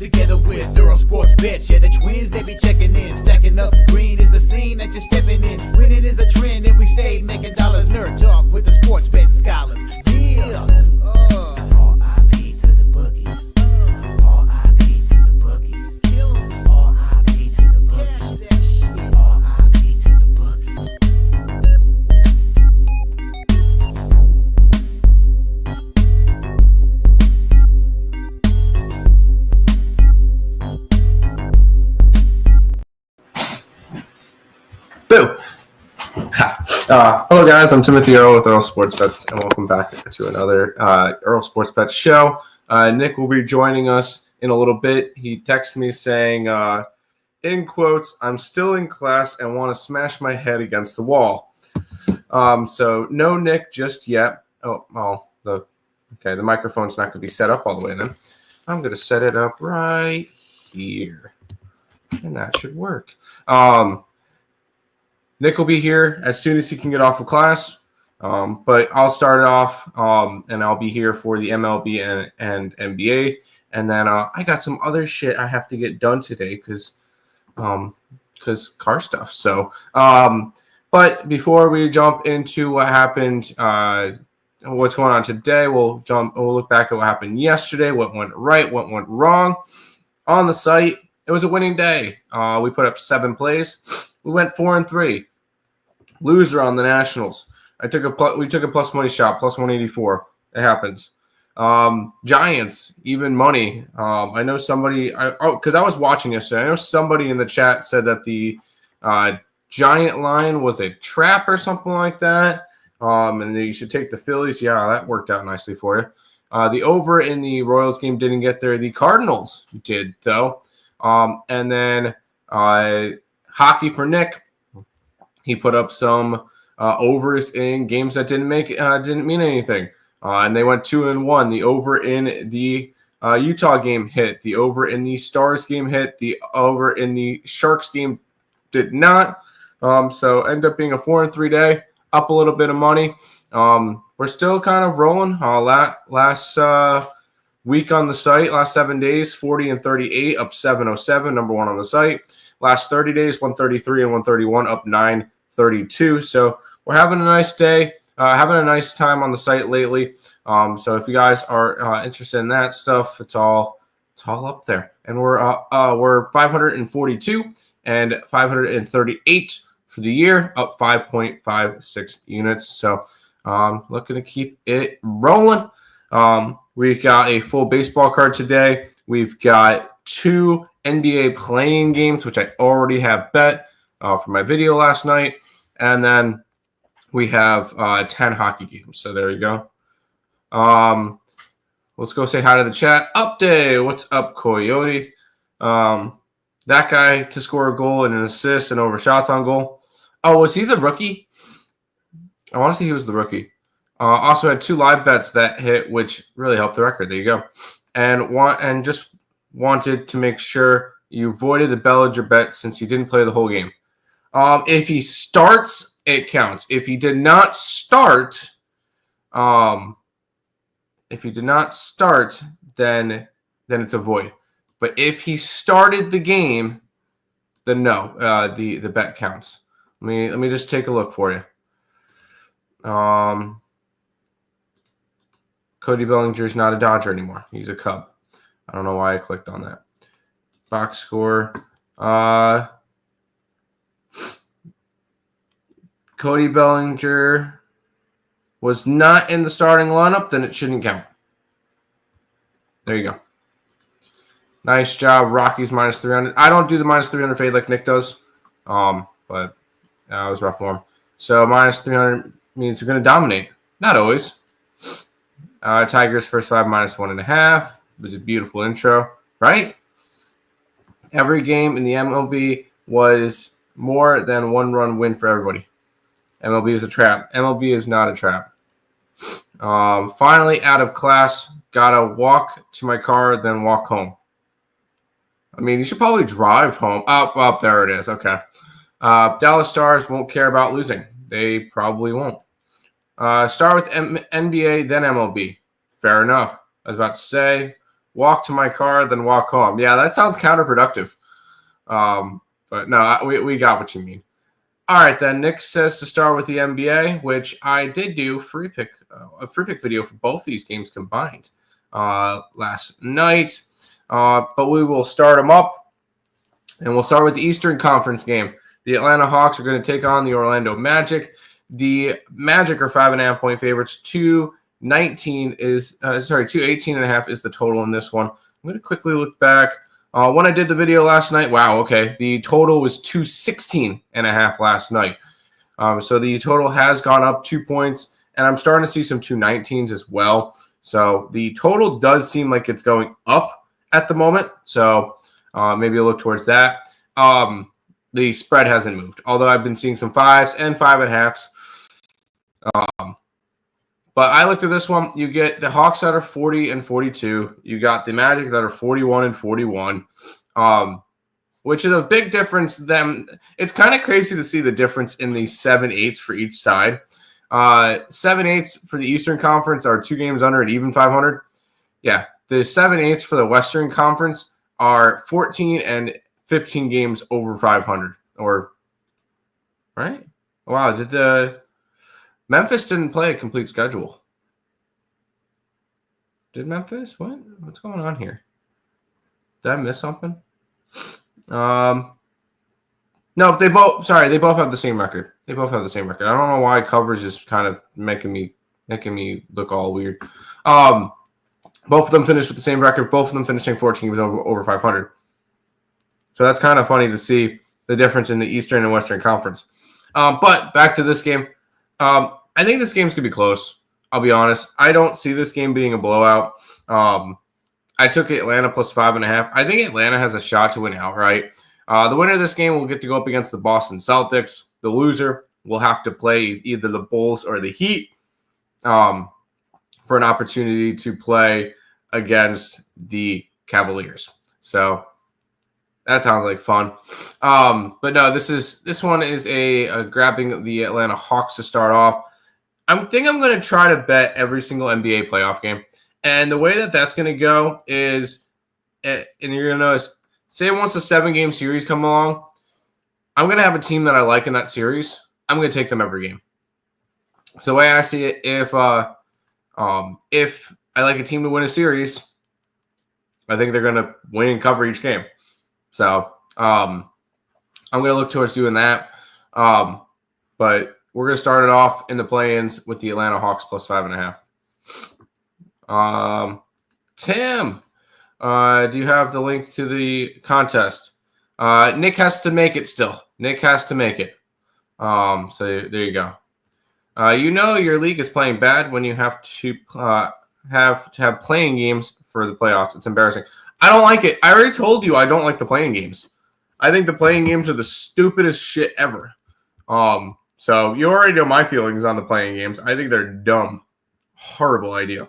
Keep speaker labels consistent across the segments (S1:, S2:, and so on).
S1: together with Earle Sports Bets. Yeah, the twins, they be checking in, stacking up. Green is the scene that you're stepping in. Winning is a trend, and we stay making dollars. Nerd talk with the sports bet scholars. Yeah, it's R.I.P. to the bookies. R.I.P. to the bookies. R.I.P. to the bookies. R.I.P. to the bookies.
S2: Boo! Hello guys, I'm Timothy Earle with Earle Sports Bets, and welcome back to another Earle Sports Bets show. Nick will be joining us in a little bit. He texted me saying, in quotes, "I'm still in class and want to smash my head against the wall." So no Nick just yet. The microphone's not going to be set up all the way then. I'm going to set it up right here, and that should work. Nick will be here as soon as he can get off of class, but I'll start it off, and I'll be here for the MLB and NBA, and then I got some other shit I have to get done today because car stuff. So, but before we jump into what happened, what's going on today, we'll look back at what happened yesterday, what went right, what went wrong on the site. It was a winning day. We put up 7 plays. We went 4-3. Loser on the Nationals. We took a plus money shot, plus 184. It happens. Giants, even money. I know somebody, because I was watching yesterday, I know somebody in the chat said that the Giant line was a trap or something like that. And you should take the Phillies. Yeah, that worked out nicely for you. The over in the Royals game didn't get there. The Cardinals did, though. And then hockey for Nick. He put up some overs in games that didn't mean anything, and they went 2-1. The over in the Utah game hit. The over in the Stars game hit. The over in the Sharks game did not. So ended up being a 4-3 day. Up a little bit of money. We're still kind of rolling. Last week on the site, last 7 days, 40-38, up 707, number 1 on the site. Last 30 days, 133 and 131, up 932. So we're having a nice day, having a nice time on the site lately. So if you guys are interested in that stuff, it's all up there. And we're 542 and 538 for the year, up 5.56 units. So looking to keep it rolling. We got a full baseball card today. We've got 2 NBA playing games, which I already have bet for my video last night. And then we have 10 hockey games. So there you go. Let's go say hi to the chat. Update. What's up, Coyote? That guy to score a goal and an assist and over shots on goal. Oh, was he the rookie? I want to say he was the rookie. Also had 2 live bets that hit, which really helped the record. There you go. And just wanted to make sure you avoided the Bellinger bet since he didn't play the whole game. If he starts, it counts. If he did not start, then it's a void. But if he started the game, then no, the bet counts. Let me just take a look for you. Cody Bellinger is not a Dodger anymore. He's a Cub. I don't know why I clicked on that. Box score. Cody Bellinger was not in the starting lineup, then it shouldn't count. There you go. Nice job, Rockies minus 300. I don't do the minus 300 fade like Nick does, but it was rough for him. So minus 300 means you're going to dominate. Not always. Tigers first 5 minus 1.5. It was a beautiful intro, right? Every game in the MLB was more than 1-run win for everybody. MLB is a trap. MLB is not a trap. Finally out of class. Gotta walk to my car, then walk home. I mean, you should probably drive home. Up there it is. Okay. Dallas Stars won't care about losing. They probably won't. Start with NBA, then MLB. Fair enough. I was about to say, walk to my car, then walk home. Yeah, that sounds counterproductive. But no, we got what you mean. All right, then. Nick says to start with the NBA, which I did do a free pick video for both these games combined last night. But we will start them up, and we'll start with the Eastern Conference game. The Atlanta Hawks are going to take on the Orlando Magic. The Magic are 5.5-point favorites. 218.5 is the total in this one. I'm going to quickly look back. When I did the video last night, wow, okay, the total was 216.5 last night. So the total has gone up 2 points, and I'm starting to see some 219s as well. So the total does seem like it's going up at the moment. So maybe I'll look towards that. The spread hasn't moved, although I've been seeing some 5s and 5.5s. But I looked at this one. You get the Hawks that are 40-42. You got the Magic that are 41-41, which is a big difference. It's kind of crazy to see the difference in the 7/8 for each side. 7/8 for the Eastern Conference are 2 games under at even 500. Yeah, the 7/8 for the Western Conference are 14 and 15 games over 500. Right? Wow, Memphis didn't play a complete schedule. Did Memphis? What's going on here? Did I miss something? No, they both have the same record. I don't know why coverage is kind of making me look all weird. Both of them finished with the same record. Both of them finishing 14 games over 500. So that's kind of funny to see the difference in the Eastern and Western Conference. But back to this game. I think this game's going to be close. I'll be honest. I don't see this game being a blowout. I took Atlanta plus 5.5. I think Atlanta has a shot to win outright. The winner of this game will get to go up against the Boston Celtics. The loser will have to play either the Bulls or the Heat for an opportunity to play against the Cavaliers. So that sounds like fun. But no, this one is a grabbing the Atlanta Hawks to start off. I think I'm going to try to bet every single NBA playoff game. And the way that's going to go is, and you're going to notice, say once a 7-game series come along, I'm going to have a team that I like in that series. I'm going to take them every game. So the way I see it, if I like a team to win a series, I think they're going to win and cover each game. So I'm going to look towards doing that. But we're going to start it off in the play-ins with the Atlanta Hawks plus 5.5. Tim, do you have the link to the contest? Nick has to make it still. Nick has to make it. So there you go. Your league is playing bad when you have to have playing games for the playoffs. It's embarrassing. I don't like it. I already told you I don't like the playing games. I think the playing games are the stupidest shit ever. So you already know my feelings on the playing games. I think they're dumb. Horrible idea.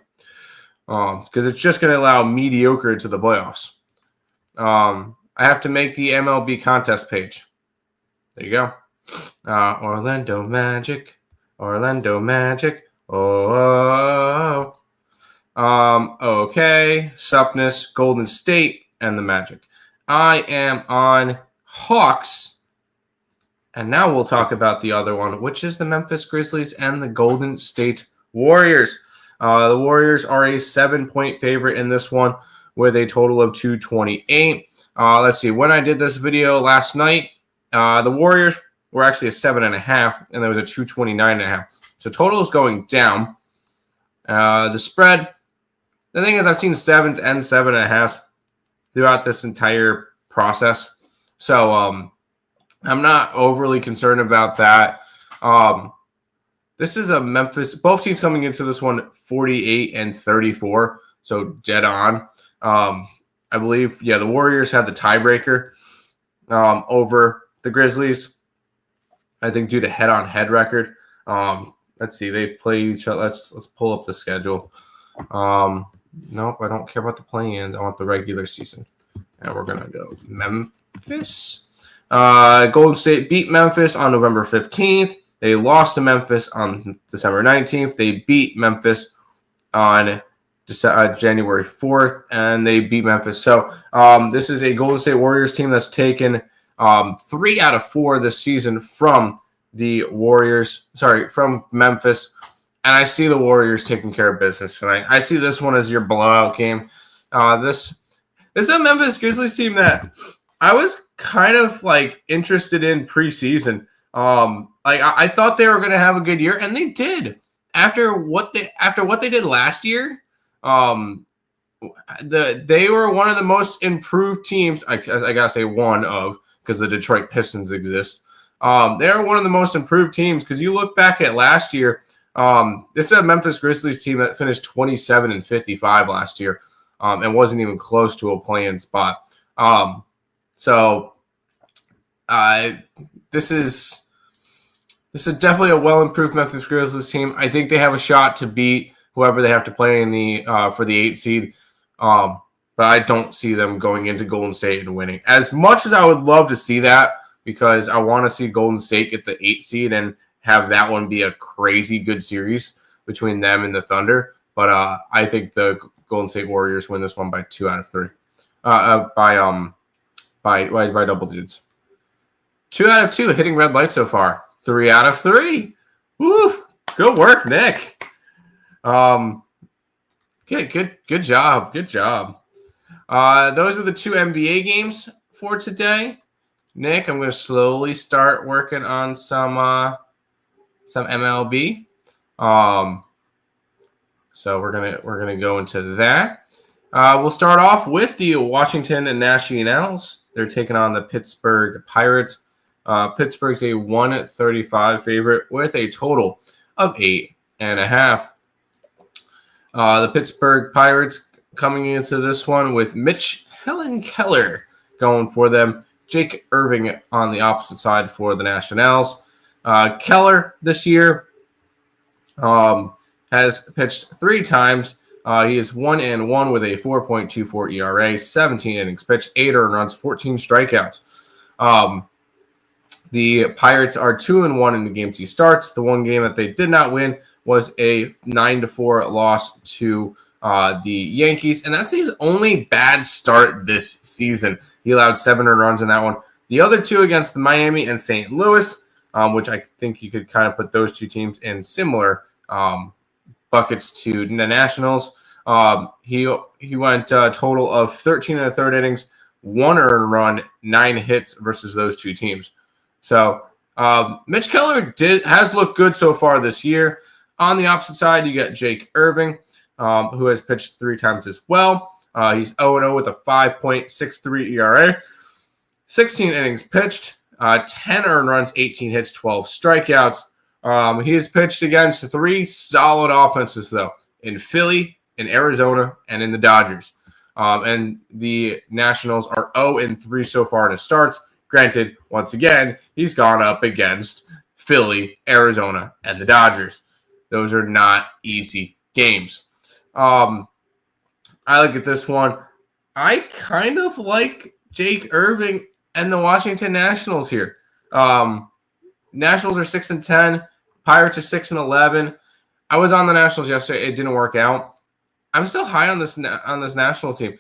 S2: Because it's just going to allow mediocre to the playoffs. I have to make the MLB contest page. There you go. Orlando Magic. Oh. Okay. Supness, Golden State, and the Magic. I am on Hawks. And now we'll talk about the other one, which is the Memphis Grizzlies and the Golden State Warriors. The Warriors are a 7-point favorite in this one with a total of 228. Let's see. When I did this video last night, the Warriors were actually a 7.5, and there was a 229.5. So total is going down. The spread, the thing is, I've seen 7s and 7.5s throughout this entire process. So I'm not overly concerned about that. This is a Memphis. Both teams coming into this one 48-34, so dead on. I believe, the Warriors had the tiebreaker over the Grizzlies. I think due to head-on-head record. Let's see, they've played each other. Let's pull up the schedule. Nope, I don't care about the play-ins. I want the regular season. And we're gonna go Memphis. Golden State beat Memphis on November 15th. They lost to Memphis on December 19th. They beat Memphis on January 4th, and they beat Memphis. So this is a Golden State Warriors team that's taken 3 out of 4 this season from the Warriors. Sorry, from Memphis. And I see the Warriors taking care of business tonight. I see this one as your blowout game. This is a Memphis Grizzlies team that I was kind of like interested in preseason. I thought they were going to have a good year, and they did. After what they did last year, they were one of the most improved teams. I gotta say one of, because the Detroit Pistons exist. They are one of the most improved teams because you look back at last year. This is a Memphis Grizzlies team that finished 27-55 last year, and wasn't even close to a play-in spot. This is definitely a well-improved Memphis Grizzlies team. I think they have a shot to beat whoever they have to play in the for the 8th seed. But I don't see them going into Golden State and winning. As much as I would love to see that, because I want to see Golden State get the 8th seed and have that one be a crazy good series between them and the Thunder. But I think the Golden State Warriors win this one by 2 out of 3. By double digits. 2 out of 2 hitting red light so far. 3 out of 3. Woo! Good work, Nick. Good job. Those are the 2 NBA games for today. Nick, I'm going to slowly start working on some MLB. So we're gonna go into that. We'll start off with the Washington Nationals. They're taking on the Pittsburgh Pirates. Pittsburgh's a 135 favorite with a total of 8.5. The Pittsburgh Pirates coming into this one with Mitch Keller going for them. Jake Irving on the opposite side for the Nationals. Keller this year has pitched 3 times. He is 1-1 with a 4.24 ERA, 17 innings pitched, 8 earned runs, 14 strikeouts. The Pirates are 2-1 in the games he starts. The one game that they did not win was a 9-4 loss to the Yankees, and that's his only bad start this season. He allowed 7 earned runs in that one. The other 2 against the Miami and St. Louis, which I think you could kind of put those 2 teams in similar buckets to the Nationals. He went a total of 13 1/3 innings, 1 earned run, 9 hits versus those 2 teams. So Mitch Keller has looked good so far this year. On the opposite side, you got Jake Irving, who has pitched 3 times as well. He's 0-0 with a 5.63 ERA, 16 innings pitched, 10 earned runs, 18 hits, 12 strikeouts. He has pitched against 3 solid offenses, though, in Philly, in Arizona, and in the Dodgers. And the Nationals are 0-3 so far in his starts. Granted, once again, he's gone up against Philly, Arizona, and the Dodgers. Those are not easy games. I look at this one. I kind of like Jake Irving and the Washington Nationals here. Nationals are 6-10. Pirates are 6-11. I was on the Nationals yesterday. It didn't work out. I'm still high on this Nationals team.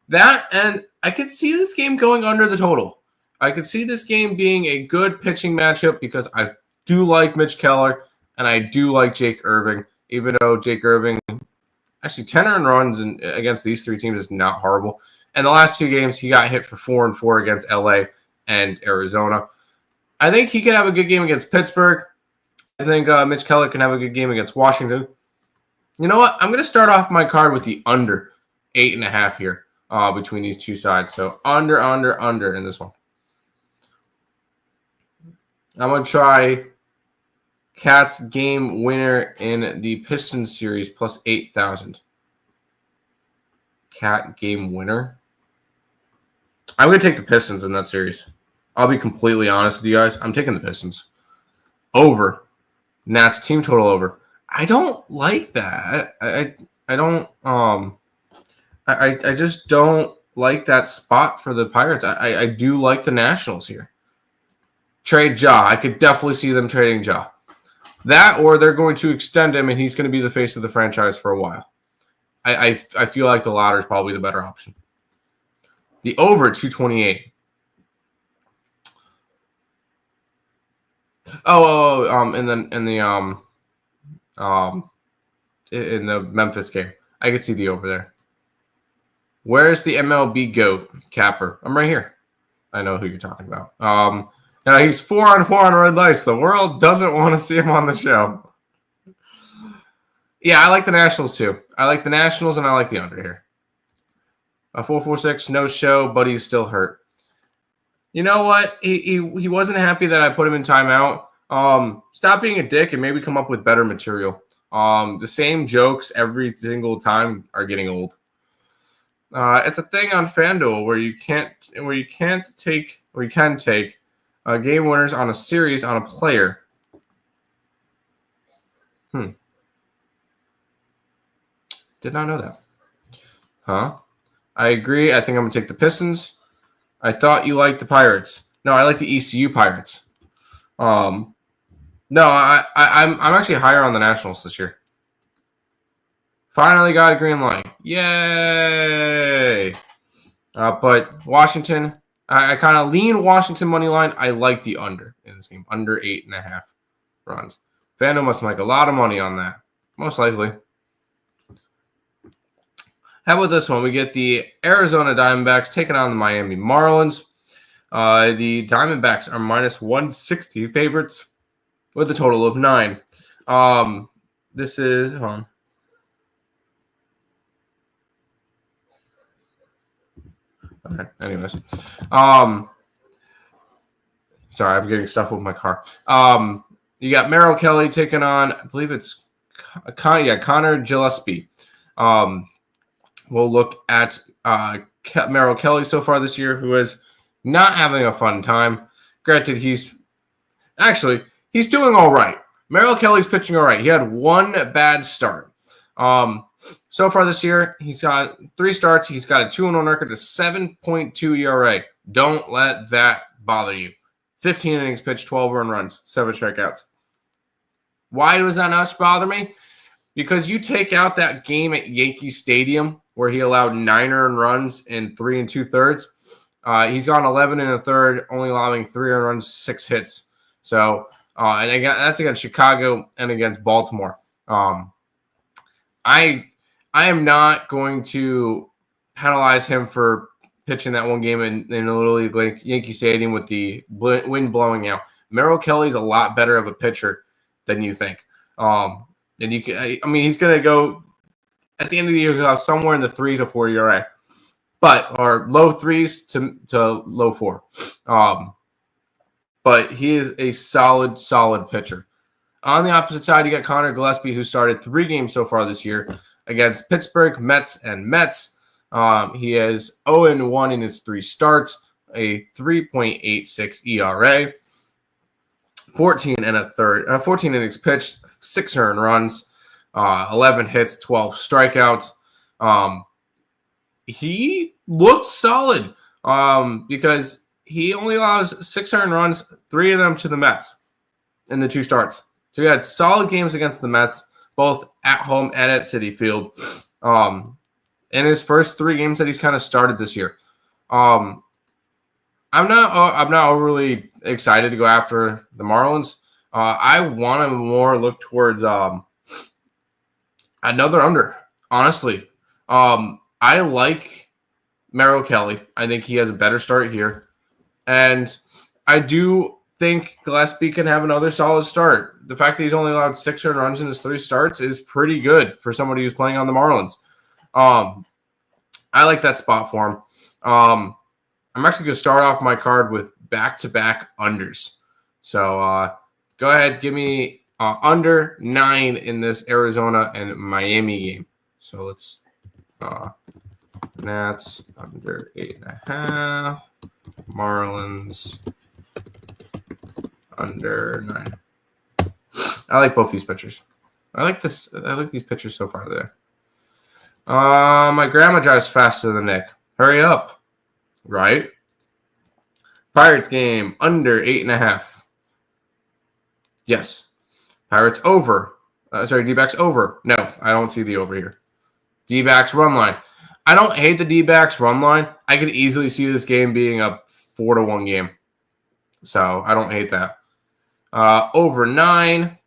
S2: That, and I could see this game going under the total. I could see this game being a good pitching matchup because I do like Mitch Keller and I do like Jake Irving, even though Jake Irving, actually 10 earned runs against these 3 teams is not horrible. And the last 2 games, he got hit for 4-4 against LA and Arizona. I think he can have a good game against Pittsburgh. I think Mitch Keller can have a good game against Washington. You know what? I'm going to start off my card with the under 8.5 here between these 2 sides. So under in this one. I'm going to try Cats game winner in the Pistons series plus 8,000. Cat game winner. I'm going to take the Pistons in that series. I'll be completely honest with you guys. I'm taking the Pistons. Over. Nats team total over. I don't like that. I don't I just don't like that spot for the Pirates. I do like the Nationals here. Trade Ja. I could definitely see them trading Ja. That, or they're going to extend him and he's going to be the face of the franchise for a while. I feel like the latter is probably the better option. The over 228. In the Memphis game, I could see the over there. Where's the MLB GOAT, Capper? I'm right here. I know who you're talking about. He's 4-on-4 on red lights. The world doesn't want to see him on the show. Yeah, I like the Nationals too. I like the Nationals and I like the under here. A 4.46, no show, but he's still hurt. You know what? He wasn't happy that I put him in timeout. Stop being a dick and maybe come up with better material. The same jokes every single time are getting old. It's a thing on FanDuel where you can take game winners on a series on a player. Did not know that. Huh? I agree. I think I'm gonna take the Pistons. I thought you liked the Pirates. No, I like the ECU Pirates. No, I'm actually higher on the Nationals this year. Finally got a green light. Yay! But Washington, I kind of lean Washington money line. I like the under in this game, under 8.5 runs. FanDuel must make a lot of money on that, most likely. How about this one? We get the Arizona Diamondbacks taking on the Miami Marlins. The Diamondbacks are minus 160 favorites with a total of 9. This is okay. Anyways, sorry, I'm getting stuff with my car. You got Merrill Kelly taking on, I believe it's Connor Gillespie. We'll look at Merrill Kelly so far this year, who is not having a fun time. Granted, he's doing all right. Merrill Kelly's pitching all right. He had one bad start. So far this year, he's got 3 starts. He's got a 2-1 record, a 7.2 ERA. Don't let that bother you. 15 innings pitched, 12 earned runs, 7 strikeouts. Why does that not bother me? Because you take out that game at Yankee Stadium where he allowed 9 earned runs in 3 2/3. He's gone 11 1/3, only allowing 3 earned runs, 6 hits. So, and again, that's against Chicago and against Baltimore. I am not going to penalize him for pitching that one game in a Little League like Yankee Stadium with the wind blowing out. Merrill Kelly's a lot better of a pitcher than you think. And he's going to go at the end of the year. He'll have somewhere in the 3 to 4 ERA, or low 3s to low 4. But he is a solid pitcher. On the opposite side, you got Connor Gillespie, who started 3 games so far this year against Pittsburgh, Mets. He is 0-1 in his 3 starts, a 3.86 ERA, 14 innings pitched, 6 earned runs, 11 hits, 12 strikeouts. He looked solid because he only allows 6 earned runs, 3 of them to the Mets in the 2 starts. So he had solid games against the Mets, both at home and at Citi Field. In his first 3 games that he's kind of started this year. I'm not overly excited to go after the Marlins. I want to more look towards another under, honestly. I like Merrill Kelly. I think he has a better start here. And I do think Gillespie can have another solid start. The fact that he's only allowed 6 earned runs in his 3 starts is pretty good for somebody who's playing on the Marlins. I like that spot for him. I'm actually going to start off my card with back-to-back unders. So go ahead, give me under 9 in this Arizona and Miami game. So let's Nats under 8.5, Marlins under 9. I like both these pitchers. I like these pitchers so far there. My grandma drives faster than Nick. Hurry up. Right? Pirates game under 8.5. Yes. Pirates over. D-backs over. No, I don't see the over here. D-backs run line. I don't hate the D-backs run line. I could easily see this game being a 4-1 game. So I don't hate that. Over 9.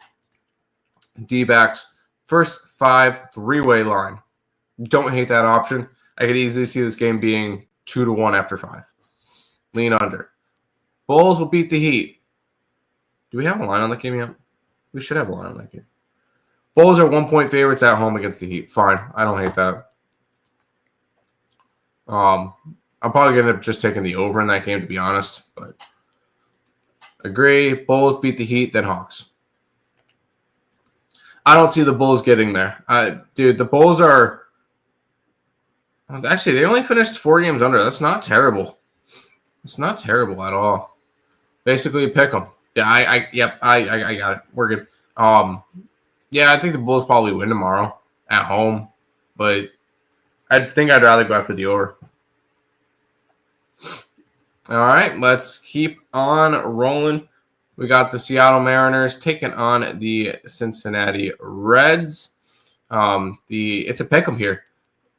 S2: D-backs. First 5, 3-way line. Don't hate that option. I could easily see this game being 2-1 after 5. Lean under. Bulls will beat the Heat. Do we have a line on that game yet? We should have a line on that game. Bulls are 1-point favorites at home against the Heat. Fine. I don't hate that. I'm probably going to end up just taking the over in that game, to be honest. But agree. Bulls beat the Heat, then Hawks. I don't see the Bulls getting there. Dude, the Bulls are... Actually, they only finished 4 games under. That's not terrible. It's not terrible at all. Basically, pick them. Yeah, I got it. We're good. Yeah, I think the Bulls probably win tomorrow at home, but I think I'd rather go after the over. All right, let's keep on rolling. We got the Seattle Mariners taking on the Cincinnati Reds. It's a pick'em here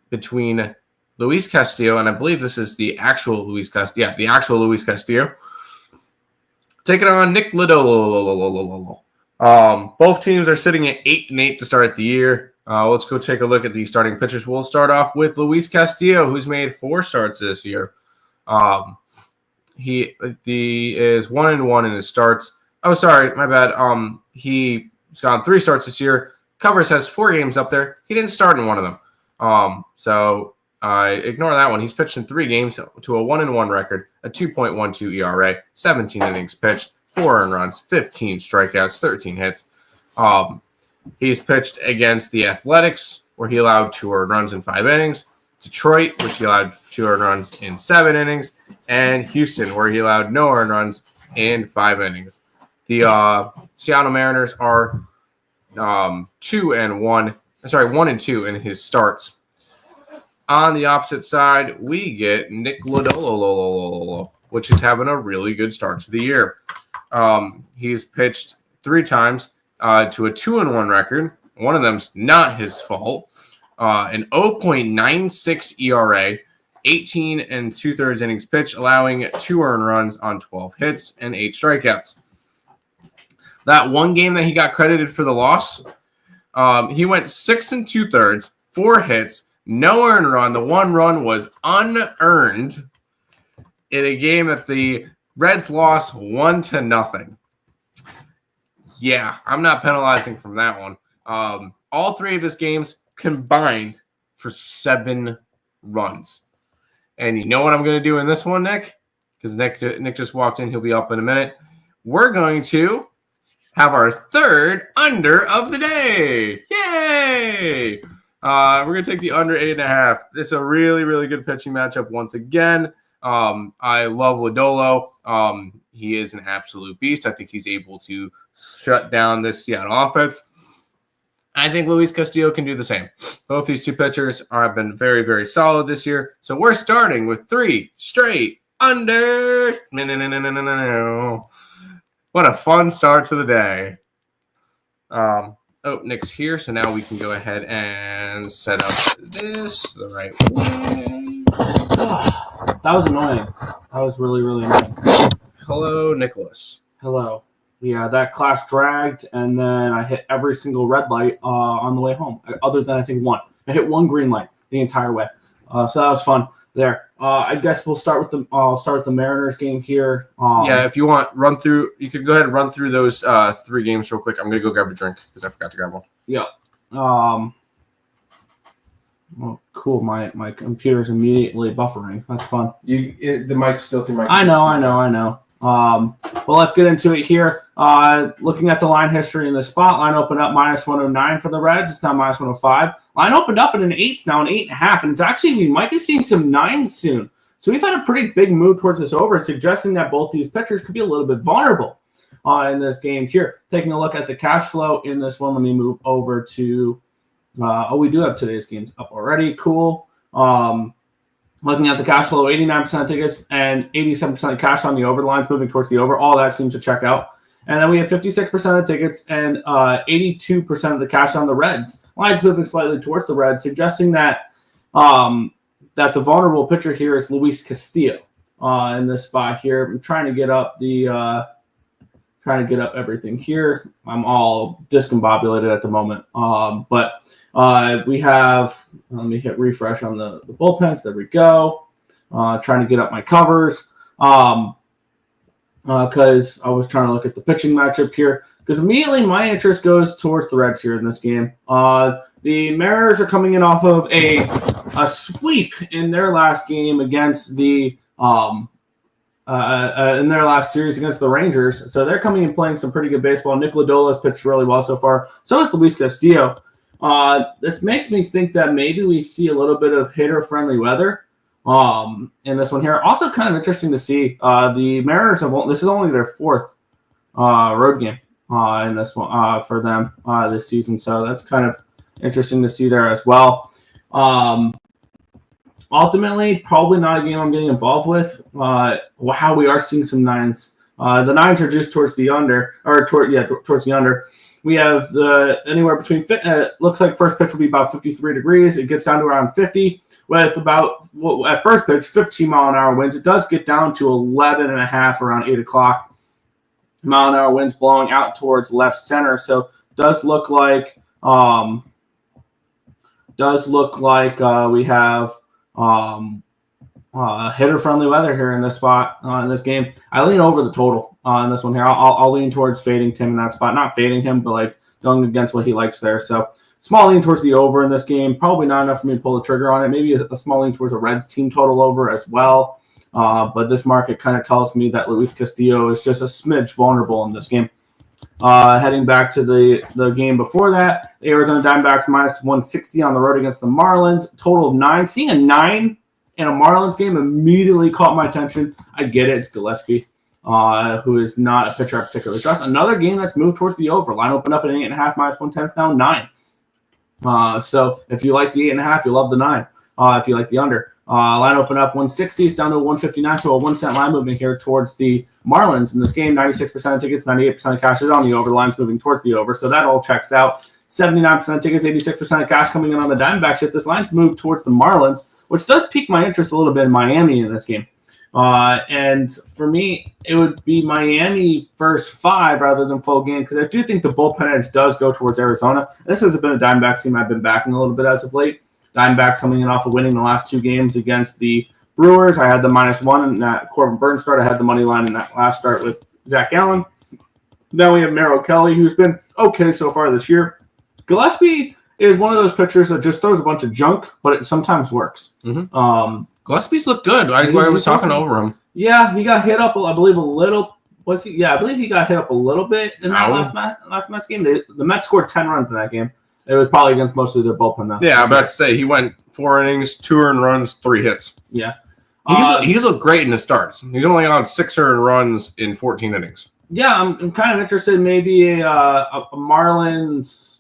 S2: between Luis Castillo, and I believe this is the actual Luis Castillo. Yeah, the actual Luis Castillo. Taking on Nick Lodolo. Both teams are sitting at 8-8 to start the year. Let's go take a look at the starting pitchers. We'll start off with Luis Castillo, who's made 4 starts this year. He is 1-1 in his starts. Oh, sorry, my bad. He's gone 3 starts this year. Covers has 4 games up there. He didn't start in one of them. So I ignore that one. He's pitched in 3 games to a 1-1 record, a 2.12 ERA, 17 innings pitched, 4 earned runs, 15 strikeouts, 13 hits. He's pitched against the Athletics, where he allowed 2 earned runs in 5 innings. Detroit, which he allowed 2 earned runs in 7 innings. And Houston, where he allowed no earned runs in 5 innings. The Seattle Mariners are 1-2 in his starts. On the opposite side, we get Nick Lodolo, which is having a really good start to the year. He's pitched 3 times to a 2-1 record. One of them's not his fault. An 0.96 ERA, 18 2/3 innings pitched, allowing 2 earned runs on 12 hits and 8 strikeouts. That one game that he got credited for the loss, he went 6 2/3, 4 hits, no earned run. The 1 run was unearned in a game that the Reds lost 1-0. Yeah, I'm not penalizing from that one. All 3 of his games combined for 7 runs. And you know what I'm going to do in this one, Nick? Because Nick just walked in. He'll be up in a minute. We're going to have our 3rd under of the day. Yay! We're going to take the under 8.5. It's a really, really good pitching matchup once again. I love Lodolo. He is an absolute beast. I think he's able to shut down this Seattle offense. I think Luis Castillo can do the same. Both these 2 pitchers have been very, very solid this year. So we're starting with 3 straight unders. What a fun start to the day. Nick's here, so now we can go ahead and set up this the right way.
S3: That was annoying. That was really, really annoying.
S2: Hello, Nicholas.
S3: Hello. Yeah, that class dragged, and then I hit every single red light on the way home, other than I think 1. I hit 1 green light the entire way. So that was fun there. I guess we'll start with the Mariners game here.
S2: Yeah, if you want, run through. You could go ahead and run through those 3 games real quick. I'm gonna go grab a drink because I forgot to grab one.
S3: Yeah. Oh, cool. My computer's immediately buffering. That's fun.
S2: The mic's still through my.
S3: I know. Well, let's get into it here. Looking at the line history in the spot, line opened up -109 for the Reds. It's now -105. Line opened up at an 8, now an 8.5, and it's actually, we might be seeing some 9 soon. So we've had a pretty big move towards this over, suggesting that both these pitchers could be a little bit vulnerable in this game here. Taking a look at the cash flow in this one, let me move over to, we do have today's games up already. Cool. Looking at the cash flow, 89% of tickets and 87% of cash on the over. The line's moving towards the over. All that seems to check out. And then we have 56% of the tickets and 82% of the cash on the Reds. Line's moving slightly towards the Reds, suggesting that that the vulnerable pitcher here is Luis Castillo in this spot here. I'm trying to get up everything here. I'm all discombobulated at the moment. But we have, let me hit refresh on the bullpens. There we go. Trying to get up my covers. Because I was trying to look at the pitching matchup here. Because immediately my interest goes towards the Reds here in this game. The Mariners are coming in off of a sweep in their last game against the in their last series against the Rangers. So they're coming and playing some pretty good baseball. Nick Lodolo has pitched really well so far. So is Luis Castillo. This makes me think that maybe we see a little bit of hitter-friendly weather in this one here. Also kind of interesting to see the Mariners this is only their fourth road game in this one for them this season. So that's kind of interesting to see there as well. Ultimately, probably not a game I'm getting involved with. How we are seeing some nines. The nines are just towards the under, towards the under. We have anywhere between, looks like first pitch will be about 53 degrees. It gets down to around 50 with about, at first pitch, 15-mile-an-hour winds. It does get down to 11.5 around 8 o'clock. Mile-an-hour winds blowing out towards left center. So does look like we have hitter-friendly weather here in this spot in this game. I lean over the total in this one here. I'll lean towards fading Tim in that spot. Not fading him, but like going against what he likes there. So small lean towards the over in this game. Probably not enough for me to pull the trigger on it. Maybe a small lean towards a Reds team total over as well. But this market kind of tells me that Luis Castillo is just a smidge vulnerable in this game. Heading back to the game before that, the Arizona Diamondbacks minus 160 on the road against the Marlins. Total of 9. Seeing a 9 in a Marlins game immediately caught my attention. I get it. It's Gillespie, who is not a pitcher I particularly trust. Another game that's moved towards the over. Line opened up at 8.5, minus 110, now 9. So if you like the 8.5, you love the 9. If you like the under. Line open up 160, it's down to 159, so a 1 cent line movement here towards the Marlins in this game. 96% of tickets, 98% of cash is on the over. The line's moving towards the over, so that all checks out. 79% of tickets, 86% of cash coming in on the Diamondbacks. If this line's moved towards the Marlins, which does pique my interest a little bit in Miami in this game. And for me, it would be Miami first 5 rather than full game because I do think the bullpen edge does go towards Arizona. This has been a Diamondbacks team I've been backing a little bit as of late. Diamondbacks coming in off of winning the last 2 games against the Brewers. I had the -1 in that Corbin Burns start. I had the money line in that last start with Zach Allen. Then we have Merrill Kelly, who's been okay so far this year. Gillespie is one of those pitchers that just throws a bunch of junk, but it sometimes works.
S2: Mm-hmm. Gillespie's looked good. I was talking over him.
S3: Yeah, he got hit up, I believe, a little. I believe he got hit up a little bit in that last Mets game. The Mets scored 10 runs in that game. It was probably against mostly their bullpen.
S2: Yeah, I'm about to say he went 4 innings, 2 earned runs, 3 hits.
S3: Yeah,
S2: he's looked great in his starts. He's only allowed 6 earned runs in 14 innings.
S3: Yeah, I'm kind of interested in maybe a Marlins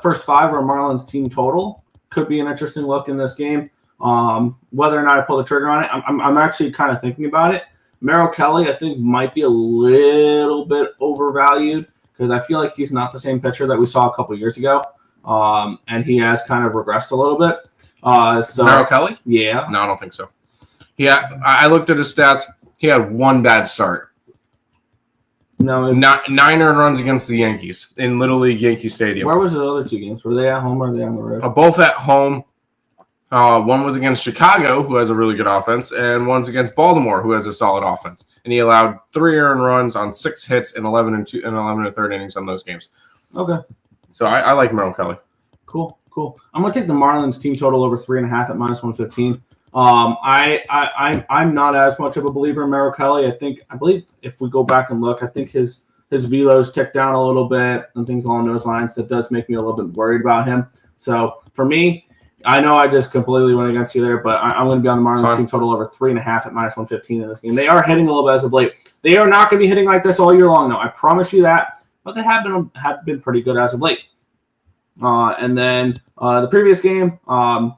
S3: first 5 or a Marlins team total could be an interesting look in this game. Whether or not I pull the trigger on it, I'm actually kind of thinking about it. Merrill Kelly, I think, might be a little bit overvalued because I feel like he's not the same pitcher that we saw a couple years ago, and he has kind of regressed a little bit.
S2: Merrill Kelly?
S3: Yeah.
S2: No, I don't think so. Yeah, I looked at his stats. He had 1 bad start.
S3: No,
S2: 9 earned runs against the Yankees in Little League Yankee Stadium.
S3: Where was the other 2 games? Were they at home or were they on the road?
S2: Both at home. One was against Chicago, who has a really good offense, and one's against Baltimore, who has a solid offense. And he allowed 3 earned runs on 6 hits in 11 and 1/3 innings on those games. Okay. So I like Merrill Kelly.
S3: Cool. I'm going to take the Marlins team total over 3.5 at minus 115. I'm not as much of a believer in Merrill Kelly. I believe if we go back and look, I think his velos tick down a little bit and things along those lines. That does make me a little bit worried about him. So for me, I know I just completely went against you there, but I'm going to be on the Marlins team total over 3.5 at minus 115 in this game. They are hitting a little bit as of late. They are not going to be hitting like this all year long, though. I promise you that. But they have been pretty good as of late. And then the previous game, I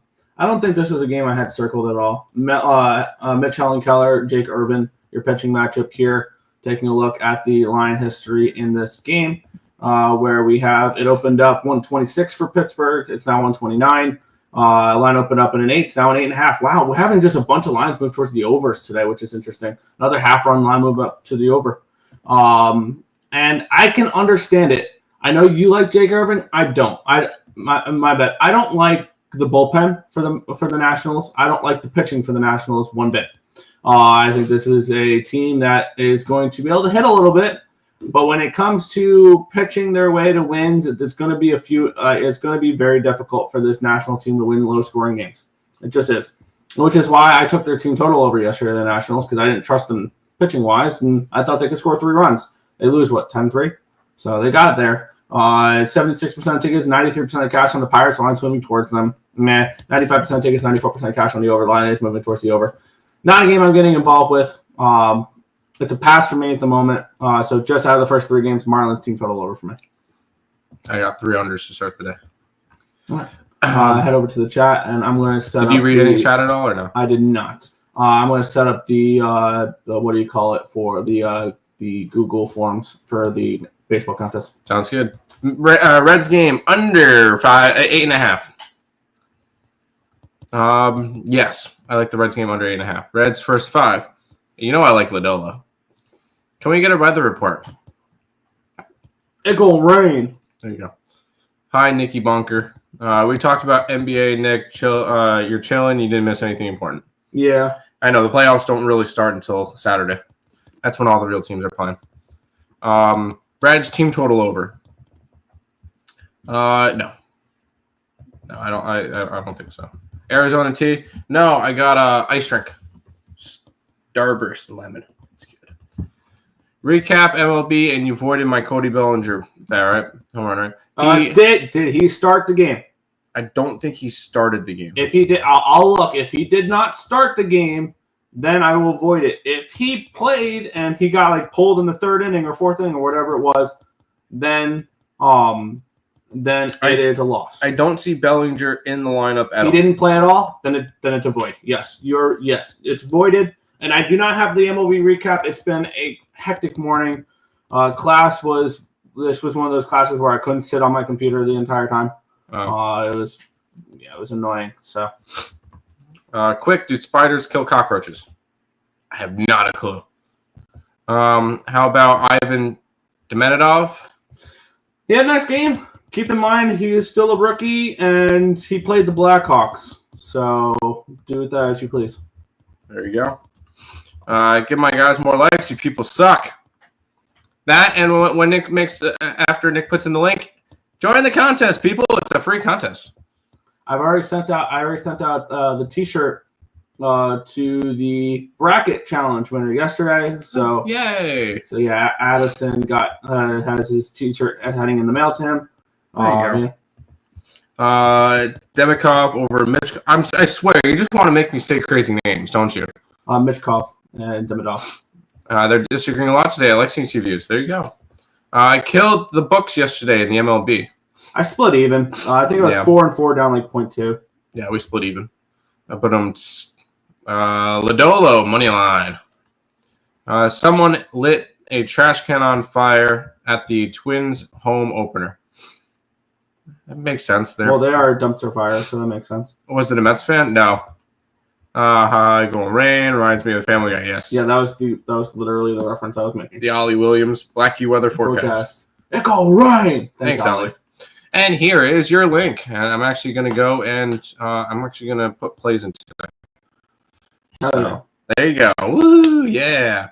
S3: don't think this was a game I had circled at all. Mitch Hellenkeller, Jake Irvin, your pitching matchup here. taking a look at the line history in this game, where we have it opened up 126 for Pittsburgh. It's now 129. Line opened up in an 8. It's now an 8.5. Wow, we're having just a bunch of lines move towards the overs today, which is interesting. Another half-run line move up to the over. And I can understand it. I know you like Jake Irvin. I don't. My bet. I don't like the bullpen for the Nationals. I don't like the pitching for the Nationals one bit. I think this is a team that is going to be able to hit a little bit, but when it comes to pitching their way to wins, it's going to be it's going to be very difficult for this National team to win low-scoring games. It just is, which is why I took their team total over yesterday, the Nationals, because I didn't trust them pitching-wise, and I thought they could score 3 runs. They lose, 10-3? So they got it there. 76% of tickets, 93% of cash on the Pirates. Line's moving towards them. 95% tickets, 94% cash on the over. Line is moving towards the over. Not a game I'm getting involved with. It's a pass for me at the moment. So just out of the first 3 games, Marlins team total over for me.
S2: I got 3 unders to start the day.
S3: All right. Head over to the chat, and I'm going to set up.
S2: Did you read any chat at all or no?
S3: I did not. I'm going to set up the what do you call it, for the Google Forms for the baseball contest.
S2: Sounds good. Reds game under 8.5. Yes, I like the Reds game under 8.5. Reds first 5. You know I like Lodolo. Can we get a weather report?
S3: It gonna rain.
S2: There you go. Hi, Nikki Bunker. We talked about NBA. Nick, you're chilling. You didn't miss anything important.
S3: Yeah.
S2: I know the playoffs don't really start until Saturday. That's when all the real teams are playing. Reds team total over. No, I don't think so. Arizona T. No, I got ice drink. Starburst lemon. It's good. Recap MLB, and you voided my Cody Bellinger. Barrett. Hold on, right?
S3: Did he start the game?
S2: I don't think he started the game.
S3: If he did, I'll look. If he did not start the game, then I will void it. If he played and he got pulled in the 3rd inning or 4th inning or whatever it was, then it is a loss.
S2: I don't see Bellinger in the lineup at all.
S3: He didn't play at all, then it's a void. Yes, it's voided. And I do not have the MLB recap. It's been a hectic morning. This was one of those classes where I couldn't sit on my computer the entire time. It was annoying. So,
S2: quick, do spiders kill cockroaches? I have not a clue. How about Ivan Demidov?
S3: He had a nice game. Keep in mind, he is still a rookie, and he played the Blackhawks. So, do with that as you please.
S2: There you go. Give my guys more likes. You people suck. That, and when Nick makes after Nick puts in the link, join the contest, people. It's a free contest.
S3: I already sent out the T-shirt to the bracket challenge winner yesterday. So
S2: yay!
S3: So yeah, Addison has his T-shirt heading in the mail to him.
S2: There you go. Demikov over Mitch. I swear, you just want to make me say crazy names, don't you?
S3: Mishkov and Demidov.
S2: They're disagreeing a lot today. I like seeing two views. There you go. I killed the books yesterday in the MLB.
S3: I split even. I think it was 4-4 down 0.2.
S2: Yeah, we split even. But Lodolo money line. Someone lit a trash can on fire at the Twins home opener. That makes sense there.
S3: Well, they are a dumpster fire, so that makes sense.
S2: Was it a Mets fan? No. Hi, going rain. Reminds me of Family Guy. Yes.
S3: Yeah, that was literally the reference I was making.
S2: The Ollie Williams Blackie weather forecast.
S3: It go rain.
S2: Thanks, Ollie. And here is your link. And I'm actually going to go and I'm actually going to put plays into that. So, there you go. Woo, yeah.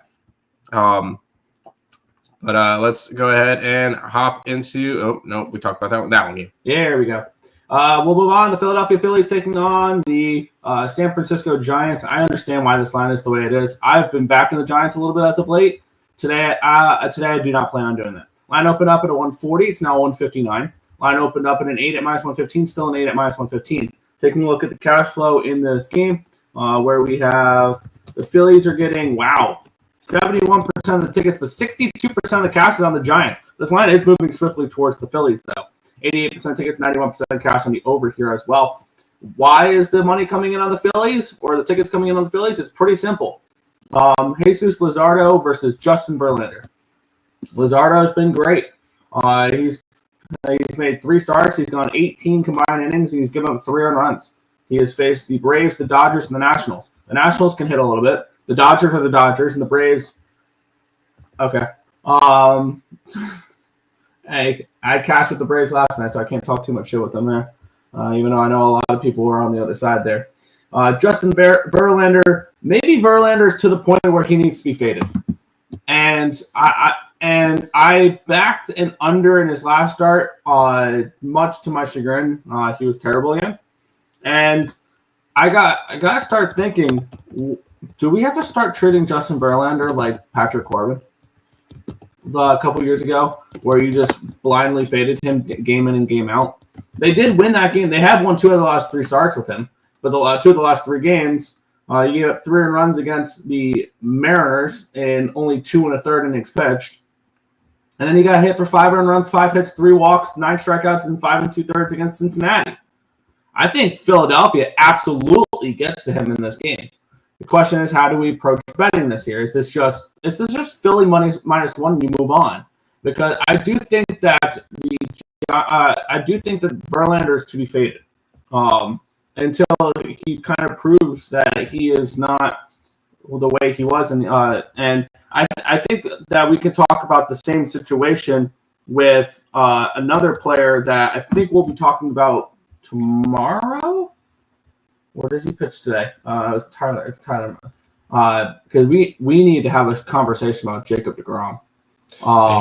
S2: But let's go ahead and hop into. Oh no, we talked about that one game.
S3: Yeah, there we go. We'll move on. The Philadelphia Phillies taking on the San Francisco Giants. I understand why this line is the way it is. I've been backing the Giants a little bit as of late. Today I do not plan on doing that. Line opened up at a 140. It's now 159. Line opened up at an 8 at -115. Still an 8 at -115. Taking a look at the cash flow in this game, where we have the Phillies are getting 71% of the tickets, but 62% of the cash is on the Giants. This line is moving swiftly towards the Phillies, though. 88% tickets, 91% cash on the over here as well. Why is the money coming in on the Phillies or the tickets coming in on the Phillies? It's pretty simple. Jesus Luzardo versus Justin Verlander. Luzardo's been great. He's made 3 starts. He's gone 18 combined innings. And he's given up 3 earned runs. He has faced the Braves, the Dodgers, and the Nationals. The Nationals can hit a little bit. The Dodgers are the Dodgers, and the Braves. Okay. Hey, I cashed with the Braves last night, so I can't talk too much shit with them there. Even though I know a lot of people were on the other side there. Justin Verlander, maybe Verlander's to the point where he needs to be faded. And I backed an under in his last start, much to my chagrin. He was terrible again. And I got to start thinking, do we have to start treating Justin Verlander like Patrick Corbin a couple years ago, where you just blindly faded him game in and game out? They did win that game. They have won 2 of the last 3 starts with him, but 2 of the last 3 games, you get 3 runs against the Mariners in only 2 1/3 innings pitched. And then he got hit for 5 earned runs, 5 hits, 3 walks, 9 strikeouts, and 5 2/3 against Cincinnati. I think Philadelphia absolutely gets to him in this game. The question is, how do we approach betting this here? Is this just Philly money -1 and you move on? Because I do think that Verlander is to be faded until he kind of proves that he is not the way he was. And I think that we can talk about the same situation with another player that I think we'll be talking about tomorrow. Where does he pitch today? It's Tyler. Because we need to have a conversation about Jacob deGrom.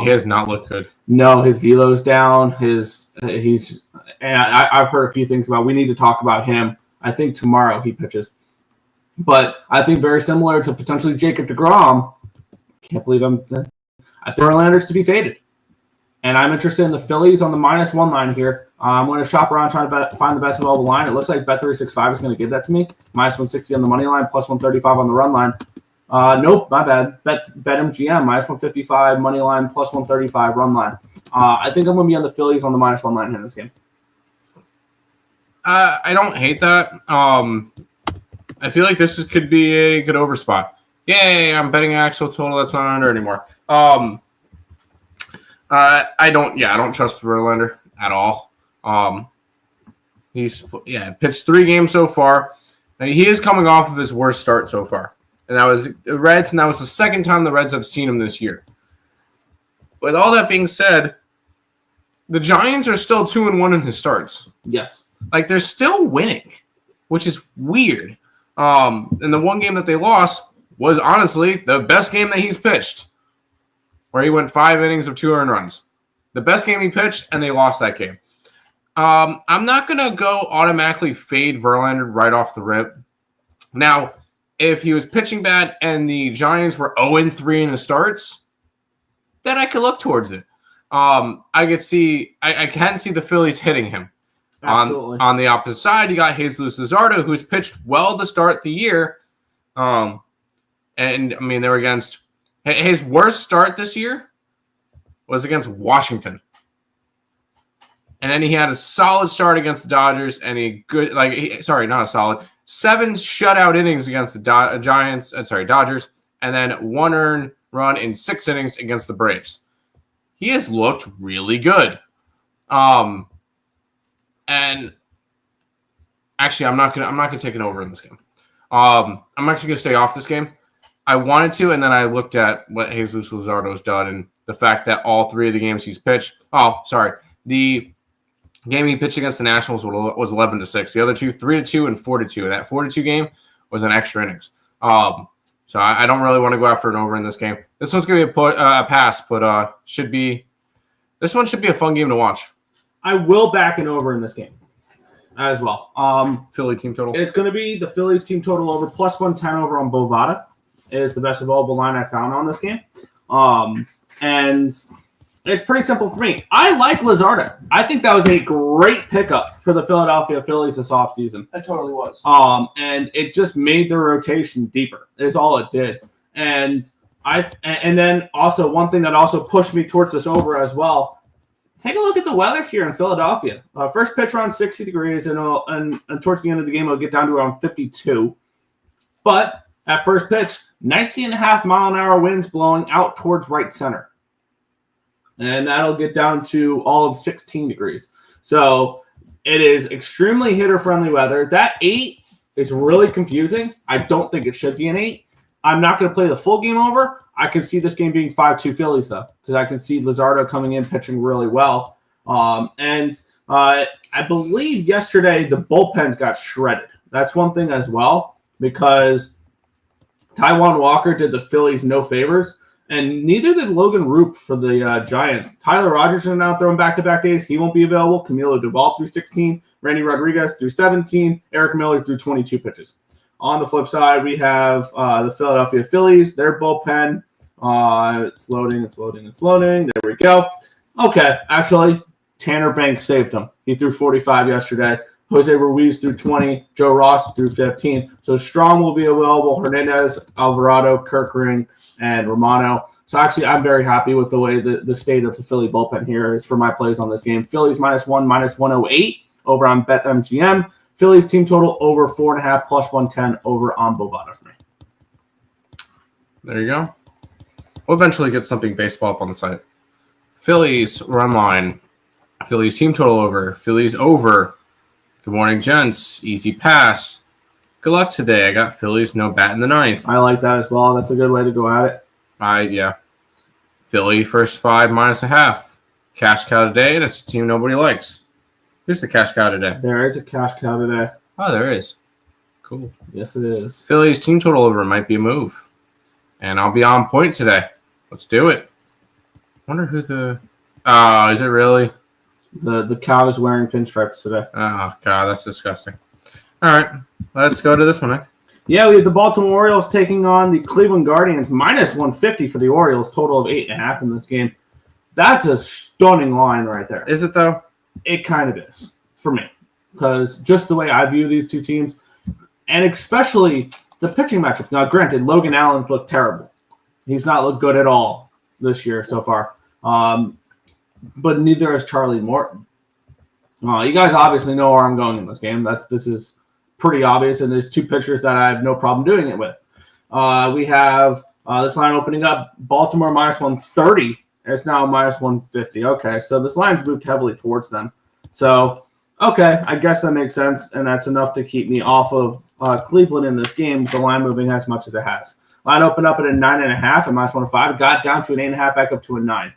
S2: He has not looked good.
S3: No, his velo's down. I've heard a few things about. We need to talk about him. I think tomorrow he pitches. But I think very similar to potentially Jacob deGrom. Can't believe I think Verlander's to be faded. And I'm interested in the Phillies on the -1 line here. I'm going to shop around trying to find the best available line. It looks like Bet365 is going to give that to me. -160 on the money line, +135 on the run line. Nope, my bad. BetMGM, -155 money line, +135 run line. I think I'm going to be on the Phillies on the -1 line here in this game.
S2: I don't hate that. I feel like this could be a good over spot. Yay, I'm betting actual total that's not under anymore. I don't trust Verlander at all. He's pitched 3 games so far. And he is coming off of his worst start so far. And that was the Reds, and that was the second time the Reds have seen him this year. With all that being said, the Giants are still 2-1 in his starts.
S3: Yes.
S2: Like, they're still winning, which is weird. And the one game that they lost was honestly the best game that he's pitched, where he went 5 innings of 2 earned runs. The best game he pitched, and they lost that game. I'm not going to go automatically fade Verlander right off the rip. Now, if he was pitching bad and the Giants were 0-3 in the starts, then I could look towards it. I can see the Phillies hitting him. On the opposite side, you got Jesus Luzardo, who's pitched well to start the year. And, I mean, they were against – his worst start this year was against Washington. And then he had a solid start against the Dodgers and not a solid. 7 shutout innings against the Dodgers, and then 1 earned run in 6 innings against the Braves. He has looked really good. And actually, I'm not gonna take an over in this game. I'm actually gonna stay off this game. I wanted to, and then I looked at what Jesus Luzardo's done and the fact that all 3 of the games he's pitched. The game he pitched against the Nationals was 11-6. The other 2, 3-2 and 4-2. And that 4-2 game was an extra innings. So I don't really want to go after an over in this game. This one's going to be a pass, but this one should be a fun game to watch.
S3: I will back an over in this game as well.
S2: Philly team total.
S3: It's going to be the Phillies team total over, +110 over on Bovada is the best available line I found on this game. And it's pretty simple for me. I like Luzardo. I think that was a great pickup for the Philadelphia Phillies this offseason.
S4: It totally was.
S3: And it just made the rotation deeper. Is all it did. And then also one thing that also pushed me towards this over as well. Take a look at the weather here in Philadelphia. First pitch around 60 degrees, and towards the end of the game, it'll get down to around 52. But At first pitch, 19.5-mile-an-hour winds blowing out towards right center. And that'll get down to all of 16 degrees. So it is extremely hitter-friendly weather. That 8 is really confusing. I don't think it should be an 8. I'm not going to play the full game over. I can see this game being 5-2 Phillies, though, because I can see Luzardo coming in pitching really well. I believe yesterday the bullpens got shredded. That's one thing as well, because Taijuan Walker did the Phillies no favors, and neither did Logan Roop for the Giants. Tyler Rogers is now throwing back-to-back days. He won't be available. Camilo Duvall through 16. Randy Rodriguez through 17. Eric Miller through 22 pitches. On the flip side, we have the Philadelphia Phillies. Their bullpen. It's loading. There we go. Okay, actually, Tanner Banks saved him. He threw 45 yesterday. Jose Ruiz threw 20. Joe Ross threw 15. So Strong will be available. Hernandez, Alvarado, Kirkring, and Romano. So actually, I'm very happy with the way the state of the Philly bullpen here is for my plays on this game. Phillies -1, -108 over on BetMGM. Phillies team total over 4.5 +110 over on Bovada for me.
S2: There you go. We'll eventually get something baseball up on the site. Phillies run line. Phillies team total over. Phillies over. Good morning, gents. Easy pass. Good luck today. I got Phillies no bat in the ninth.
S3: I like that as well. That's a good way to go at it.
S2: Yeah. Philly first 5 -0.5. Cash cow today. That's a team nobody likes. Who's the cash cow today?
S3: There is a cash cow today.
S2: Oh, there is. Cool.
S3: Yes, it is.
S2: Phillies team total over might be a move. And I'll be on point today. Let's do it. Wonder who the... Oh, is it really?
S3: The cow is wearing pinstripes today.
S2: Oh, God, that's disgusting. All right, let's go to this one, Nick.
S3: Yeah, we have the Baltimore Orioles taking on the Cleveland Guardians. -150 for the Orioles, total of 8.5 in this game. That's a stunning line right there.
S2: Is it, though?
S3: It kind of is for me, because just the way I view these two teams, and especially the pitching matchup. Now, granted, Logan Allen's looked terrible. He's not looked good at all this year so far. But neither has Charlie Morton. You guys obviously know where I'm going in this game. This is pretty obvious, and there's two pitchers that I have no problem doing it with. We have this line opening up, Baltimore -130. It's now -150. Okay, so this line's moved heavily towards them. So, okay, I guess that makes sense, and that's enough to keep me off of Cleveland in this game, the line moving as much as it has. Line opened up at a 9.5 and -105. Got down to an 8.5, back up to a 9.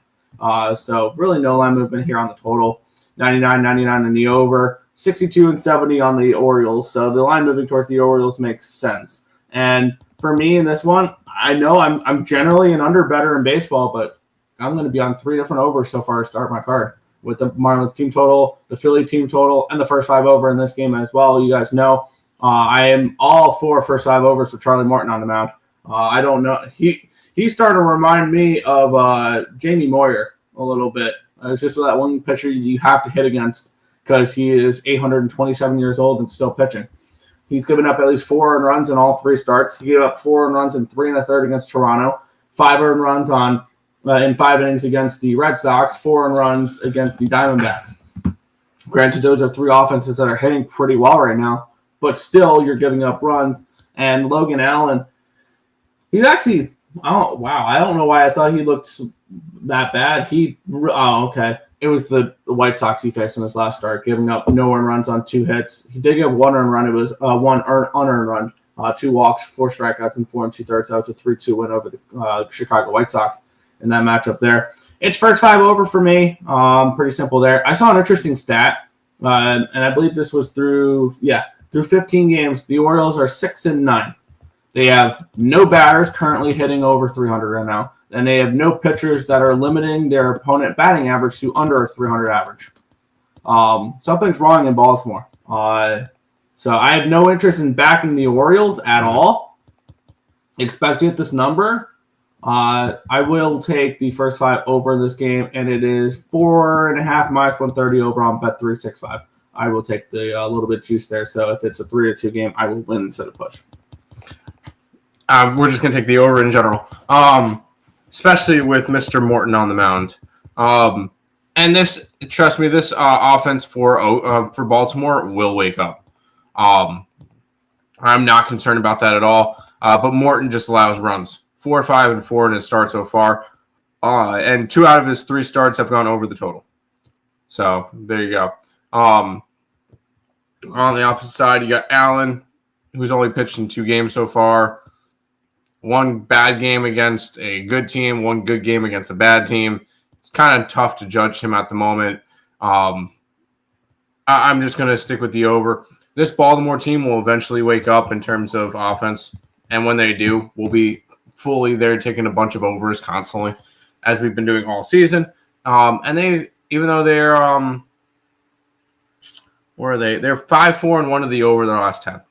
S3: So really no line movement here on the total. 99 in the over. 62 and 70 on the Orioles. So the line moving towards the Orioles makes sense. And for me in this one, I know I'm generally an under better in baseball, but I'm going to be on 3 different overs so far to start my card. With the Marlins team total, the Philly team total, and the first 5 over in this game as well. You guys know I am all for first 5 overs with Charlie Morton on the mound. I don't know. He's starting to remind me of Jamie Moyer a little bit. It's just that one pitcher you have to hit against because he is 827 years old and still pitching. He's given up at least 4 earned runs in all 3 starts. He gave up 4 earned runs in 3 1/3 against Toronto, 5 earned runs in 5 innings against the Red Sox, 4 earned runs against the Diamondbacks. Granted, those are 3 offenses that are hitting pretty well right now, but still you're giving up runs. And Logan Allen, he's actually, I don't know why I thought he looked that bad. Okay. It was the White Sox he faced in his last start, giving up no earned runs on 2 hits. He did give 1 earned run. It was 1 unearned run, 2 walks, 4 strikeouts, and 4 2/3. That was a 3-2 win over the Chicago White Sox in that matchup there. It's first 5 over for me. Pretty simple there. I saw an interesting stat, and I believe this was through 15 games. The Orioles are 6-9. They have no batters currently hitting over 300 right now, and they have no pitchers that are limiting their opponent batting average to under a 300 average. Something's wrong in Baltimore. So I have no interest in backing the Orioles at all, especially at this number. I will take the first 5 over in this game, and it is 4.5 -130 over on Bet365. I will take the little bit juice there. So if it's a 3-2 game, I will win instead of push.
S2: We're just going to take the over in general, especially with Mr. Morton on the mound. And this, trust me, this offense for Baltimore will wake up. I'm not concerned about that at all. But Morton just allows runs. 4, 5, and 4 in his start so far. And 2 out of his 3 starts have gone over the total. So there you go. On the opposite side, you got Allen, who's only pitched in 2 games so far. 1 bad game against a good team, 1 good game against a bad team. It's kind of tough to judge him at the moment. I'm just going to stick with the over. This Baltimore team will eventually wake up in terms of offense. And when they do, we'll be fully there taking a bunch of overs constantly, as we've been doing all season. And they, even though they're, where are they? They're 5-4 and 1 of the over their last 10.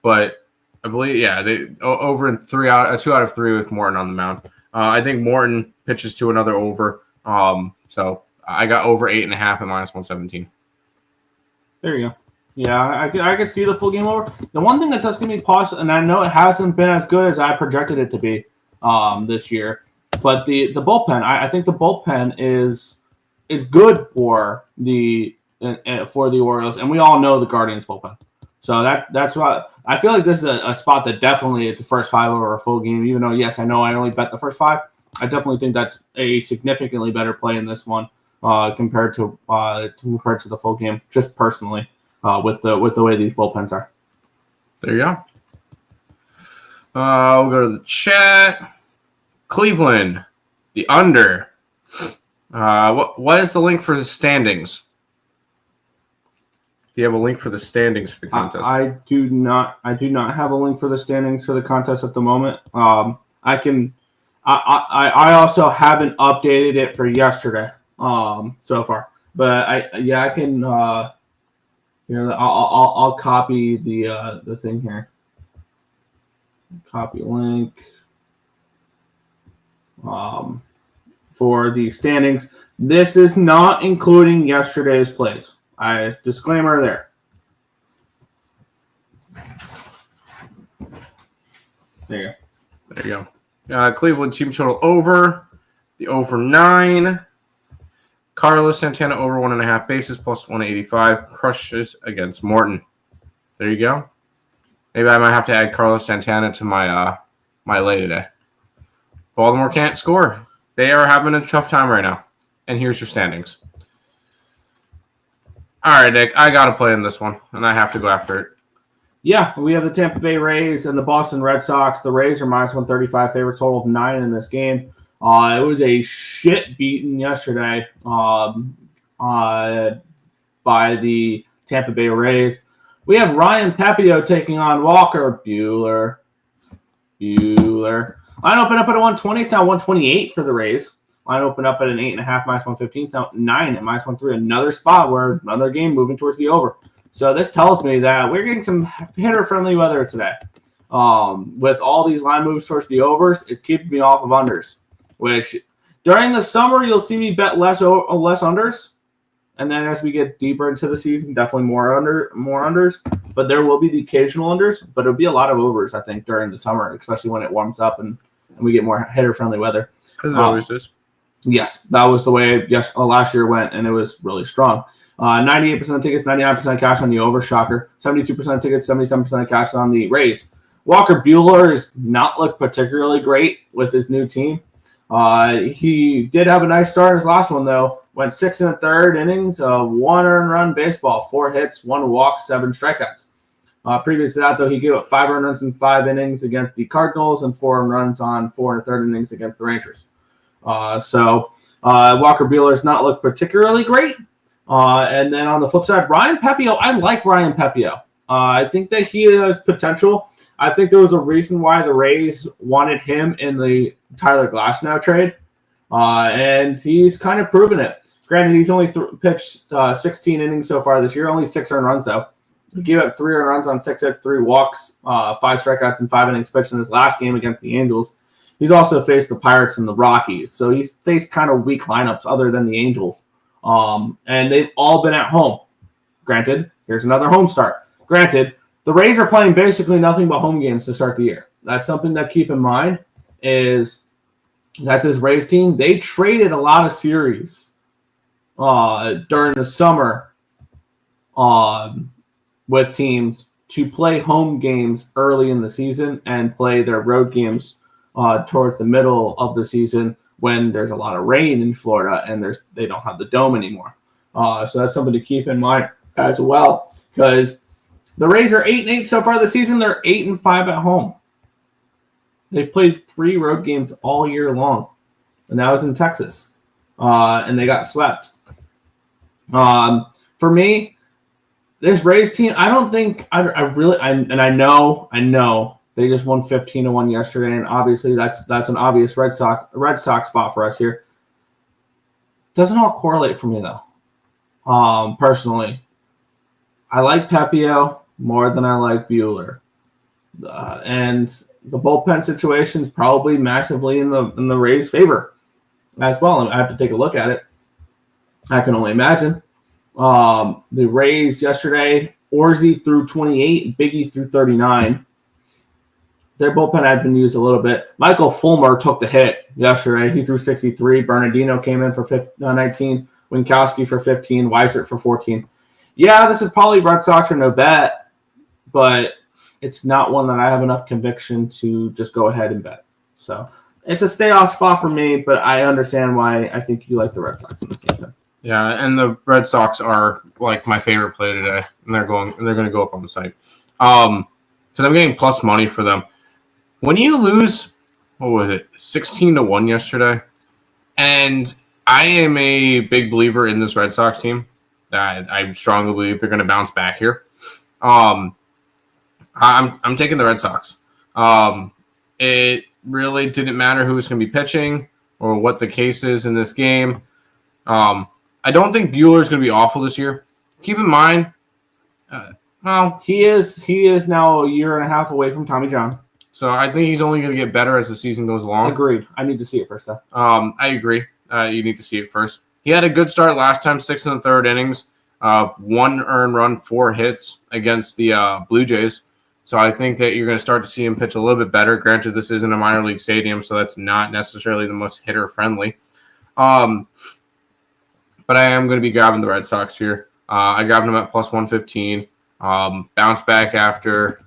S2: But I believe, they over in 2 out of 3 with Morton on the mound. I think Morton pitches to another over. So I got over 8.5 at -117.
S3: There you go. Yeah, I could see the full game over. The one thing that does give me pause, and I know it hasn't been as good as I projected it to be this year, but the bullpen, I think the bullpen is good for the Orioles, and we all know the Guardians bullpen. So that's why I feel like this is a spot that definitely at the first 5 over a full game, even though, yes, I know I only bet the first 5. I definitely think that's a significantly better play in this one compared to the full game, just personally. With the way these bullpens are.
S2: There you go. We'll go to the chat. Cleveland, the under. What is the link for the standings? Do you have a link for the standings for the contest?
S3: I do not have a link for the standings for the contest at the moment. I also haven't updated it for yesterday. So far, but I can. Here, I'll copy the thing here. Copy link for the standings. This is not including yesterday's plays. Disclaimer there. There
S2: you go. Cleveland team total over. The over 9. Carlos Santana over 1.5 bases plus 185 crushes against Morton. There you go. Maybe I might have to add Carlos Santana to my lay today. Baltimore can't score. They are having a tough time right now. And here's your standings. All right, Nick, I got to play in this one, and I have to go after it.
S3: Yeah, we have the Tampa Bay Rays and the Boston Red Sox. The Rays are -135 favorite, total of 9 in this game. It was a shit beaten yesterday by the Tampa Bay Rays. We have Ryan Pepiot taking on Walker Buehler. Line opened up at a 120. It's now 128 for the Rays. Line opened up at an 8.5 -115. It's now 9 at -103. Another spot where another game moving towards the over. So this tells me that we're getting some hitter-friendly weather today. With all these line moves towards the overs, it's keeping me off of unders. Which during the summer you'll see me bet less unders, and then as we get deeper into the season, definitely more unders. But there will be the occasional unders, but it'll be a lot of overs, I think, during the summer, especially when it warms up and we get more hitter-friendly weather.
S2: As it always is.
S3: Yes, that was the way last year went, and it was really strong. 98% tickets, 99% cash on the over, shocker. 72% tickets, 77% cash on the Rays. Walker Buehler has not looked particularly great with his new team. He did have a nice start in his last one, though. Went 6 1/3 innings, 1 earned run baseball, 4 hits, 1 walk, 7 strikeouts. Previous to that, though, he gave up 5 earned runs in 5 innings against the Cardinals and 4 earned runs on 4 1/3 innings against the Rangers. So Walker Buehler's not looked particularly great. And then on the flip side, Ryan Pepiot, I like Ryan Pepiot. I think that he has potential. I think there was a reason why the Rays wanted him in the Tyler Glasnow trade, and he's kind of proven it. Granted, he's only pitched 16 innings so far this year, only 6 earned runs, though. He gave up 3 earned runs on 6 hits, 3 walks, 5 strikeouts, and 5 innings pitched in his last game against the Angels. He's also faced the Pirates and the Rockies, so he's faced kind of weak lineups other than the Angels. And they've all been at home. Granted, here's another home start. Granted, the Rays are playing basically nothing but home games to start the year. That's something to keep in mind, is that this Rays team, they traded a lot of series during the summer with teams to play home games early in the season and play their road games towards the middle of the season when there's a lot of rain in Florida and they don't have the dome anymore. So that's something to keep in mind as well, because the Rays are 8-8 so far this season. They're 8-5 at home. They've played 3 road games all year long, and that was in Texas, and they got swept. For me, this Rays team, I don't think I know they just won 15-1 yesterday, and obviously that's an obvious Red Sox spot for us here. Doesn't all correlate for me though. Personally, I like Pepio more than I like Buehler, and the bullpen situation is probably massively in the Rays' favor as well. I have to take a look at it. I can only imagine. The Rays yesterday, Orzi threw 28, Biggie threw 39. Their bullpen had been used a little bit. Michael Fulmer took the hit yesterday. He threw 63. Bernardino came in for 19. Winkowski for 15. Weissert for 14. Yeah, this is probably Red Sox or no bet, but it's not one that I have enough conviction to just go ahead and bet. So it's a stay-off spot for me, but I understand why I think you like the Red Sox in this game.
S2: Yeah, and the Red Sox are like my favorite play today, and they're going to go up on the site. Because I'm getting plus money for them. When you lose, what was it, 16-1 yesterday, and I am a big believer in this Red Sox team. I strongly believe they're going to bounce back here. I'm taking the Red Sox. It really didn't matter who was going to be pitching or what the case is in this game. I don't think Buehler is going to be awful this year. Keep in mind,
S3: he is now a year and a half away from Tommy John.
S2: So I think he's only going to get better as the season goes along.
S3: Agreed. I need to see it first, though.
S2: I agree. You need to see it first. He had a good start last time, 6 and 1/3 innings, 1 earned run, 4 hits against the Blue Jays. So I think that you're going to start to see him pitch a little bit better. Granted, this isn't a minor league stadium, so that's not necessarily the most hitter-friendly. But I am going to be grabbing the Red Sox here. I grabbed them at plus 115. Bounce back after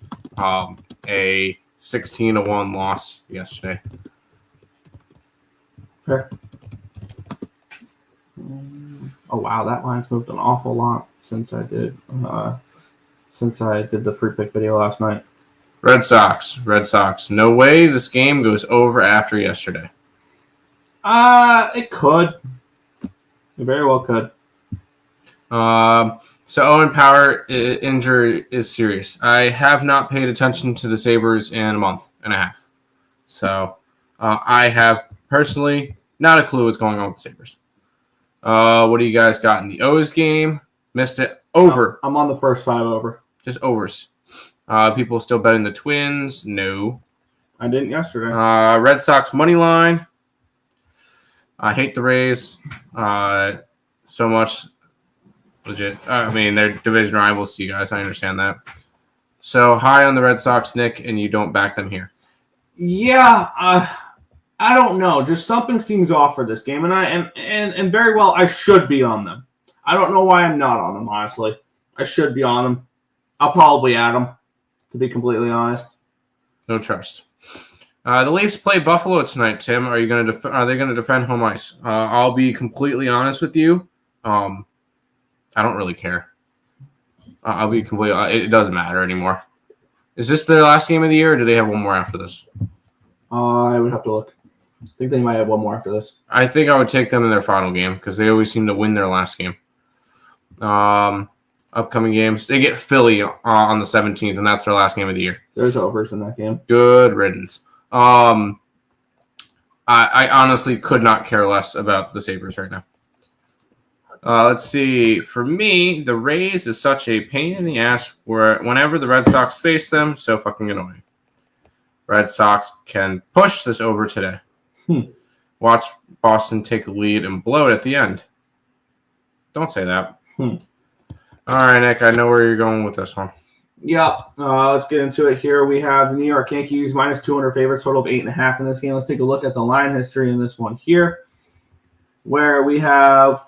S2: a 16-1 loss yesterday.
S3: Fair. Oh wow, that line's moved an awful lot since I did the free pick video last night.
S2: Red Sox. No way this game goes over after yesterday.
S3: It could. It very well could.
S2: So Owen Power injury is serious. I have not paid attention to the Sabres in a month and a half. So I have personally not a clue what's going on with the Sabres. What do you guys got in the O's game? Missed it. Over.
S3: I'm on the first 5 over.
S2: Just overs. People still betting the Twins? No.
S3: I didn't yesterday.
S2: Red Sox money line. I hate the Rays so much. Legit. I mean, they're division rivals to you guys. I understand that. So high on the Red Sox, Nick, and you don't back them here.
S3: Yeah, I don't know. Just something seems off for this game, and very well I should be on them. I don't know why I'm not on them, honestly. I should be on them. I'll probably add them, to be completely honest.
S2: No trust. The Leafs play Buffalo tonight, Tim. Are they going to defend home ice? I'll be completely honest with you. I don't really care. I'll be completely. It doesn't matter anymore. Is this their last game of the year, or do they have one more after this?
S3: I would have to look. I think they might have one more after this.
S2: I think I would take them in their final game because they always seem to win their last game. Upcoming games, they get Philly on the 17th, and that's their last game of the year.
S3: There's overs in that game.
S2: Good riddance. I honestly could not care less about the Sabres right now. Let's see. For me, the Rays is such a pain in the ass whenever the Red Sox face them, so fucking annoying. Red Sox can push this over today. Watch Boston take a lead and blow it at the end. Don't say that. All right, Nick, I know where you're going with this one.
S3: Yeah, let's get into it here. We have the New York Yankees minus 200 favorites, total of 8.5 in this game. Let's take a look at the line history in this one here, where we have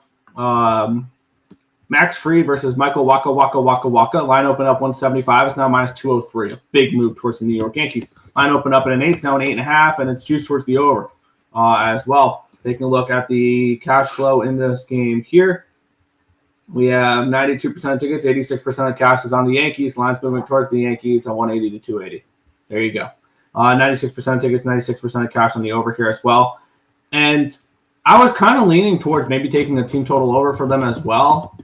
S3: Max Fried versus Michael Waka. Line opened up 175. It's now minus 203. A big move towards the New York Yankees. Line opened up at an 8. It's now an 8.5, and it's juiced towards the over as well. Taking a look at the cash flow in this game here. We have 92% tickets, 86% of cash is on the Yankees. Line's moving towards the Yankees at 180 to 280. There you go. 96% tickets, 96% of cash on the over here as well. And I was kind of leaning towards maybe taking the team total over for them as well,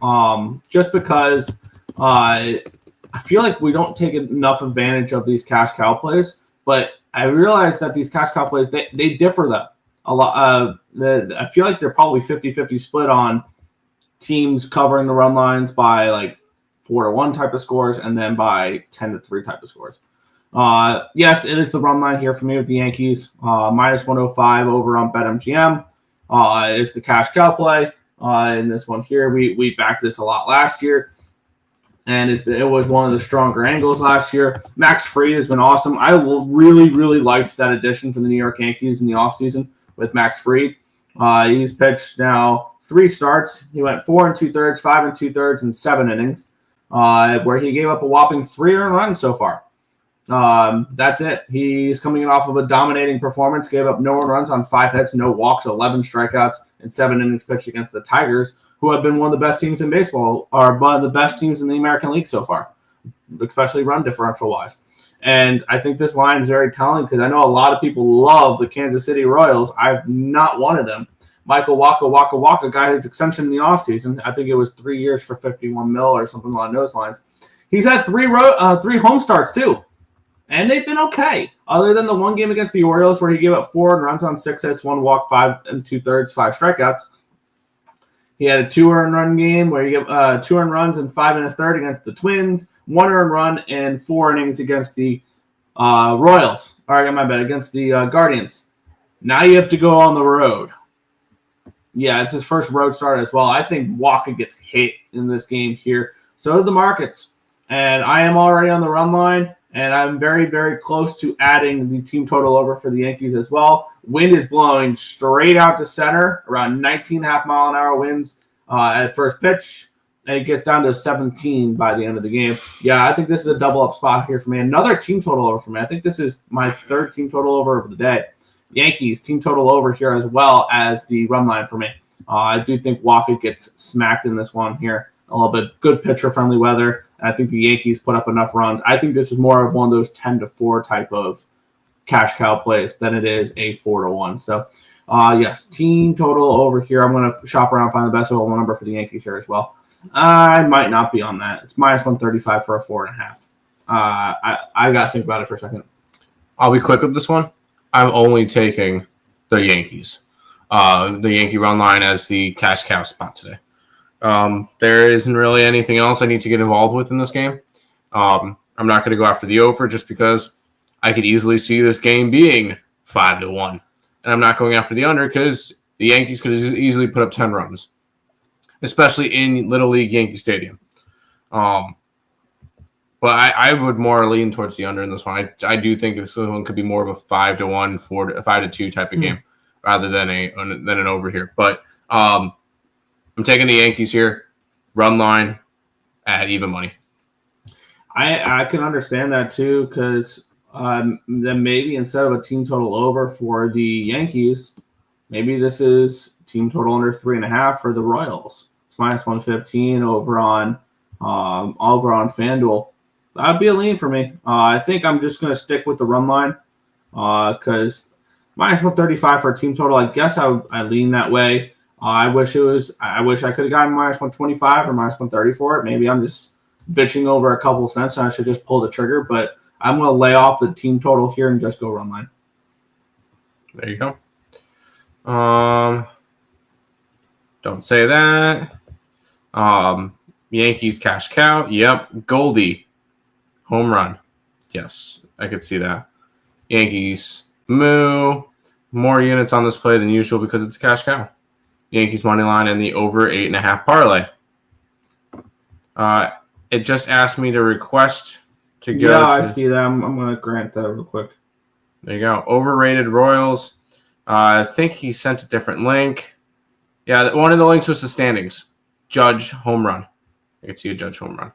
S3: just because I feel like we don't take enough advantage of these cash cow plays. But I realize that these cash cow plays, they differ them a lot. I feel like they're probably 50-50 split on teams covering the run lines by like 4-1 type of scores and then by 10-3 type of scores. Yes, it is the run line here for me with the Yankees. Minus 105 over on BetMGM. Is the cash cow play. In this one here, we backed this a lot last year, and it was one of the stronger angles last year. Max Fried has been awesome. I really, really liked that addition for the New York Yankees in the offseason with Max Fried. He's pitched now 3 starts. He went 4 2/3, 5 2/3, and 7 innings, where he gave up a whopping 3 earned runs so far. That's it. He's coming in off of a dominating performance, gave up no earned runs on 5 hits, no walks, 11 strikeouts, and 7 innings pitched against the Tigers, who have been one of the best teams in baseball, or one of the best teams in the American League so far, especially run differential wise. And I think this line is very telling because I know a lot of people love the Kansas City Royals. I've not one of them. Michael Waka got his extension in the offseason. I think it was 3 years for $51 million or something along those lines. He's had 3 home starts too. And they've been okay, other than the one game against the Orioles where he gave up 4 runs on 6 hits, 1 walk, 5 2/3, 5 strikeouts. He had a 2 earned run game where he gave 2 earned runs and 5 1/3 against the Twins, 1 earned run and 4 innings against the Royals. Against the Guardians. Now you have to go on the road. Yeah, it's his first road start as well. I think Walker gets hit in this game here. So do the markets. And I am already on the run line. And I'm very, very close to adding the team total over for the Yankees as well. Wind is blowing straight out to center, around 19.5 mile an hour winds at first pitch. And it gets down to 17 by the end of the game. Yeah, I think this is a double up spot here for me. Another team total over for me. I think this is my 3rd team total over of the day. Yankees team total over here as well as the run line for me. I do think Walker gets smacked in this one here. A little bit good pitcher-friendly weather. I think the Yankees put up enough runs. I think this is more of one of those 10-4 type of cash cow plays than it is a 4-1. So, yes, team total over here. I'm going to shop around, find the best available number for the Yankees here as well. I might not be on that. It's minus 135 for a 4.5. I got to think about it for a second.
S2: I'll be quick with this one. I'm only taking the Yankees. The Yankee run line as the cash cow spot today. There isn't really anything else I need to get involved with in this game. I'm not going to go after the over just because I could easily see this game being 5-1. And I'm not going after the under because the Yankees could easily put up 10 runs, especially in Little League Yankee Stadium. But I would more lean towards the under in this one. I do think this one could be more of a 5-1, 5-2 type of game rather than an over here. But I'm taking the Yankees here, run line at even money.
S3: I can understand that too because then maybe instead of a team total over for the Yankees, maybe this is team total under 3.5 for the Royals. It's minus 115 over on FanDuel. That'd be a lean for me. I think I'm just going to stick with the run line because minus 135 for a team total. I guess I lean that way. I wish I could have gotten minus 125 or minus 130 for it. Maybe I'm just bitching over a couple of cents and I should just pull the trigger. But I'm going to lay off the team total here and just go run line.
S2: There you go. Don't say that. Yankees cash cow. Yep. Goldie. Home run. Yes, I could see that. Yankees moo. More units on this play than usual because it's cash cow. Yankees money line and the over 8.5 parlay. It just asked me to request to go.
S3: Yeah, I see that. I'm going to grant that real quick.
S2: There you go. Overrated Royals. I think he sent a different link. Yeah, one of the links was the standings. Judge home run. I could see a Judge home run.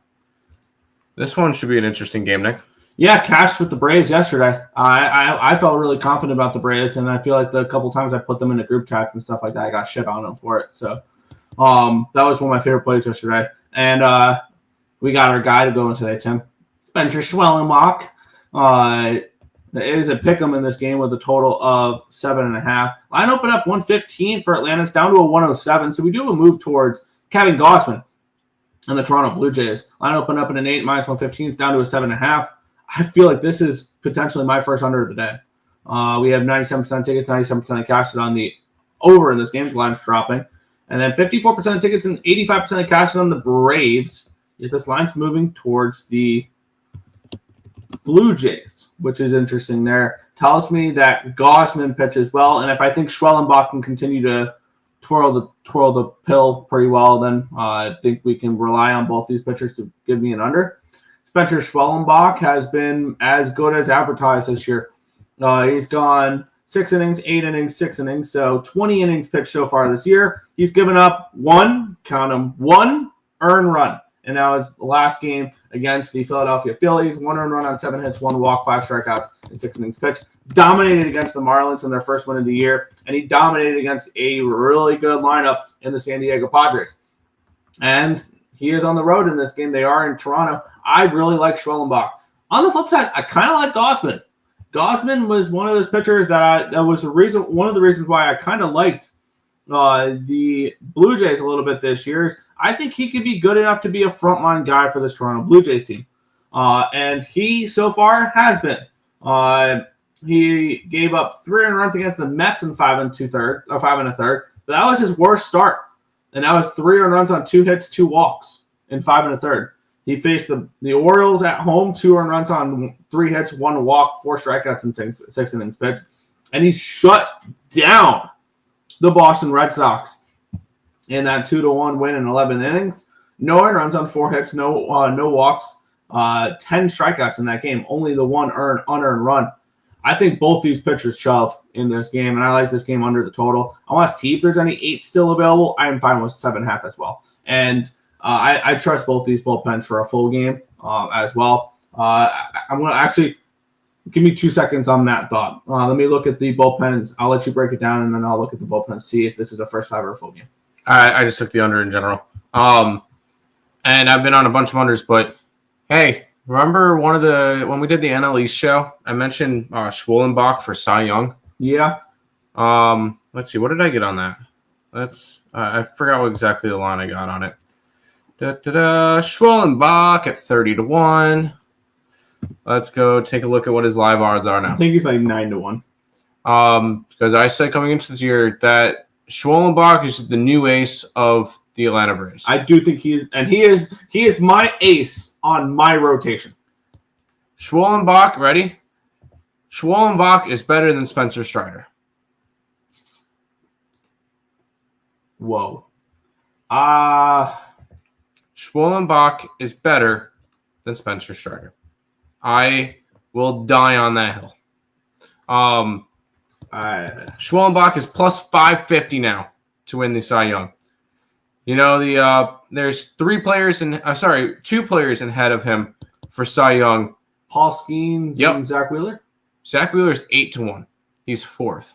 S2: This one should be an interesting game, Nick.
S3: Yeah, cashed with the Braves yesterday. I felt really confident about the Braves, and I feel like the couple times I put them in the group chats and stuff like that, I got shit on them for it. So that was one of my favorite plays yesterday. And we got our guy to go in today, Tim. Spencer Schwellenbach. It is a pick 'em in this game with a total of 7.5. Line opened up 115 for Atlanta. It's down to a 107. So we do have a move towards Kevin Gausman and the Toronto Blue Jays. Line opened up in an 8 minus 115. It's down to a 7.5. I feel like this is potentially my first under of the day. We have 97% tickets, 97% of cash on the over in this game. The line's dropping. And then 54% of tickets and 85% of cash on the Braves. Yet this line's moving towards the Blue Jays, which is interesting there. Tells me that Gausman pitches well, and if I think Schwellenbach can continue to twirl the pill pretty well, then I think we can rely on both these pitchers to give me an under. Spencer Schwellenbach has been as good as advertised this year. He's gone 6 innings, 8 innings, 6 innings, so 20 innings pitched so far this year. He's given up one earned run. And now his last game against the Philadelphia Phillies, 1 earned run on 7 hits, 1 walk, 5 strikeouts, and 6 innings pitched. Dominated against the Marlins in their first win of the year, and he dominated against a really good lineup in the San Diego Padres. And he is on the road in this game. They are in Toronto. I really like Schwellenbach. On the flip side, I kind of like Gausman. Gausman was one of those pitchers that was one of the reasons why I kind of liked the Blue Jays a little bit this year. I think he could be good enough to be a frontline guy for this Toronto Blue Jays team. And he so far has been. He gave up 3 earned runs against the Mets in 5 1/3. But that was his worst start. And that was 3 earned runs on 2 hits, 2 walks in 5 1/3. He faced the Orioles at home, 2 earned runs on 3 hits, 1 walk, 4 strikeouts, and 6 innings pitched. And he shut down the Boston Red Sox in that 2-1 win in 11 innings. No earned runs on 4 hits, no walks, 10 strikeouts in that game. Only the 1 unearned run. I think both these pitchers shove in this game, and I like this game under the total. I want to see if there's any 8 still available. I am fine with 7.5 as well. And I trust both these bullpens for a full game as well. I'm going to actually give me 2 seconds on that thought. Let me look at the bullpens. I'll let you break it down, and then I'll look at the bullpens, see if this is a first 5 or a full game.
S2: I just took the under in general. And I've been on a bunch of unders, but hey, remember when we did the NL East show, I mentioned Schwellenbach for Cy Young?
S3: Yeah.
S2: Let's see, what did I get on that? I forgot what exactly the line I got on it. Schwellenbach at 30-1. Let's go take a look at what his live odds are now.
S3: I think he's like 9-1.
S2: Because I said coming into this year that Schwellenbach is the new ace of the Atlanta Braves.
S3: I do think he is my ace on my rotation.
S2: Schwellenbach, ready? Schwellenbach is better than Spencer Strider.
S3: Whoa.
S2: Schwellenbach is better than Spencer Strider. I will die on that hill. Schwellenbach is plus 550 now to win the Cy Young. You know, there's 2 players ahead of him for Cy Young.
S3: Paul Skeens and Zach Wheeler?
S2: Zach Wheeler's 8-1. He's 4th.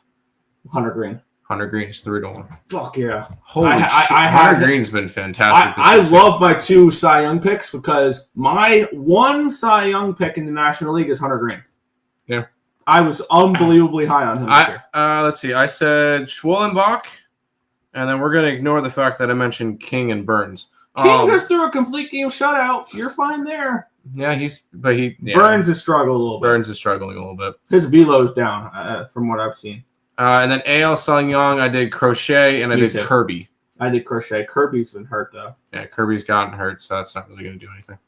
S3: Hunter Green.
S2: Hunter Green is 3-1.
S3: Fuck yeah.
S2: Holy shit. Hunter Green's been fantastic.
S3: I love my 2 Cy Young picks because my 1 Cy Young pick in the National League is Hunter Green.
S2: Yeah.
S3: I was unbelievably high on him this year.
S2: Let's see. I said Schwellenbach, and then we're going to ignore the fact that I mentioned King and Burns.
S3: King just threw a complete game shutout. You're fine there.
S2: Yeah,
S3: Burns is struggling a little bit.
S2: Burns is struggling a little bit.
S3: His velo's down from what I've seen.
S2: And then AL Cy Young, I did Crochet, and I did Kirby.
S3: I did Crochet. Kirby's been hurt, though.
S2: Yeah, Kirby's gotten hurt, so that's not really going to do anything.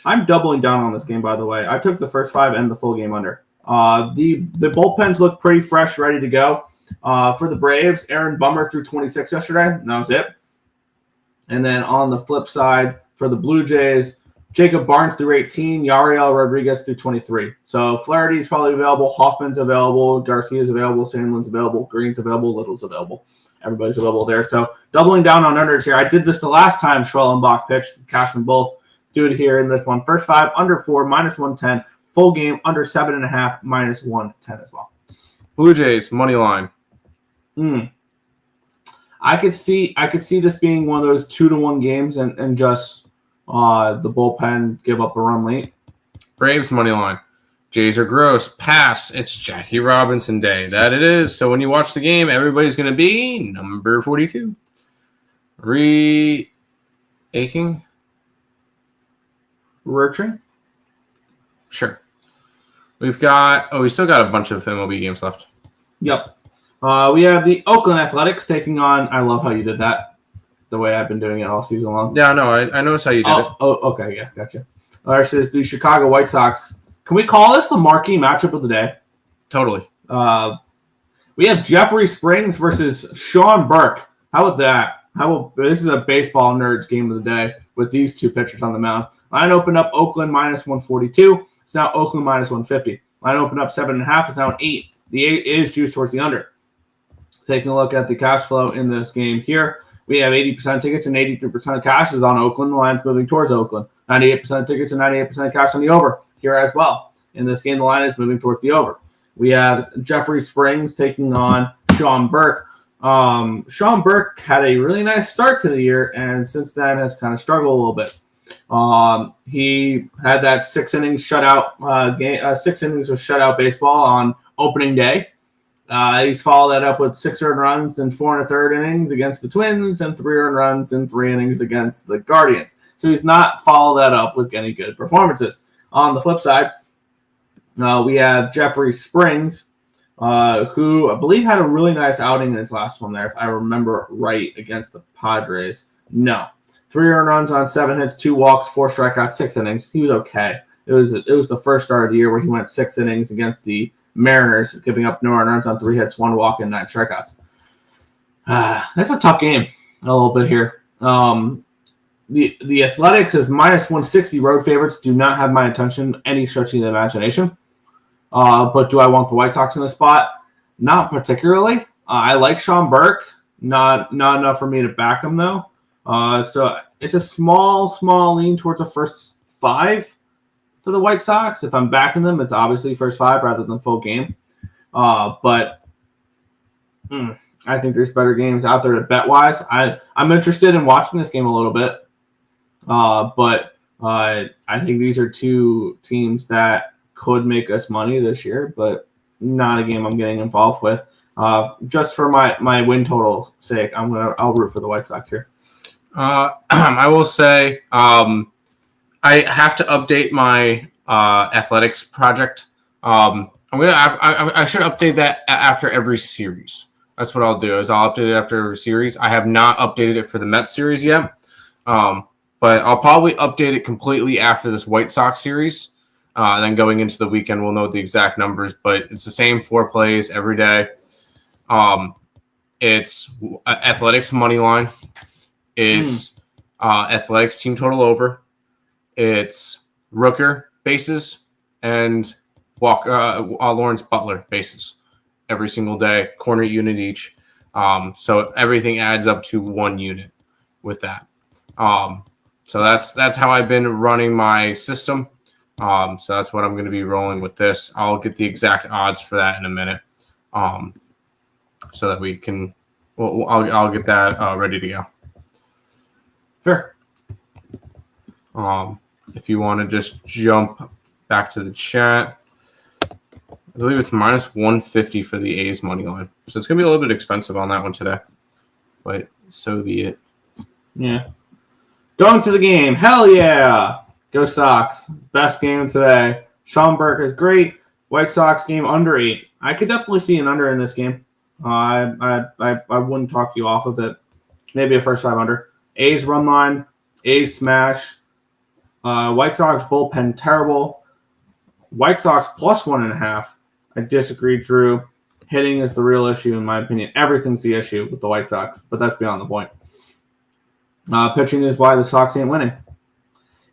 S3: I'm doubling down on this game, by the way. I took the first 5 and the full game under. The bullpens look pretty fresh, ready to go. For the Braves, Aaron Bummer threw 26 yesterday. And that was it. And then on the flip side, for the Blue Jays, Jacob Barnes threw 18, Yariel Rodriguez threw 23. So Flaherty's probably available, Hoffman's available, Garcia's available, Sandlin's available, Green's available, Little's available. everybody's available there. So doubling down on unders here. I did this the last time Schwellenbach pitched. Cash them both. Do it here in this one. First 5, under 4, -110. Full game, under 7.5, -110 as well.
S2: Blue Jays, money line.
S3: I could see this being one of those 2-1 games and just the bullpen give up a run late.
S2: Braves, money line. Jays are gross. Pass. It's Jackie Robinson Day. That it is. So when you watch the game, everybody's going to be number 42. Aching?
S3: Rurching?
S2: Sure. We still got a bunch of MLB games left.
S3: Yep. We have the Oakland Athletics taking on, I love how you did that, the way I've been doing it all season long.
S2: Yeah, no, I noticed how you did it.
S3: Oh, okay, yeah, gotcha. Versus the Chicago White Sox. Can we call this the marquee matchup of the day?
S2: Totally.
S3: We have Jeffrey Springs versus Sean Burke. How about that? This is a baseball nerds game of the day with these two pitchers on the mound. Line opened up Oakland -142. It's now Oakland -150. Line opened up 7.5. It's now an 8. The 8 is juiced towards the under. Taking a look at the cash flow in this game here, we have 80% tickets and 83% of cash is on Oakland. The line's moving towards Oakland. 98% tickets and 98% cash on the over here as well. In this game, the line is moving towards the over. We have Jeffrey Springs taking on Sean Burke. Sean Burke had a really nice start to the year, and since then has kind of struggled a little bit. He had that 6 innings shutout game, 6 innings of shutout baseball on opening day. He's followed that up with 6 earned runs in 4 1/3 innings against the Twins and 3 earned runs in 3 innings against the Guardians. So he's not followed that up with any good performances. On the flip side, we have Jeffrey Springs, who I believe had a really nice outing in his last one there, if I remember right, against the Padres. No. 3 earned runs on 7 hits, 2 walks, 4 strikeouts, 6 innings. He was okay. It was the first start of the year where he went 6 innings against the Mariners, giving up no earned runs on 3 hits, 1 walk, and 9 strikeouts. That's a tough game a little bit here. The Athletics is -160 road favorites. Do not have my attention any stretch of the imagination. But do I want the White Sox in the spot? Not particularly. I like Sean Burke. Not enough for me to back him, though. So it's a small lean towards the first 5 for the White Sox. If I'm backing them, it's obviously first 5 rather than full game. But I think there's better games out there to bet-wise. I'm interested in watching this game a little bit. But I think these are 2 teams that could make us money this year, but not a game I'm getting involved with. Just for my win total sake, I'll root for the White Sox here.
S2: I will say I have to update my athletics project. I should update that after every series. That's what I'll do. I'll update it after every series. I have not updated it for the Mets series yet, but I'll probably update it completely after this White Sox series. And then going into the weekend, we'll know the exact numbers. But it's the same 4 plays every day. It's athletics money line. It's athletics team total over. It's Rooker bases and Lawrence Butler bases every single day, corner unit each. So everything adds up to 1 unit with that. So that's how I've been running my system. So that's what I'm going to be rolling with this. I'll get the exact odds for that in a minute, so that we can. Well, I'll get that ready to go.
S3: Sure.
S2: If you want to just jump back to the chat, I believe it's -150 for the A's money line, so it's going to be a little bit expensive on that one today, but so be it.
S3: Yeah. Going to the game. Hell yeah. Go Sox. Best game today. Sean Burke is great. White Sox game under 8. I could definitely see an under in this game. I wouldn't talk you off of it. Maybe a first 5 under. A's run line. A's smash. White Sox bullpen terrible. White Sox +1.5. I disagree, Drew. Hitting is the real issue in my opinion. Everything's the issue with the White Sox, but that's beyond the point. Pitching is why the Sox ain't winning.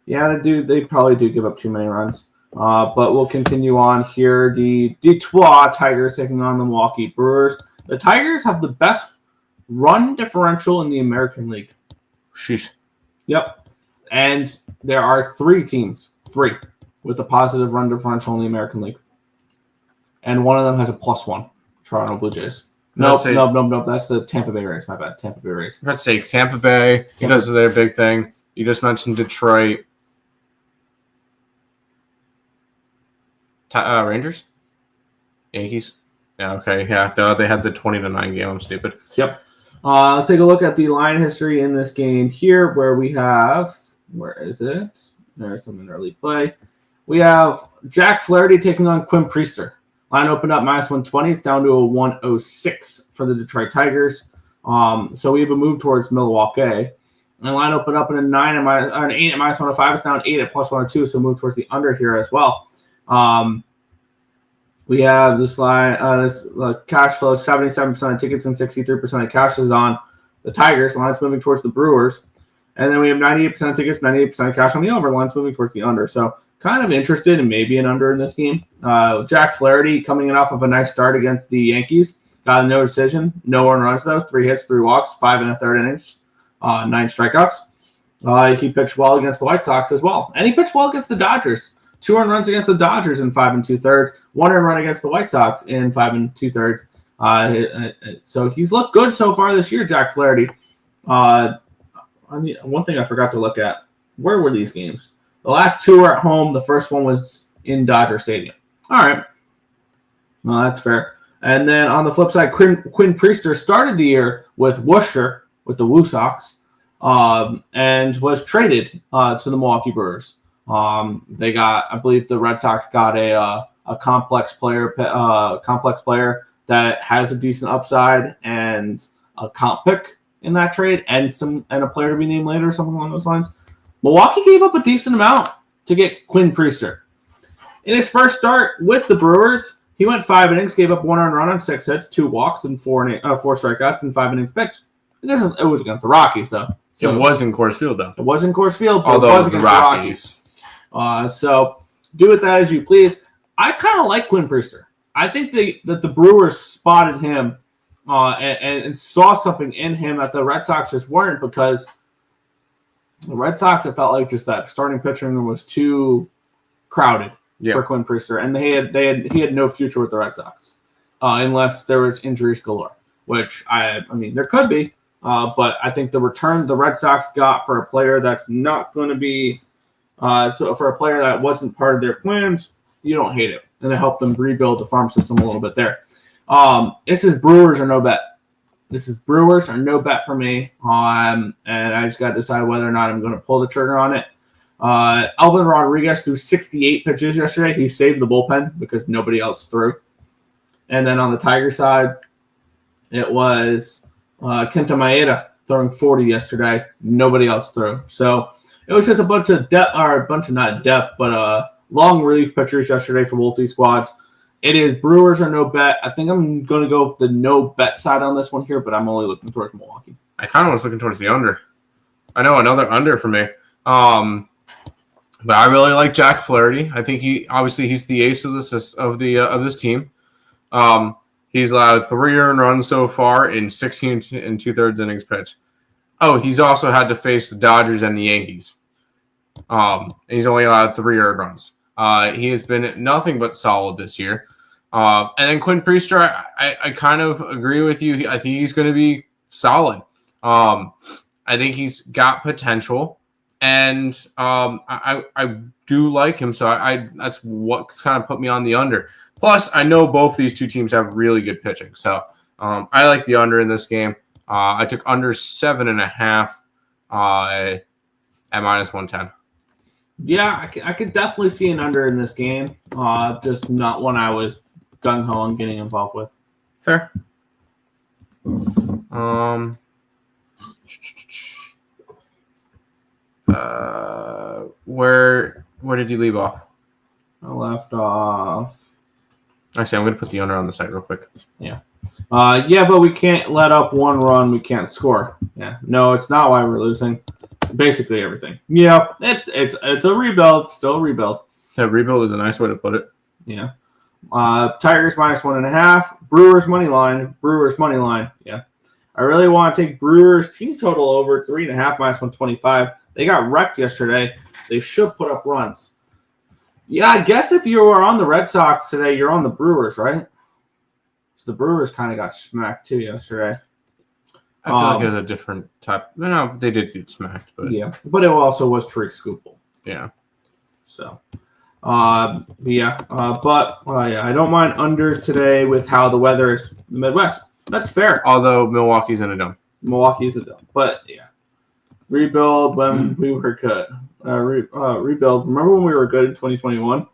S3: Yeah, they probably do give up too many runs. But we'll continue on here. The Detroit Tigers taking on the Milwaukee Brewers. The Tigers have the best run differential in the American League.
S2: Sheesh.
S3: Yep. And there are 3 teams, with a positive run differential in the American League. And one of them has a +1, Toronto Blue Jays. Nope. That's the Tampa Bay Rays. My bad. Tampa Bay Rays.
S2: Let's say Tampa Bay because of their big thing. You just mentioned Detroit. Rangers? Yankees? Yeah, okay. Yeah, they had the 20-9 game. I'm stupid.
S3: Yep. Let's take a look at the line history in this game here where we have, where is it? There's some early play. We have Jack Flaherty taking on Quinn Priester. Line opened up -120. It's down to a 106 for the Detroit Tigers. So we have a move towards Milwaukee. And the line opened up in an 8 at -105. It's down 8 at +102. So move towards the under here as well. We have this line, cash flow, 77% of tickets and 63% of cash is on the Tigers. The line's moving towards the Brewers. And then we have 98% of tickets, 98% of cash on the over. The line's moving towards the under. So kind of interested in maybe an under in this game. Jack Flaherty coming in off of a nice start against the Yankees. Got a no decision. No earned runs, though. 3 hits, 3 walks, 5 1/3 innings, 9 strikeouts. He pitched well against the White Sox as well. And he pitched well against the Dodgers. 2 earned runs against the Dodgers in 5 2/3. 1 earned run against the White Sox in 5 2/3. So he's looked good so far this year, Jack Flaherty. One thing I forgot to look at. Where were these games? The last 2 were at home. The first one was in Dodger Stadium. All right. Well, that's fair. And then on the flip side, Quinn Priester started the year with Worcester, with the Woo Sox, and was traded to the Milwaukee Brewers. They got, I believe the Red Sox got a complex player that has a decent upside and a comp pick in that trade and a player to be named later, something along those lines. Milwaukee gave up a decent amount to get Quinn Priester. In his first start with the Brewers, he went 5 innings, gave up 1 earned run on 6 hits, 2 walks, and 4 strikeouts, and 5 innings pitched. It was against the Rockies, though.
S2: So, it was in Coors Field, though.
S3: It was in Coors Field, but
S2: although
S3: it was against the Rockies. So do with that as you please. I kind of like Quinn Priester. I think that the Brewers spotted him and saw something in him that the Red Sox just weren't, because the Red Sox, it felt like just that starting pitching room was too crowded for Quinn Priester, and he had no future with the Red Sox unless there was injuries galore, which I mean there could be, but I think the return the Red Sox got for a player that's not going to be so for a player that wasn't part of their plans, you don't hate it, and it helped them rebuild the farm system a little bit there. This is Brewers or no bet. This is Brewers or no bet for me, and I just got to decide whether or not I'm going to pull the trigger on it. Elvin Rodriguez threw 68 pitches yesterday. He saved the bullpen because nobody else threw. And then on the Tiger side, it was Kenta Maeda throwing 40 yesterday. Nobody else threw. So it was just a bunch of long relief pitchers yesterday for both these squads. It is Brewers or no bet. I think I'm going to go with the no bet side on this one here, but I'm only looking towards Milwaukee.
S2: I kind of was looking towards the under. I know, another under for me. But I really like Jack Flaherty. I think he's the ace of this team. He's allowed 3 earned runs so far in 16 2/3 innings pitched. Oh, he's also had to face the Dodgers and the Yankees. And he's only allowed 3 earned runs. He has been nothing but solid this year. And then Quinn Priester, I kind of agree with you. I think he's going to be solid. I think he's got potential, and I do like him. So that's what's kind of put me on the under. Plus, I know both these two teams have really good pitching, so I like the under in this game. I took under 7.5 at -110.
S3: Yeah, I could definitely see an under in this game. Just not one I was gung-ho on getting involved with.
S2: Fair. Where did you leave off?
S3: I left off.
S2: Actually, I'm going to put the under on the side real quick.
S3: Yeah. But we can't let up 1 run. We can't score. Yeah. No, it's not why we're losing. Basically everything. Yeah, it's a rebuild. Still a rebuild.
S2: Yeah, rebuild is a nice way to put it.
S3: Yeah. Tigers -1.5. Brewers money line. Yeah. I really want to take Brewers team total over 3.5 -125. They got wrecked yesterday. They should put up runs. Yeah, I guess if you were on the Red Sox today, you're on the Brewers, right? So the Brewers kind of got smacked too yesterday.
S2: I feel like it was a different type. No, they did get smacked, but
S3: yeah, but it also was Tariq Skubal.
S2: Yeah.
S3: So, I don't mind unders today with how the weather is in the Midwest. That's fair.
S2: Although Milwaukee's in a dump.
S3: Milwaukee is a dump, but yeah, rebuild when we were good. Rebuild. Remember when we were good in 2021?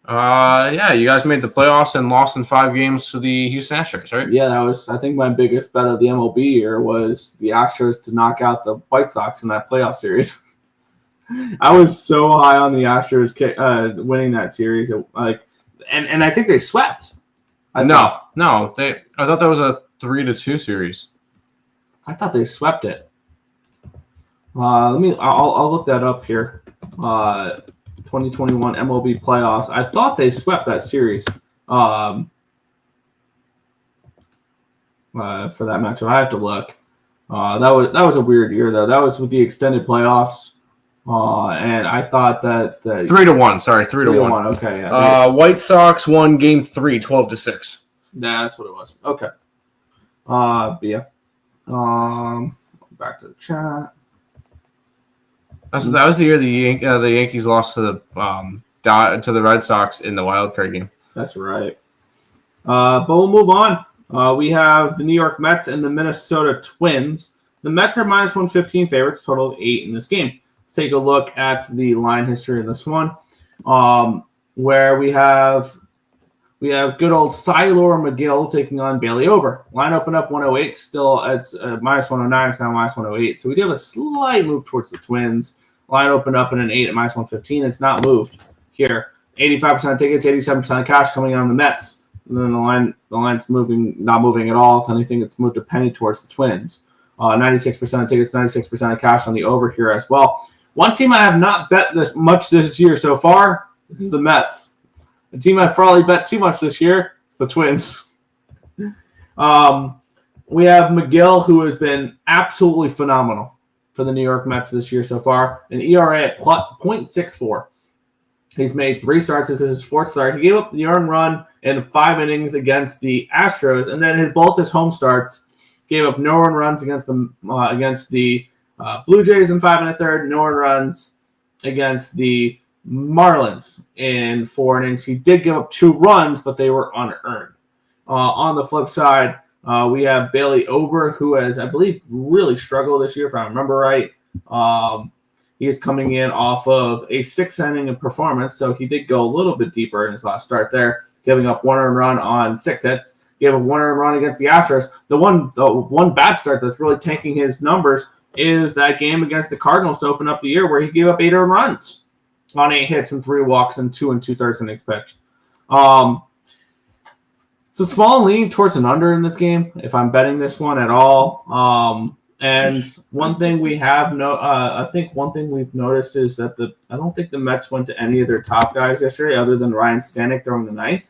S2: Yeah, you guys made the playoffs and lost in 5 games to the Houston Astros, right?
S3: Yeah, that was, I think, my biggest bet of the MLB year was the Astros to knock out the White Sox in that playoff series. I was so high on the Astros winning that series, and I think they swept.
S2: I thought that was a 3-2 series.
S3: I thought they swept it. I'll look that up here. 2021 MLB playoffs. I thought they swept that series for that matchup. I have to look. That was a weird year though. That was with the extended playoffs, and I thought that
S2: 3-1. Sorry, 3-1.
S3: Okay. Yeah.
S2: White Sox won Game 3, 12-6.
S3: That's what it was. Okay. Yeah. Back to the chat.
S2: That was the year the Yankees lost to the Red Sox in the wild card game.
S3: That's right. But we'll move on. We have the New York Mets and the Minnesota Twins. The Mets are -115 favorites, total of 8 in this game. Let's take a look at the line history in this one, where we have good old Siler McGill taking on Bailey Ober. Line opened up 108, still at -109. It's now -108. So we do have a slight move towards the Twins. Line opened up in an 8 at -115. It's not moved here. 85% of tickets, 87% of cash coming in on the Mets. And then the line's not moving at all. If anything, it's moved a penny towards the Twins. 96% of tickets, 96% of cash on the over here as well. One team I have not bet this much this year so far is the Mets. The team I've probably bet too much this year is the Twins. We have McGill, who has been absolutely phenomenal for the New York Mets this year so far. An ERA at .64. He's made 3 starts. This is his 4th start. He gave up the earned run in 5 innings against the Astros, and then both his home starts gave up no earned runs against the Blue Jays in 5 1/3, no earned runs against the Marlins in 4 innings. He did give up 2 runs, but they were unearned. On the flip side, we have Bailey Ober, who has, I believe, really struggled this year, if I remember right. He is coming in off of a 6th inning of performance, so he did go a little bit deeper in his last start there, giving up 1 earned run on 6 hits. Gave up 1 earned run against the Astros. The one bad start that's really tanking his numbers is that game against the Cardinals to open up the year, where he gave up 8 earned runs on 8 hits and 3 walks and 2 2/3 innings pitched. It's a small lean towards an under in this game, if I'm betting this one at all. And one thing we've noticed is that I don't think the Mets went to any of their top guys yesterday, other than Ryan Stanek throwing the ninth.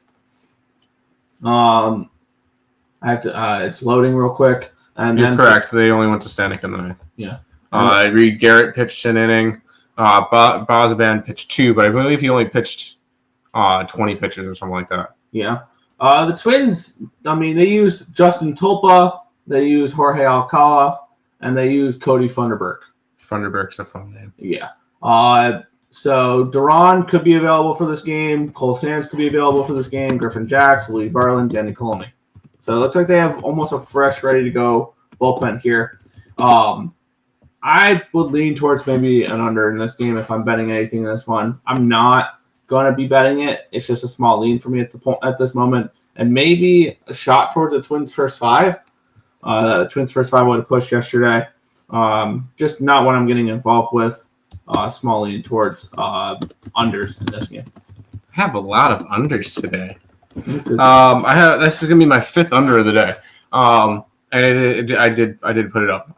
S3: It's loading real quick. And
S2: You're correct. They only went to Stanek in the ninth.
S3: Yeah.
S2: Reed Garrett pitched an inning. Bozaban pitched 2, but I believe he only pitched 20 pitches or something like that.
S3: Yeah. The Twins, they used Justin Tulpa, they used Jorge Alcala, and they used Cody Funderburk.
S2: Funderburk's a fun name.
S3: Yeah. So Duran could be available for this game. Cole Sands could be available for this game. Griffin Jacks, Louis Barlin, Danny Colomé. So it looks like they have almost a fresh, ready-to-go bullpen here. I would lean towards maybe an under in this game if I'm betting anything in this one. I'm not going to be betting it. It's just a small lean for me at this moment. And maybe a shot towards the Twins' first 5. Twins' first 5 would have pushed yesterday. Just not what I'm getting involved with. Small lean towards unders in this game.
S2: I have a lot of unders today. This is gonna be my 5th under of the day. And I did put it up.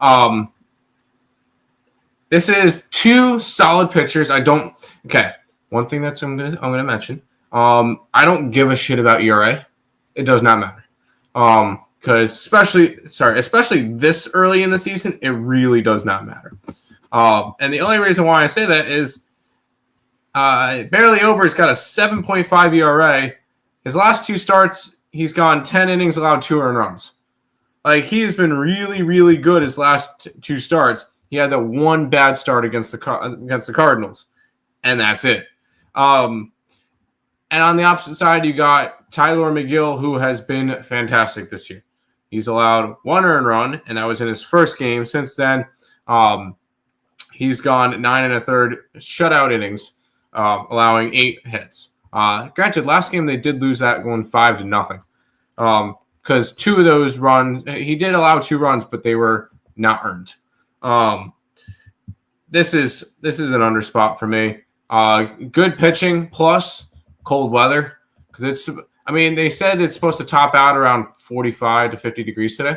S2: This is 2 solid pitchers. One thing that's I'm gonna mention. I don't give a shit about ERA. It does not matter. because especially this early in the season, it really does not matter. And the only reason why I say that is Barely Ober's got a 7.5 ERA. His last 2 starts, he's gone 10 innings, allowed 2 earned runs. Like, he has been really, really good his last 2 starts. He had that one bad start against the Cardinals, and that's it. And on the opposite side, you got Tyler McGill, who has been fantastic this year. He's allowed 1 earned run, and that was in his first game. Since then, he's gone 9 1/3 shutout innings, allowing 8 hits. Granted, last game they did lose that going 5-0. Because 2 of those runs, he did allow 2 runs, but they were not earned. This is an under spot for me. Good pitching plus cold weather, because they said it's supposed to top out around 45 to 50 degrees today.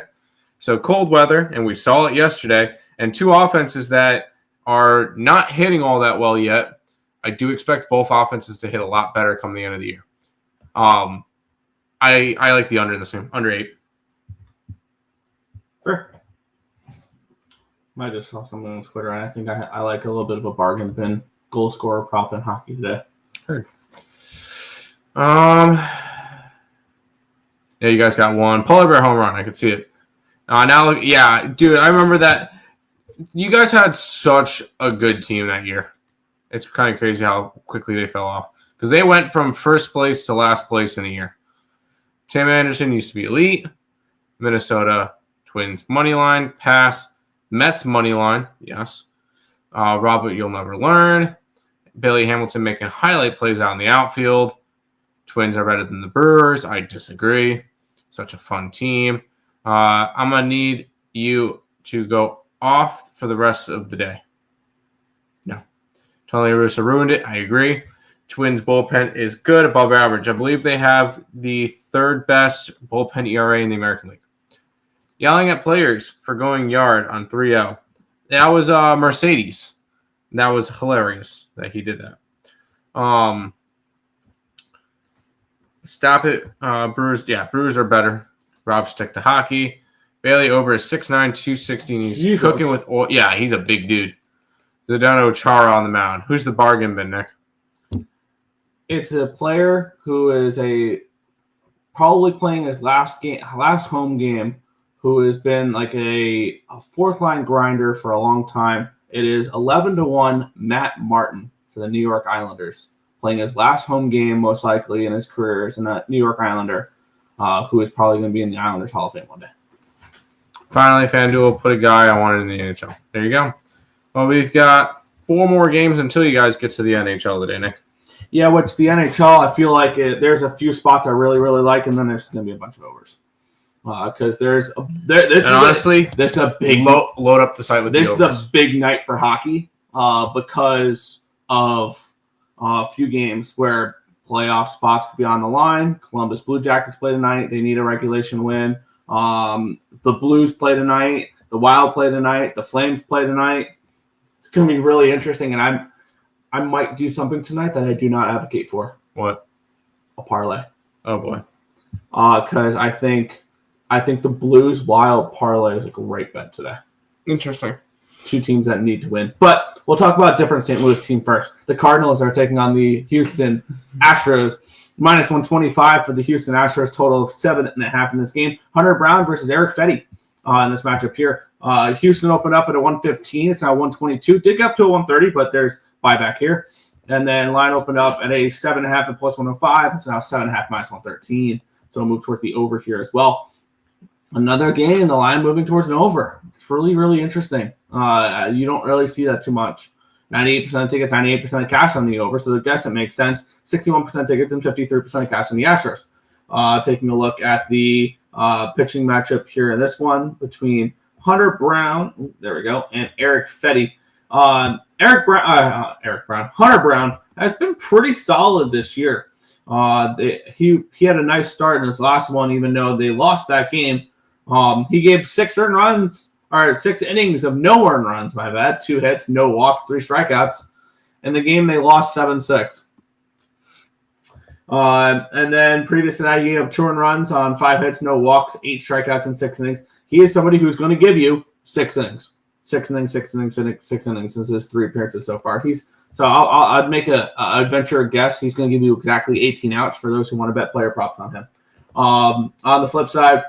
S2: So cold weather, and we saw it yesterday, and 2 offenses that are not hitting all that well yet. I do expect both offenses to hit a lot better come the end of the year. I like the under in this game, under 8.
S3: Sure. I just saw something on Twitter, and I think I like a little bit of a bargain bin goal scorer prop in hockey today.
S2: Heard. Yeah, you guys got one. Polar Bear home run. I could see it. Now, look, yeah, dude, I remember that. You guys had such a good team that year. It's kind of crazy how quickly they fell off, because they went from first place to last place in a year. Tim Anderson used to be elite. Minnesota Twins money line, pass. Mets money line, yes. Robert, you'll never learn. Billy Hamilton making highlight plays out in the outfield. Twins are better than the Brewers. I disagree. Such a fun team. I'm going to need you to go off for the rest of the day. No. Tony La Russa ruined it. I agree. Twins bullpen is good, above average. I believe they have the 3rd best bullpen ERA in the American League. Yelling at players for going yard on 3-0. That was Mercedes. That was hilarious that he did that. Stop it. Brewers. Yeah, Brewers are better. Rob, stick to hockey. Bailey Ober is 6'9", 216. He's cooking with oil. Yeah, he's a big dude. Zdeno Chara on the mound. Who's the bargain bin, Nick?
S3: It's a player who is probably playing his last home game, who has been like a 4th-line grinder for a long time. It is 11-1 Matt Martin for the New York Islanders, playing his last home game most likely in his career as a New York Islander, who is probably going to be in the Islanders Hall of Fame one day.
S2: Finally, FanDuel put a guy I wanted in the NHL. There you go. Well, we've got 4 more games until you guys get to the NHL today, Nick.
S3: Yeah, which the NHL, I feel like there's a few spots I really, really like, and then there's going to be a bunch of overs. Because this is a big
S2: load up the site with
S3: this
S2: the overs.
S3: is a big night for hockey because of a few games where playoff spots could be on the line. Columbus Blue Jackets play tonight. They need a regulation win. The Blues play tonight. The Wild play tonight. The Flames play tonight. It's going to be really interesting, and I might do something tonight that I do not advocate for.
S2: What?
S3: A parlay.
S2: Oh boy.
S3: Because I think the Blues Wild parlay is a great bet today.
S2: Interesting.
S3: 2 teams that need to win. But we'll talk about a different St. Louis team first. The Cardinals are taking on the Houston Astros. Minus 125 for the Houston Astros, total of 7.5 in this game. Hunter Brown versus Eric Fetty in this matchup here. Houston opened up at a 115. It's now 122. Did get up to a 130, but there's buyback here. And then line opened up at a 7.5 at plus 105. It's now 7.5 minus 113. So we'll move towards the over here as well. Another game, the line moving towards an over. It's really, really interesting. You don't really see that too much. 98% of tickets, 98% of cash on the over. So I guess it makes sense. 61% tickets and 53% of cash on the Astros. Taking a look at the pitching matchup here in this one between Hunter Brown, there we go, and Eric Fetty. Hunter Brown has been pretty solid this year. He had a nice start in his last one, even though they lost that game. He gave 6 innings of no earned runs, my bad. 2 hits, no walks, 3 strikeouts. In the game, they lost 7-6. And then previous to that, he had 2 earned runs on 5 hits, no walks, 8 strikeouts in 6 innings. He is somebody who's going to give you 6 innings. 6 innings. This is his 3 appearances so far. I'd make I'd venture a guess. He's going to give you exactly 18 outs for those who want to bet player props on him. On the flip side,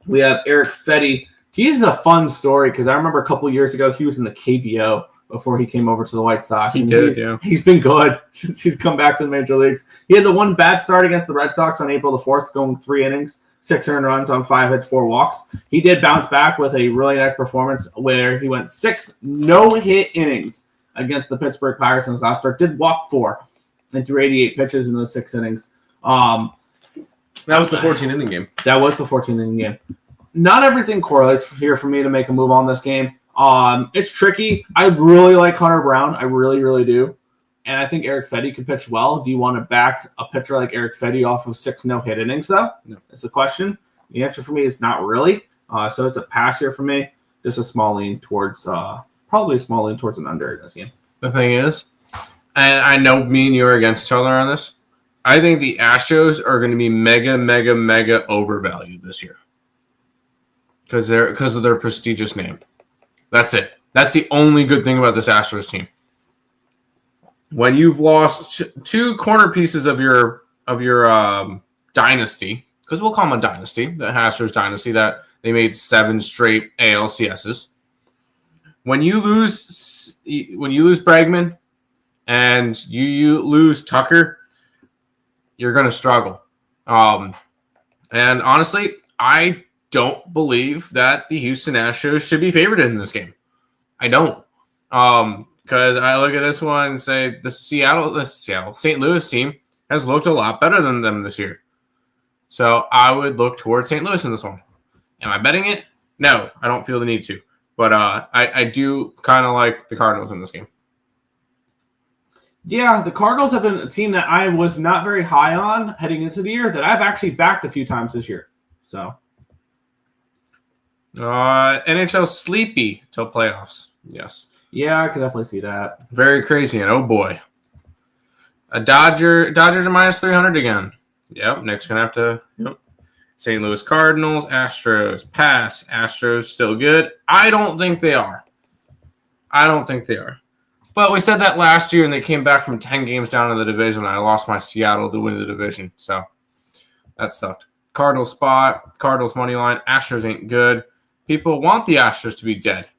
S3: we have Eric Fetty. He's a fun story because I remember a couple years ago he was in the KBO before he came over to the White Sox.
S2: Yeah.
S3: He's been good since he's come back to the major leagues. He had the one bad start against the Red Sox on April the 4th, going 3 innings, 6 earned runs on 5 hits, 4 walks. He did bounce back with a really nice performance where he went 6 no-hit innings against the Pittsburgh Pirates in his last start. Did walk 4 and threw 88 pitches in those 6 innings.
S2: That was the 14-inning game.
S3: That was the 14-inning game. Not everything correlates here for me to make a move on this game. It's tricky. I really like Hunter Brown. I really, really do. And I think Eric Fetty can pitch well. Do you want to back a pitcher like Eric Fetty off of 6 no-hit innings, though?
S2: No.
S3: That's the question. The answer for me is not really. So it's a pass here for me. Just a small lean towards, probably a small lean towards an under in this game.
S2: The thing is, and I know me and you are against each other on this, I think the Astros are going to be mega overvalued this year because of their prestigious name. That's it. That's the only good thing about this Astros team. When you've lost 2 corner pieces of your dynasty, because we'll call them a dynasty, the Astros dynasty, that they made 7 straight ALCSs. When you lose Bregman and you lose Tucker, you're going to struggle. And honestly, I don't believe that the Houston Astros should be favored in this game. I don't. Because I look at this one and say the St. Louis team has looked a lot better than them this year. So I would look towards St. Louis in this one. Am I betting it? No, I don't feel the need to. But I do kind of like the Cardinals in this game.
S3: Yeah, the Cardinals have been a team that I was not very high on heading into the year that I've actually backed a few times this year. So,
S2: NHL sleepy till playoffs. Yes.
S3: Yeah, I can definitely see that.
S2: Very crazy, and oh boy, Dodgers are minus 300 again. Yep, Nick's gonna have to. Yep. St. Louis Cardinals, Astros, pass. Astros still good. I don't think they are. But we said that last year, and they came back from 10 games down in the division. I lost my Seattle to win the division, so that sucked. Cardinals spot, Cardinals money line. Astros ain't good. People want the Astros to be dead.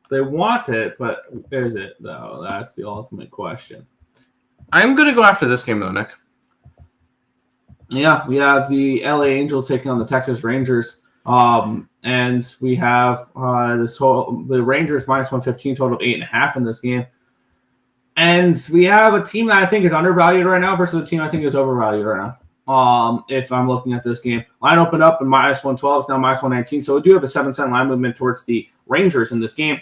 S3: They want it, but is it, though? That's the ultimate question.
S2: I'm going to go after this game, though, Nick.
S3: Yeah, we have the LA Angels taking on the Texas Rangers. And we have the Rangers minus 115, total of 8.5 in this game. And we have a team that I think is undervalued right now versus a team I think is overvalued right now. If I'm looking at this game, line opened up in minus 112, it's now minus 119. So we do have a 7-cent line movement towards the Rangers in this game.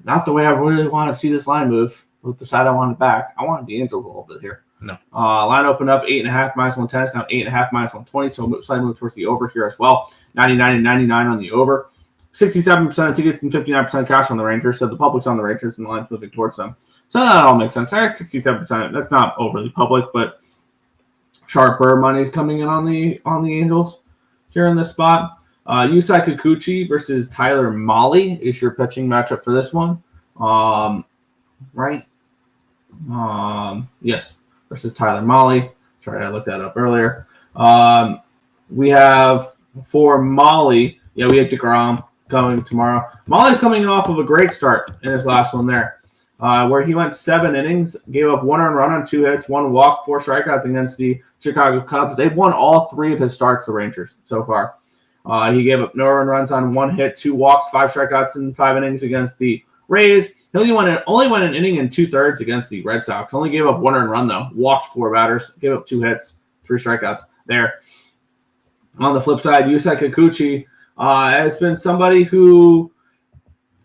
S3: Not the way I really want to see this line move with the side I wanted back. I wanted the Angels a little bit here.
S2: No.
S3: Line opened up 8.5 minus 110. It's now 8.5 minus 120. So slight move towards the over here as well. 99 and 99 on the over. 67% of tickets and 59% cash on the Rangers. So the public's on the Rangers and the line's moving towards them. So that all makes sense. That's 67%. That's not overly public, but sharper money is coming in on the Angels here in this spot. Yusei Kikuchi versus Tyler Mahle is your pitching matchup for this one. Right? Yes. Versus Tyler Mahle. Sorry, I looked that up earlier. We have for Mahle, we have DeGrom coming tomorrow. Mahle's coming off of a great start in his last one there, where he went 7 innings, gave up 1 earned run on 2 hits, 1 walk, 4 strikeouts against the Chicago Cubs. They've won all 3 of his starts, the Rangers, so far. He gave up no earned runs on 1 hit, 2 walks, 5 strikeouts in 5 innings against the Rays. He only went an inning and 2/3 against the Red Sox. Only gave up 1 earned run, though. Walked 4 batters, gave up 2 hits, 3 strikeouts there. On the flip side, Yusei Kikuchi has been somebody who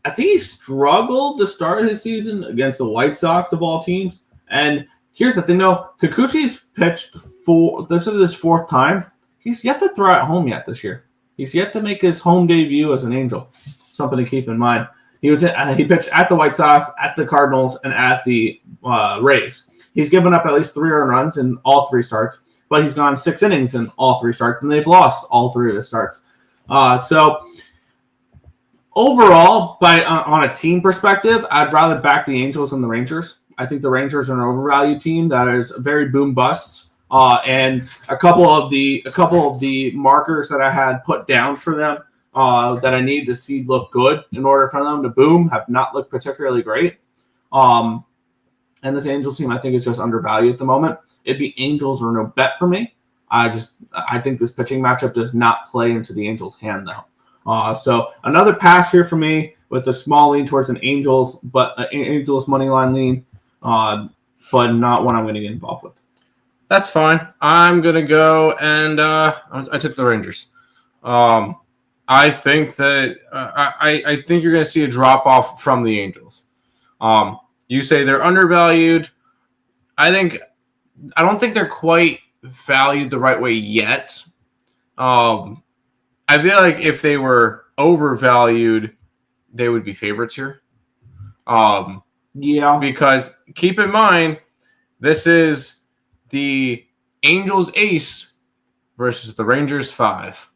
S3: I think he struggled to start his season against the White Sox of all teams. And here's the thing, though. Kikuchi's pitched this is his 4th time. He's yet to throw at home yet this year. He's yet to make his home debut as an Angel. Something to keep in mind. He pitched at the White Sox, at the Cardinals, and at the Rays. He's given up at least 3 earned runs in all 3 starts, but he's gone 6 innings in all 3 starts, and they've lost all 3 of his starts. So overall, on a team perspective, I'd rather back the Angels than the Rangers. I think the Rangers are an overvalued team that is very boom bust. And a couple of the markers that I had put down for them that I need to see look good in order for them to boom have not looked particularly great. And this Angels team, I think, is just undervalued at the moment. It'd be Angels or no bet for me. I think this pitching matchup does not play into the Angels' hand, though. So another pass here for me with a small lean towards an Angels, but an Angels money line lean, but not one I'm going to get involved with.
S2: That's fine. I'm going to go and I took the Rangers. I think that I think you're going to see a drop off from the Angels. You say they're undervalued. I don't think they're quite valued the right way yet. I feel like if they were overvalued, they would be favorites here.
S3: Yeah.
S2: Because keep in mind, this is the Angels ace versus the Rangers 5.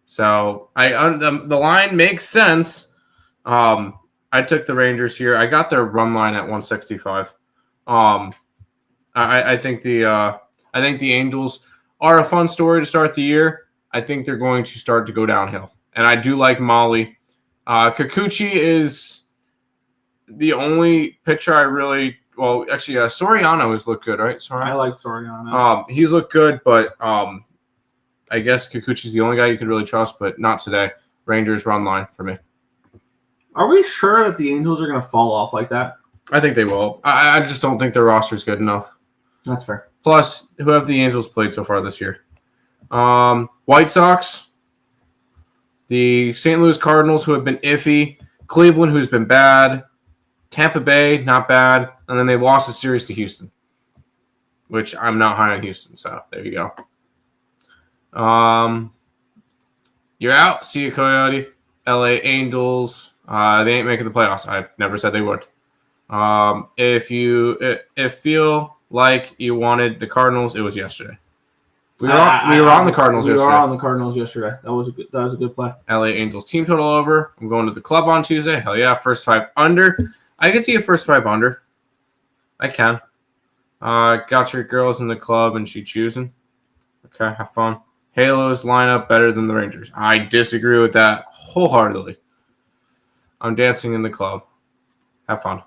S2: So the line makes sense. I took the Rangers here. I got their run line at 165. I think the Angels are a fun story to start the year. I think they're going to start to go downhill, and I do like Molly. Kikuchi is the only pitcher I really actually Soriano has looked good, right?
S3: I like Soriano.
S2: He's looked good, but I guess Kikuchi's the only guy you could really trust, but not today. Rangers run line for me.
S3: Are we sure that the Angels are going to fall off like that?
S2: I think they will. I just don't think their roster is good enough.
S3: That's fair.
S2: Plus, who have the Angels played so far this year? White Sox, the St. Louis Cardinals, who have been iffy, Cleveland, who's been bad, Tampa Bay, not bad, and then they lost a series to Houston, which I'm not high on Houston, so there you go. You're out. See you, Coyote. LA Angels. They ain't making the playoffs. I never said they would. If feel like you wanted the Cardinals, it was yesterday. We were on the Cardinals yesterday.
S3: We were on the Cardinals yesterday. That was a good play.
S2: LA Angels team total over. I'm going to the club on Tuesday. Hell yeah, first 5 under. I can see a first 5 under. I can. Got your girls in the club and she choosing. Okay, have fun. Halos line up better than the Rangers. I disagree with that wholeheartedly. I'm dancing in the club. Have fun.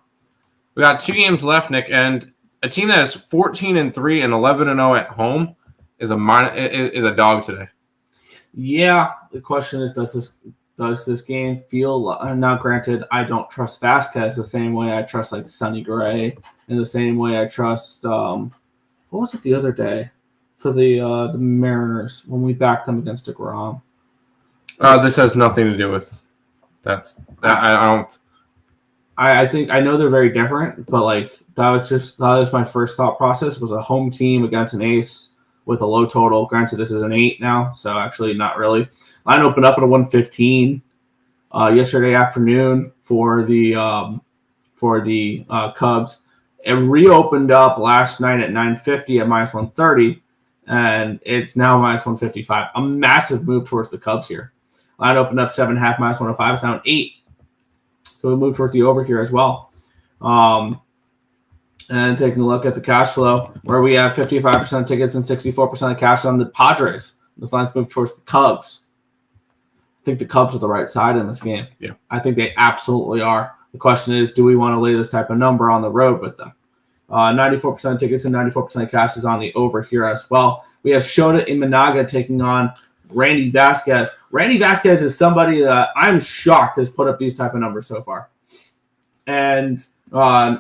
S2: We got 2 games left, Nick, and a team that is 14-3 and 11-0 at home is a dog today.
S3: Yeah, the question is, does this game feel? Now, granted, I don't trust Vasquez the same way I trust like Sonny Gray, in the same way I trust. What was it the other day for the Mariners when we backed them against DeGrom?
S2: This has nothing to do with that. I don't.
S3: I think I know they're very different, but like that was my first thought process, was a home team against an ace with a low total. Granted, this is an 8 now, so actually not really. Line opened up at a 115 yesterday afternoon for the Cubs. It reopened up last night at 950 at minus 130, and it's now minus 155. A massive move towards the Cubs here. Line opened up 7.5 minus 105. It's now an 8. So we move towards the over here as well. And taking a look at the cash flow, where we have 55% tickets and 64% of cash on the Padres. This line's moved towards the Cubs. I think the Cubs are the right side in this game.
S2: Yeah.
S3: I think they absolutely are. The question is, do we want to lay this type of number on the road with them? 94% tickets and 94% of cash is on the over here as well. We have Shota Imanaga taking on Randy Vasquez. Randy Vasquez is somebody that I'm shocked has put up these type of numbers so far. And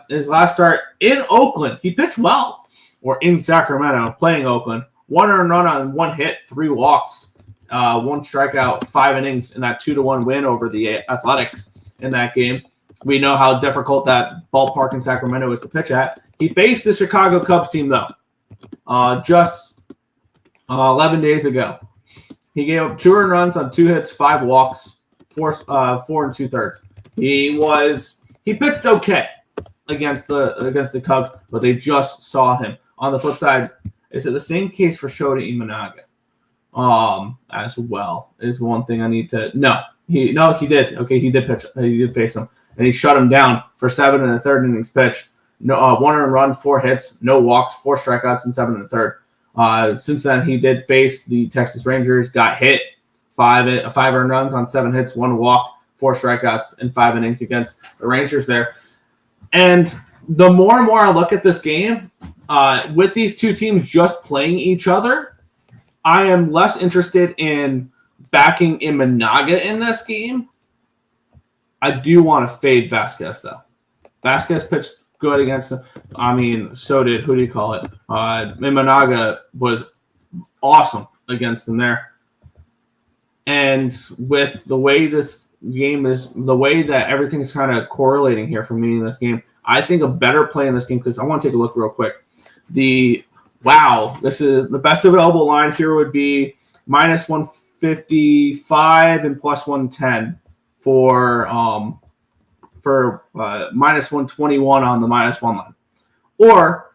S3: his last start in Oakland, he pitched well. Or in Sacramento, playing Oakland. 1 earned run on 1 hit, 3 walks, 1 strikeout, 5 innings in that 2-1 win over the Athletics in that game. We know how difficult that ballpark in Sacramento is to pitch at. He faced the Chicago Cubs team, though, just 11 days ago. He gave up 2 earned runs on 2 hits, 5 walks, 4 and 2/3. He pitched okay. against the Cubs, but they just saw him. On the flip side, is it the same case for Shota Imanaga? As well is one thing I need to. No, he did. Okay, he did pitch. He did face him, and he shut him down for 7 1/3 innings pitched. No, 1 earned run, 4 hits, no walks, 4 strikeouts, and 7 1/3. Since then, he did face the Texas Rangers. Got hit 5 earned runs on 7 hits, 1 walk, 4 strikeouts, and 5 innings against the Rangers there. And the more and more I look at this game, with these two teams just playing each other, I am less interested in backing Imanaga in this game. I do want to fade Vasquez, though. Vasquez pitched good against him. I mean, so did, who do you call it? Imanaga was awesome against him there. And with the way this game is, the way that everything's kind of correlating here for me in this game, I think a better play in this game, because I want to take a look real quick. This is the best available line here would be minus 155 and plus 110 for minus 121 on the -1 line. Or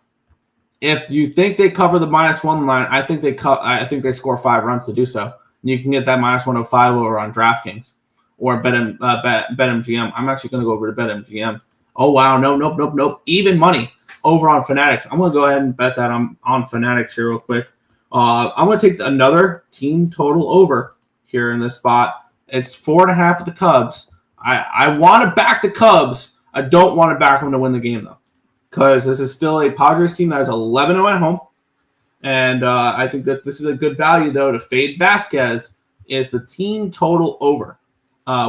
S3: if you think they cover the -1 line, I think they score 5 runs to do so. And you can get that -105 over on DraftKings or BetMGM. I'm actually going to go over to BetMGM. Oh wow, nope. Even money over on Fanatics. I'm going to go ahead and bet that I'm on Fanatics here real quick. I'm going to take another team total over here in this spot. It's 4.5 of the Cubs. I want to back the Cubs. I don't want to back them to win the game, though, because this is still a Padres team that has 11-0 at home. And I think that this is a good value, though, to fade Vasquez is the team total over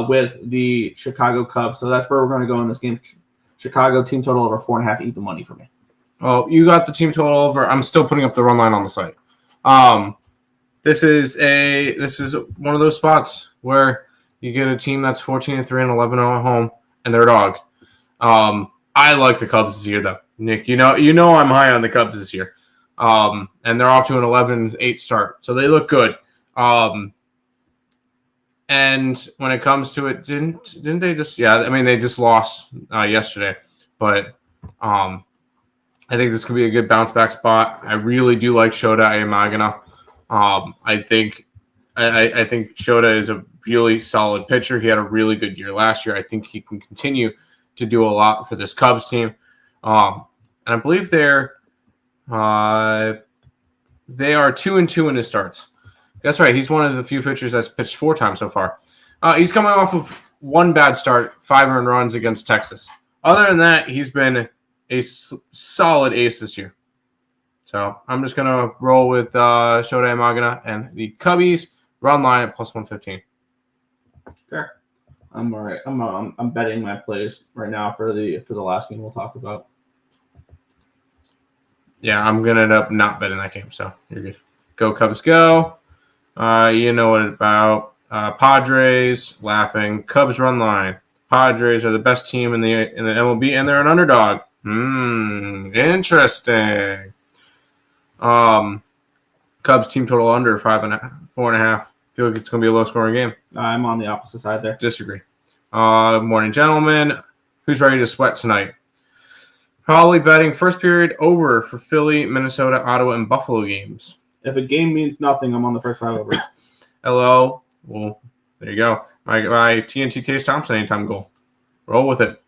S3: with the Chicago Cubs. So that's where we're going to go in this game. Chicago team total over 4.5, even money for me.
S2: Well, you got the team total over. I'm still putting up the run line on the site. This is one of those spots where you get a team that's 14-3 and 11-0 at home, and they're a dog. I like the Cubs this year, though. Nick, you know I'm high on the Cubs this year. And they're off to an 11-8 start, so they look good. And when it comes to it, didn't they just? Yeah, I mean they just lost yesterday, but I think this could be a good bounce back spot. I really do like Shota Imanaga. I think Shota is a really solid pitcher. He had a really good year last year. I think he can continue to do a lot for this Cubs team. And I believe they are 2-2 in his starts. That's right. He's one of the few pitchers that's pitched 4 times so far. He's coming off of 1 bad start, 5 earned runs against Texas. Other than that, he's been a solid ace this year. So I'm just going to roll with Shota Imanaga and the Cubbies. Run line at plus 115.
S3: Fair. I'm all right. I'm betting my plays right now for the last game we'll talk about.
S2: Yeah, I'm going to end up not betting that game, so you're good. Go Cubs, go. You know what it's about. Padres, laughing. Cubs run line. Padres are the best team in the MLB, and they're an underdog. Interesting. Cubs team total under 4.5. Feel like it's going to be a low-scoring game.
S3: I'm on the opposite side there.
S2: Disagree. Morning, gentlemen. Who's ready to sweat tonight? Probably betting first period over for Philly, Minnesota, Ottawa, and Buffalo games.
S3: If a game means nothing, I'm on the first 5 over.
S2: Hello. Well, there you go. My TNT Taste Thompson anytime goal. Roll with it.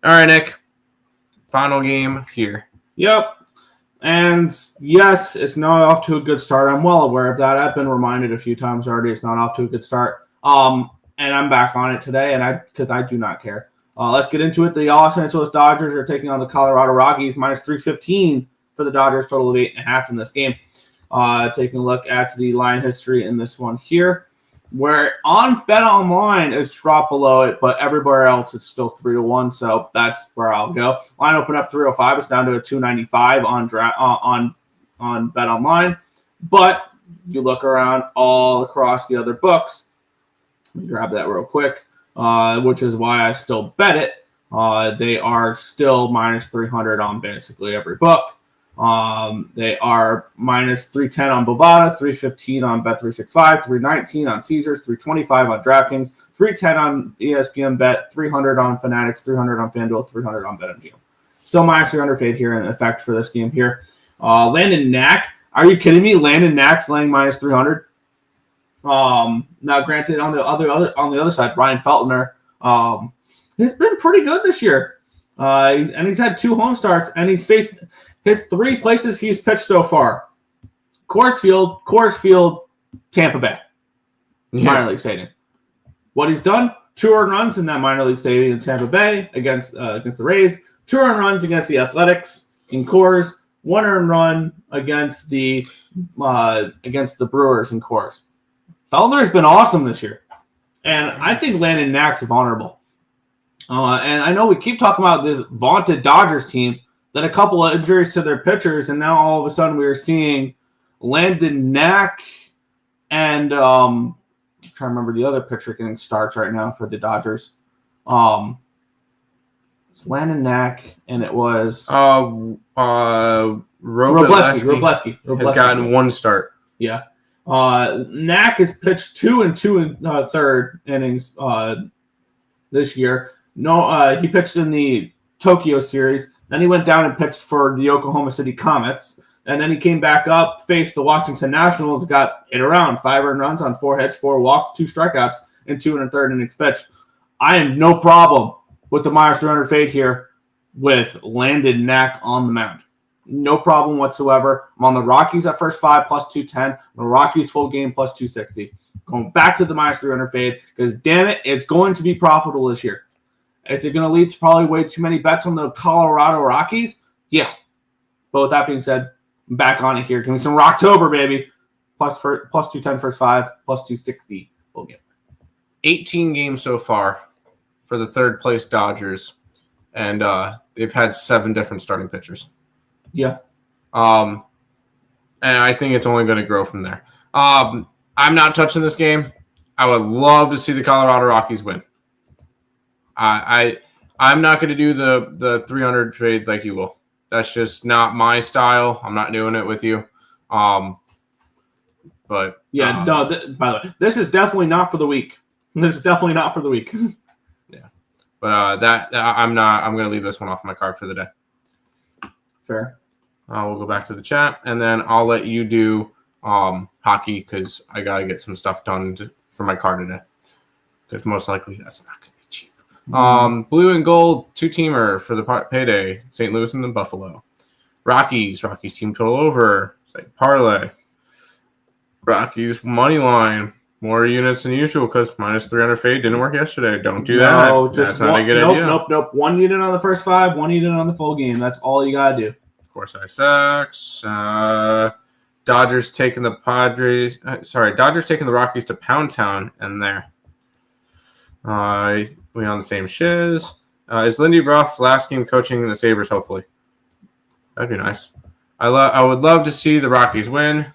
S2: All right, Nick. Final game here.
S3: Yep. And yes, it's not off to a good start. I'm well aware of that. I've been reminded a few times already it's not off to a good start. And I'm back on it today, because I do not care. Let's get into it. The Los Angeles Dodgers are taking on the Colorado Rockies, minus 315 for the Dodgers, total of 8.5 in this game. Taking a look at the line history in this one here, where on BetOnline it's dropped below it, but everywhere else it's still 3-1. So that's where I'll go. Line open up 305. It's down to a 295 on BetOnline. But you look around all across the other books. Let me grab that real quick, which is why I still bet it. They are still minus 300 on basically every book. They are minus 310 on Bovada, 315 on Bet365, 319 on Caesars, 325 on DraftKings, 310 on ESPN Bet, 300 on Fanatics, 300 on FanDuel, 300 on BetMGM. Still minus 300 fade here in effect for this game here. Landon Knack. Are you kidding me? Landon Knack's laying minus 300. Now, granted, on the other side, Ryan Feltner, he's been pretty good this year. He's had 2 home starts, and he's faced his 3 places he's pitched so far: Coors Field, Tampa Bay, minor league stadium. What he's done: 2 earned runs in that minor league stadium in Tampa Bay against the Rays. 2 earned runs against the Athletics in Coors. 1 earned run against the Brewers in Coors. Feltner has been awesome this year, and I think Landon Knack's vulnerable. And I know we keep talking about this vaunted Dodgers team, then a couple of injuries to their pitchers, and now all of a sudden we are seeing Landon Knack and I'm trying to remember the other pitcher getting starts right now for the Dodgers. It's Landon Knack, and it was
S2: Robleski has gotten 1 start.
S3: Yeah. Knack has pitched 2 and 2 third innings this year. He pitched in the Tokyo series. Then he went down and pitched for the Oklahoma City Comets. And then he came back up, faced the Washington Nationals, got it around 5 earned runs on 4 hits, 4 walks, 2 strikeouts, and 2 1/3 innings pitched. I am no problem with the minus 300 fade here with Landon Knack on the mound. No problem whatsoever. I'm on the Rockies at first 5 plus 210. The Rockies full game plus 260. Going back to the minus 300 fade because, damn it, it's going to be profitable this year. Is it going to lead to probably way too many bets on the Colorado Rockies? Yeah. But with that being said, I'm back on it here. Give me some Rocktober, baby. Plus 210 first 5, plus 260 full game.
S2: 18 games so far for the 3rd place Dodgers, and they've had 7 different starting pitchers.
S3: Yeah.
S2: And I think it's only going to grow from there. I'm not touching this game. I would love to see the Colorado Rockies win. I'm not going to do the 300 trade like you will. That's just not my style. I'm not doing it with you. But
S3: yeah, no. By the way, this is definitely not for the week. This is definitely not for the week.
S2: Yeah, but I'm not. I'm going to leave this one off my card for the day.
S3: Fair.
S2: We'll go back to the chat, and then I'll let you do hockey because I got to get some stuff done for my card today. Because most likely that's not going to be cheap. Blue and gold 2-teamer for the payday. St. Louis and the Buffalo. Rockies team total over. Parlay. Rockies money line. More units than usual because minus 300 fade didn't work yesterday. Don't do that.
S3: No,
S2: that's not a good idea.
S3: Nope. 1 unit on the first 5, 1 unit on the full game. That's all you got to do.
S2: Of course, I sucks. Dodgers taking the Rockies to Pound Town and there. We on the same shiz. Is Lindy Ruff last game coaching the Sabres, hopefully? That'd be nice. I would love to see the Rockies win.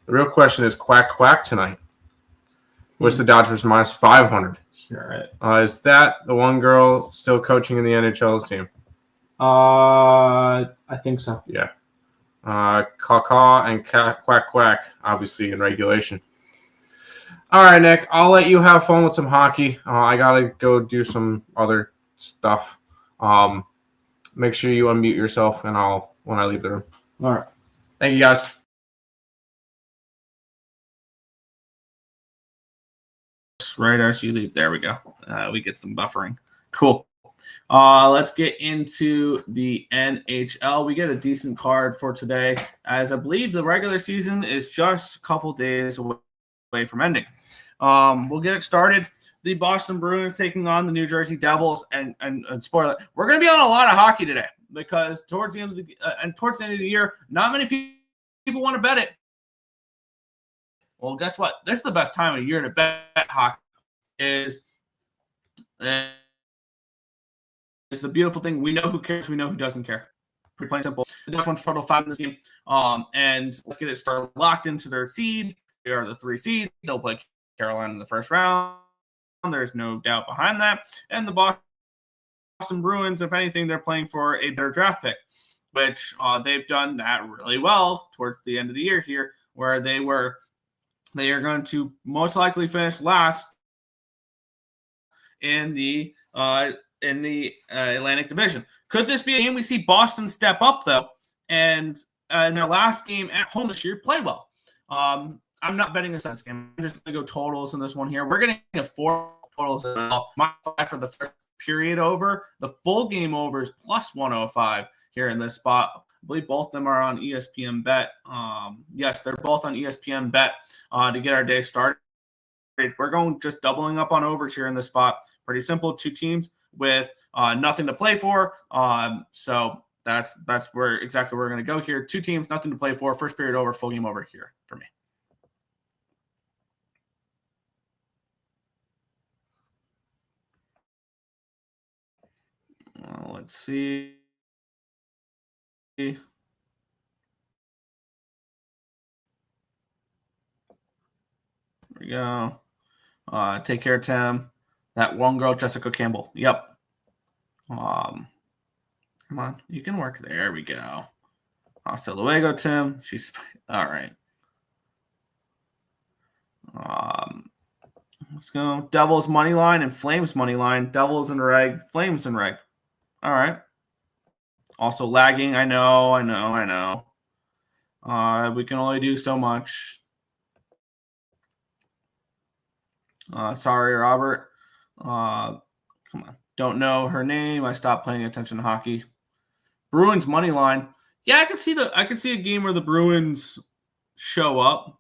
S2: The real question is quack tonight. What's the Dodgers minus 500?
S3: Sure.
S2: Is that the one girl still coaching in the NHL's team?
S3: I think so.
S2: Yeah. Caw and quack, obviously in regulation. All right, Nick, I'll let you have fun with some hockey. I got to go do some other stuff. Make sure you unmute yourself when I leave the room.
S3: All right.
S2: Thank you, guys.
S3: Right as you leave. There we go. We get some buffering. Cool. Let's get into the NHL. We get a decent card for today, as I believe the regular season is just a couple days away from ending. We'll get it started. The Boston Bruins taking on the New Jersey Devils, and spoiler, we're going to be on a lot of hockey today because towards the end of the year, not many people want to bet it. Well, guess what? This is the best time of year to bet hockey. Is the beautiful thing. We know who cares. We know who doesn't care. Pretty plain simple. The Devils won total 5 in this game. And let's get it started. Locked into their seed. They are the 3 seed. They'll play Carolina in the first round. There's no doubt behind that. And the Boston Bruins, if anything, they're playing for a better draft pick, which they've done that really well towards the end of the year here, where they are going to most likely finish last in the Atlantic Division. Could this be a game we see Boston step up, though, and in their last game at home this year, play well? I'm not betting this on this game. I'm just going to go totals in this one here. We're getting a 4 totals as well. My 5 for the first period over. The full game over is plus 105 here in this spot. I believe both of them are on ESPN Bet. Yes, they're both on ESPN Bet to get our day started. We're going just doubling up on overs here in this spot. Pretty simple. 2 teams with nothing to play for. So that's where exactly where we're going to go here. 2 teams, nothing to play for. First period over, full game over here for me. Let's see. There we go. Take care, Tim. That one girl, Jessica Campbell. Yep. Come on, you can work. There we go. Hasta luego, Tim. She's all right. Let's go. Devils money line and Flames money line. Devils and reg. Flames and reg. All right. Also lagging. I know. We can only do so much. Sorry, Robert. Come on. Don't know her name. I stopped paying attention to hockey. Bruins money line. Yeah, I could see a game where the Bruins show up.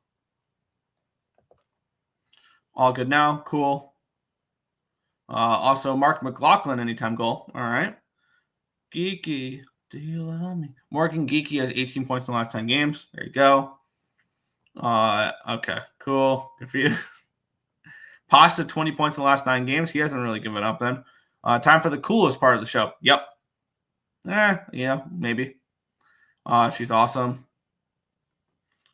S3: All good now. Cool. Also, Mark McLaughlin anytime goal. All right. Geeky. Do you love me? Morgan Geeky has 18 points in the last 10 games. There you go. Okay. Cool. Good for you. Pasta, 20 points in the last 9 games. He hasn't really given up then. Time for the coolest part of the show. Yep. Yeah, maybe. She's awesome.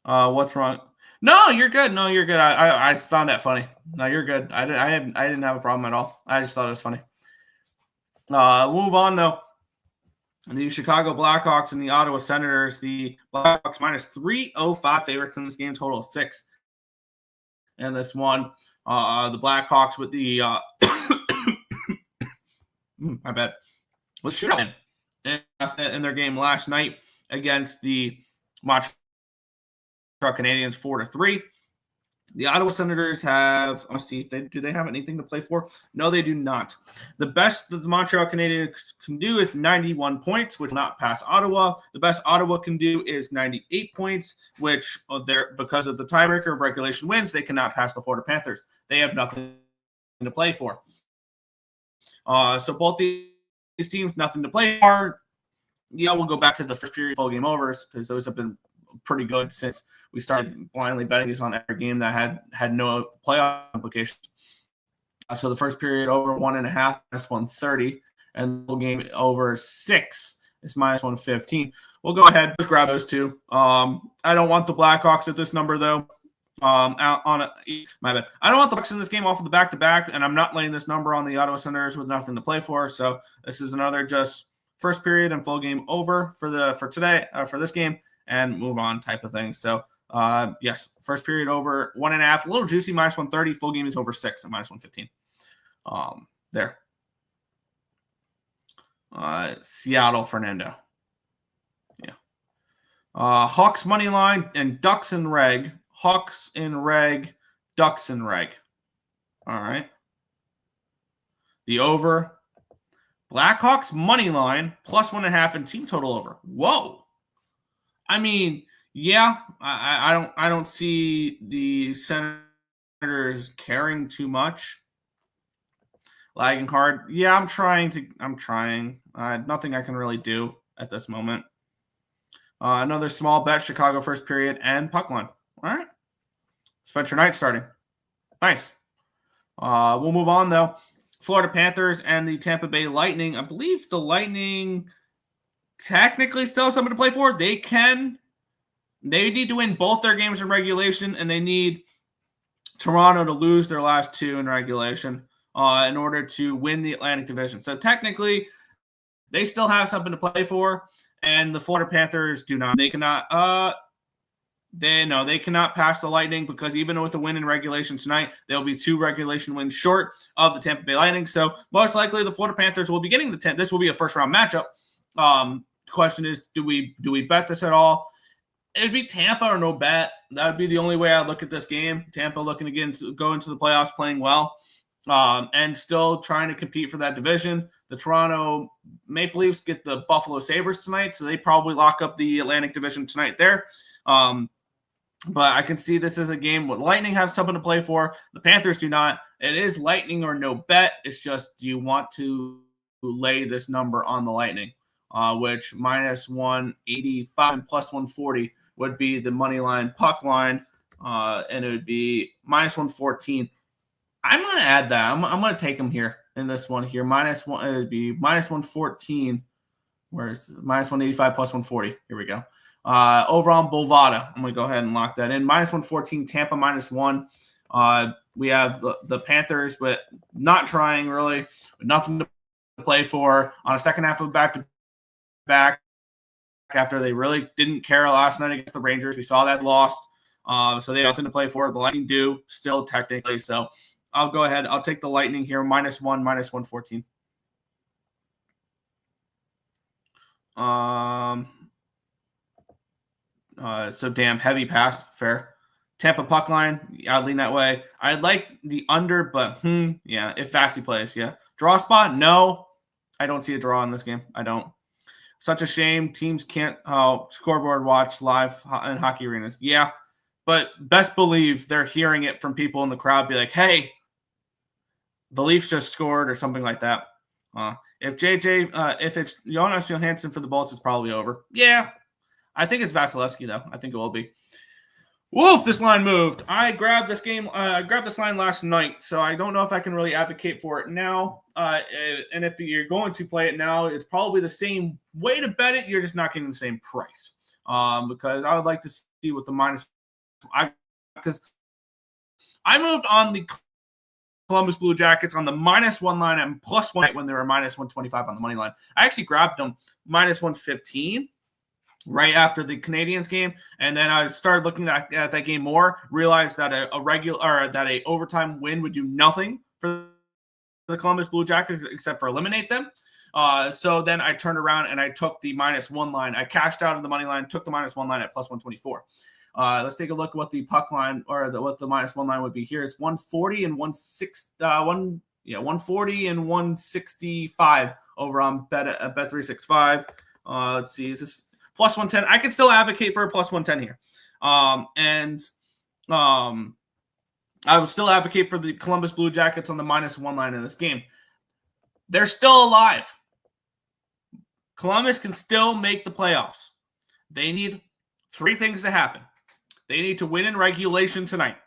S3: What's wrong? No, you're good. I found that funny. No, you're good. I didn't have a problem at all. I just thought it was funny. We'll move on though. The Chicago Blackhawks and the Ottawa Senators. The Blackhawks minus 305 favorites in this game, total of 6. And this one, the Blackhawks with the my bad. Let's shoot in their game last night against the Montreal Canadiens 4-3. The Ottawa Senators have, let's see if they have anything to play for. No, they do not. The best that the Montreal Canadiens can do is 91 points, which will not pass Ottawa. The best Ottawa can do is 98 points, which because of the tiebreaker of regulation wins, they cannot pass the Florida Panthers. They have nothing to play for. So both these teams, nothing to play for. Yeah, we'll go back to the first period full game overs because those have been pretty good since we started blindly betting these on every game that had no playoff implications. So the first period over 1.5 minus 130, and the full game over 6 is minus 115. We'll go ahead, just grab those two. I don't want the Blackhawks at this number though. My bad. I don't want the Bucks in this game off of the back-to-back, and I'm not laying this number on the Ottawa Senators with nothing to play for. So this is another just first period and full game over for today for this game, and move on type of thing. So yes, first period over 1.5, a little juicy, minus 130. Full game is over 6 at minus 115. There. Seattle, Fernando. Yeah. Hawks money line and Ducks in reg. Hawks in reg, Ducks in reg. All right. The over. Blackhawks money line plus 1.5 and team total over. Whoa. I mean, yeah, I don't see the Senators caring too much. Lagging hard. Yeah, I'm trying. Nothing I can really do at this moment. Another small bet, Chicago first period and puck line. All right. Spencer Knight starting. Nice. We'll move on, though. Florida Panthers and the Tampa Bay Lightning. I believe the Lightning technically still have something to play for. They need to win both their games in regulation, and they need Toronto to lose their last 2 in regulation in order to win the Atlantic Division. So technically, they still have something to play for, and the Florida Panthers do not. They cannot. They cannot pass the Lightning because even with a win in regulation tonight, they'll be 2 regulation wins short of the Tampa Bay Lightning. So most likely the Florida Panthers will be getting the 10th. This will be a first-round matchup Question is, do we bet this at all? It'd be Tampa or no bet. That would be the only way I'd look at this game. Tampa looking to go into the playoffs playing well, and still trying to compete for that division. The Toronto Maple Leafs get the Buffalo Sabres tonight, so they probably lock up the Atlantic Division tonight there. But I can see this as a game where Lightning have something to play for. The Panthers do not. It is Lightning or no bet. It's just, do you want to lay this number on the Lightning, which minus 185 and plus 140 would be the money line puck line, and it would be minus 114. I'm going to add that. I'm going to take them here in this one here. It would be minus 114. Where's minus 185 plus 140? Here we go. Over on Bovada, I'm going to go ahead and lock that in. Minus 114, Tampa minus 1. We have the Panthers, but not trying really, with nothing to play for on a second half of back-to-back after they really didn't care last night against the Rangers. We saw that lost, so they have nothing to play for. The Lightning do still technically, so I'll go ahead. I'll take the Lightning here, minus 1, minus 114. So damn heavy pass, fair. Tampa puck line, I'd lean that way. I'd like the under, but yeah, if Vasi plays, yeah. Draw spot, no. I don't see a draw in this game. I don't. Such a shame. Teams can't scoreboard watch live in hockey arenas. Yeah, but best believe they're hearing it from people in the crowd be like, hey, the Leafs just scored or something like that. If it's Jonas Johansson for the Bolts, it's probably over. Yeah. I think it's Vasilevsky, though. I think it will be. Woof, this line moved. I grabbed this line last night, so I don't know if I can really advocate for it now. And if you're going to play it now, it's probably the same way to bet it. You're just not getting the same price. Because I would like to see what the minus. Because I moved on the Columbus Blue Jackets on the minus 1 line and plus 1 when they were minus 125 on the money line. I actually grabbed them minus 115. Right after the Canadiens game, and then I started looking at that game more, realized that a overtime win would do nothing for the Columbus Blue Jackets except for eliminate them. So then I turned around and I took the minus 1 line. I cashed out of the money line, took the minus 1 line at plus 124. Let's take a look at what the puck line what the minus 1 line would be here. It's 140 and 140 and 165 over on Bet365. Let's see, is this plus 110. I can still advocate for a plus 110 here. I would still advocate for the Columbus Blue Jackets on the minus 1 line in this game. They're still alive. Columbus can still make the playoffs. They need 3 things to happen. They need to win in regulation tonight.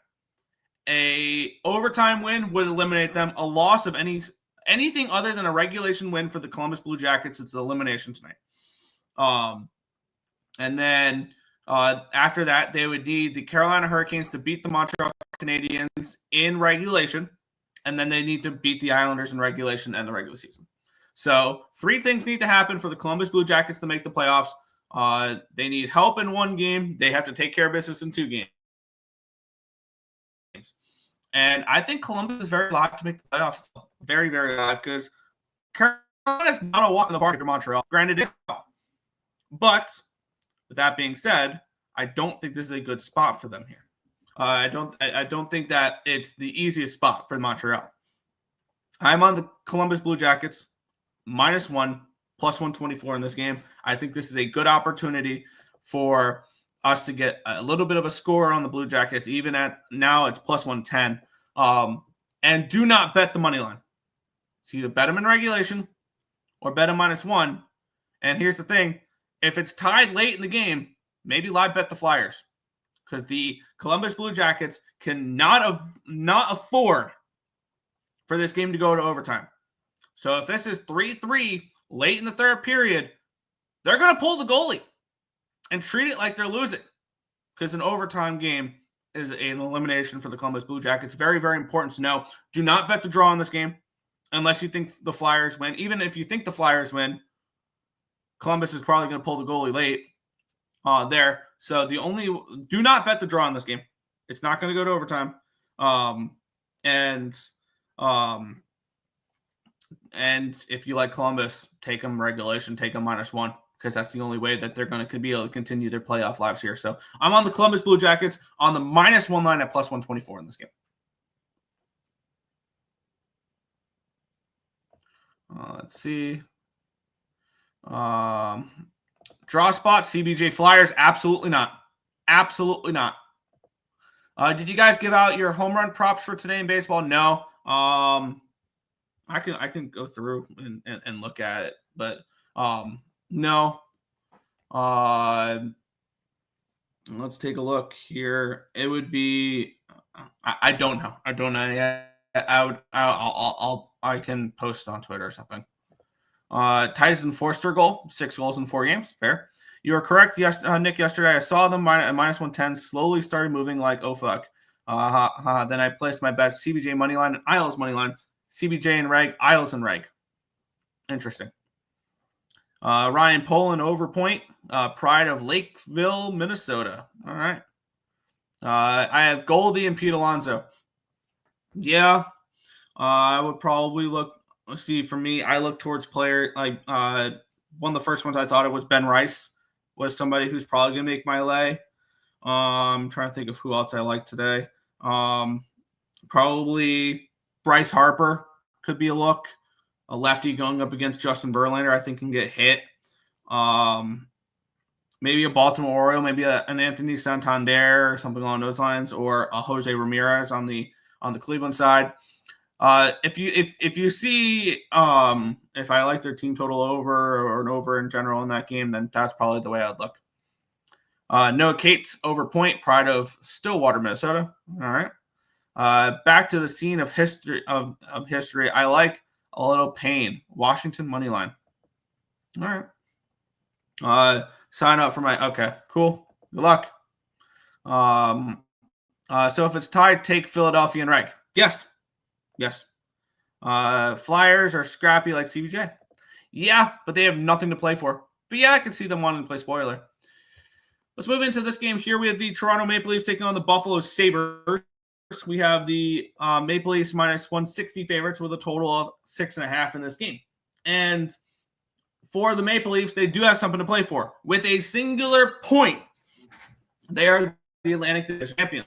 S3: A overtime win would eliminate them. A loss of anything other than a regulation win for the Columbus Blue Jackets, it's an elimination tonight. And then after that, they would need the Carolina Hurricanes to beat the Montreal Canadiens in regulation. And then they need to beat the Islanders in regulation and the regular season. So 3 things need to happen for the Columbus Blue Jackets to make the playoffs. They need help in 1 game. They have to take care of business in 2 games. And I think Columbus is very live to make the playoffs. Very, very live, because Carolina is not a walk in the park to Montreal. Granted, it's not. But with that being said, I don't think this is a good spot for them here. I don't think that it's the easiest spot for Montreal. I'm on the Columbus Blue Jackets, minus 1, plus 124 in this game. I think this is a good opportunity for us to get a little bit of a score on the Blue Jackets, even at now it's plus 110. And do not bet the money line. So either bet them in regulation or bet them minus 1. And here's the thing. If it's tied late in the game, maybe live bet the Flyers, because the Columbus Blue Jackets cannot not afford for this game to go to overtime. So if this is 3-3 late in the 3rd period, they're going to pull the goalie and treat it like they're losing, because an overtime game is an elimination for the Columbus Blue Jackets. Very, very important to know. Do not bet the draw in this game unless you think the Flyers win. Even if you think the Flyers win, Columbus is probably going to pull the goalie late there. So do not bet the draw in this game. It's not going to go to overtime. And if you like Columbus, take them regulation, take them -1, because that's the only way that they're going to be able to continue their playoff lives here. So I'm on the Columbus Blue Jackets on the -1 line at +124 in this game. Let's see. Draw spot, CBJ Flyers. Absolutely not. Absolutely not. Did you guys give out your home run props for today in baseball? No. I can go through and look at it, but no. Let's take a look here. It would be I don't know. I don't know. I can post on Twitter or something. Tyson Forster goal, 6 goals in 4 games. Fair. You are correct. Yes, Nick. Yesterday I saw them at -110. Slowly started moving like oh fuck. Then I placed my bet CBJ money line and Isles money line. CBJ and Reg, Isles and Reg. Interesting. Ryan Poland over point. Pride of Lakeville, Minnesota. All right. I have Goldie and Pete Alonso. Yeah. I would probably look. Let's see. For me, I look towards player like one of the first ones I thought it was Ben Rice was somebody who's probably gonna make my lay. I'm trying to think of who else I like today. Probably Bryce Harper could be a look. A lefty going up against Justin Verlander, I think can get hit. Maybe a Baltimore Oriole, maybe an Anthony Santander or something along those lines, or a Jose Ramirez on the Cleveland side. If you see if I like their team total over or an over in general in that game, then that's probably the way I'd look. Noah Cates over point, Pride of Stillwater, Minnesota. All right. Back to the scene of history of history. I like a little Payne, Washington money line. All right. Sign up for my okay, cool. Good luck. So if it's tied, take Philadelphia and Reg. Yes. Flyers are scrappy like CBJ. Yeah, but they have nothing to play for. But yeah, I can see them wanting to play spoiler. Let's move into this game here. We have the Toronto Maple Leafs taking on the Buffalo Sabres. We have the Maple Leafs -160 favorites with a total of 6.5 in this game. And for the Maple Leafs, they do have something to play for. With a singular point, they are the Atlantic Division champions.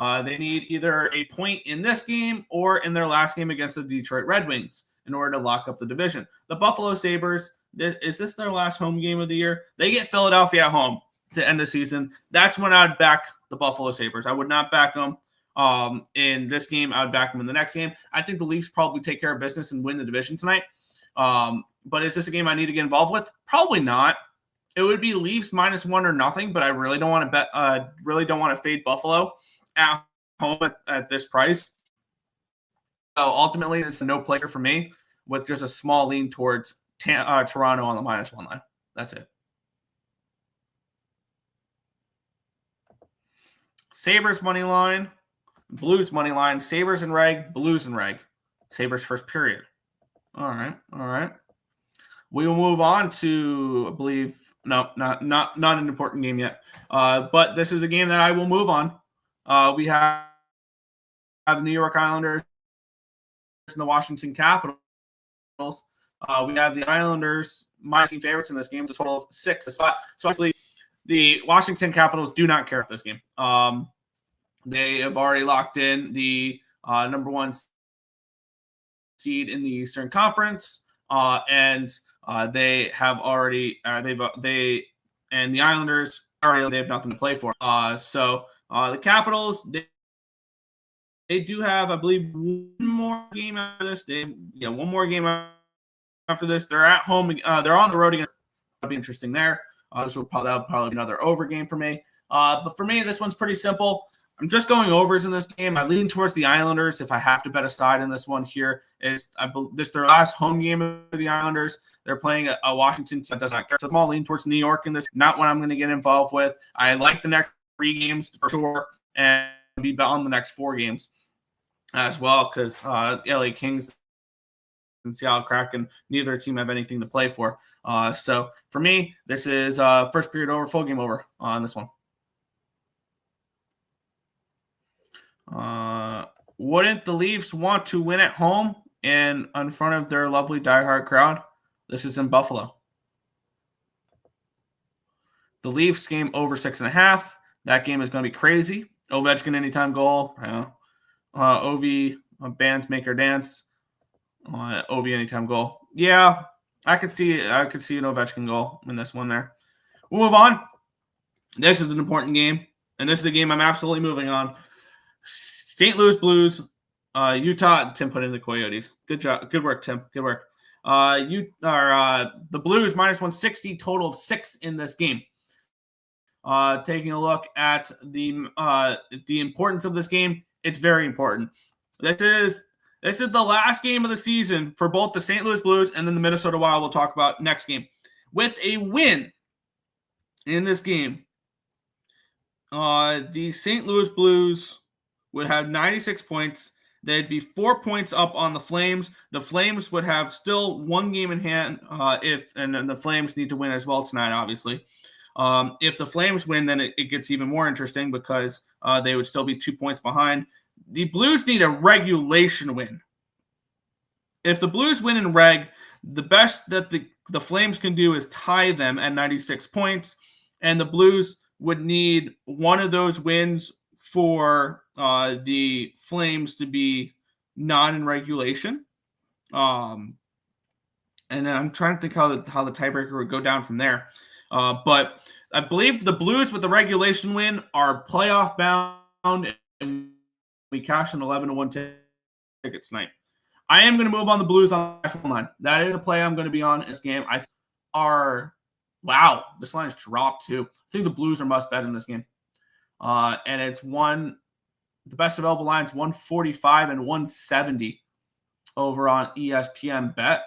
S3: They need either a point in this game or in their last game against the Detroit Red Wings in order to lock up the division. The Buffalo Sabres, is this their last home game of the year? They get Philadelphia at home to end the season. That's when I'd back the Buffalo Sabres. I would not back them in this game. I would back them in the next game. I think the Leafs probably take care of business and win the division tonight. But is this a game I need to get involved with? Probably not. It would be Leafs -1 or nothing, but I really don't want to bet. Really don't want to fade Buffalo at home at this price. So ultimately, it's a no player for me with just a small lean towards Toronto on the -1 line. That's it. Sabres money line, Blues money line, Sabres and Reg, Blues and Reg. Sabres first period. All right. We will move on to, I believe, no, not an important game yet. But this is a game that I will move on. We have the New York Islanders and the Washington Capitals. We have the Islanders -team favorites in this game with a total of 6. So obviously, the Washington Capitals do not care about this game. They have already locked in the number 1 seed in the Eastern Conference, and they have already and the Islanders already they have nothing to play for. So the Capitals they do have, I believe, one more game after this. One more game after this. They're at home. They're on the road again. That'll be interesting there. That'll probably be another over game for me. But for me, this one's pretty simple. I'm just going overs in this game. I lean towards the Islanders. If I have to bet a side in this one here, this is their last home game of the Islanders. They're playing a Washington team that does not care. So I'm all lean towards New York in this. Not what I'm going to get involved with. I like the next 3 games for sure, and be on the next 4 games as well because LA Kings and Seattle Kraken, neither team have anything to play for. So for me, this is first period over, full game over on this one. Wouldn't the Leafs want to win at home? and in front of their lovely diehard crowd. This is in Buffalo. The Leafs game over 6.5. That game is going to be crazy. Ovechkin anytime goal. Ovi, bands make her dance. Ovi anytime goal. Yeah, I could see an Ovechkin goal in this one there. We'll move on. This is an important game, and this is a game I'm absolutely moving on. St. Louis Blues, Utah. Tim put in the Coyotes. Good job. Good work, Tim. Good work. The Blues minus 160, total of 6 in this game. Taking a look at the importance of this game, it's very important. This is the last game of the season for both the St. Louis Blues and then the Minnesota Wild. We'll talk about next game. With a win in this game, the St. Louis Blues would have 96 points. They'd be 4 points up on the Flames. The Flames would have still 1 game in hand and the Flames need to win as well tonight, obviously. If the Flames win, then it gets even more interesting because they would still be 2 points behind. The Blues need a regulation win. If the Blues win in reg, the best that the Flames can do is tie them at 96 points, and the Blues would need one of those wins for the Flames to be not in regulation. And I'm trying to think how the tiebreaker would go down from there. But I believe the Blues with the regulation win are playoff bound, and we cash an 11-1 ticket tonight. I am going to move on the Blues on the national line. That is a play I'm going to be on in this game. Wow, this line has dropped too. I think the Blues are must bet in this game. And it's the best available line is 145 and 170 over on ESPN Bet.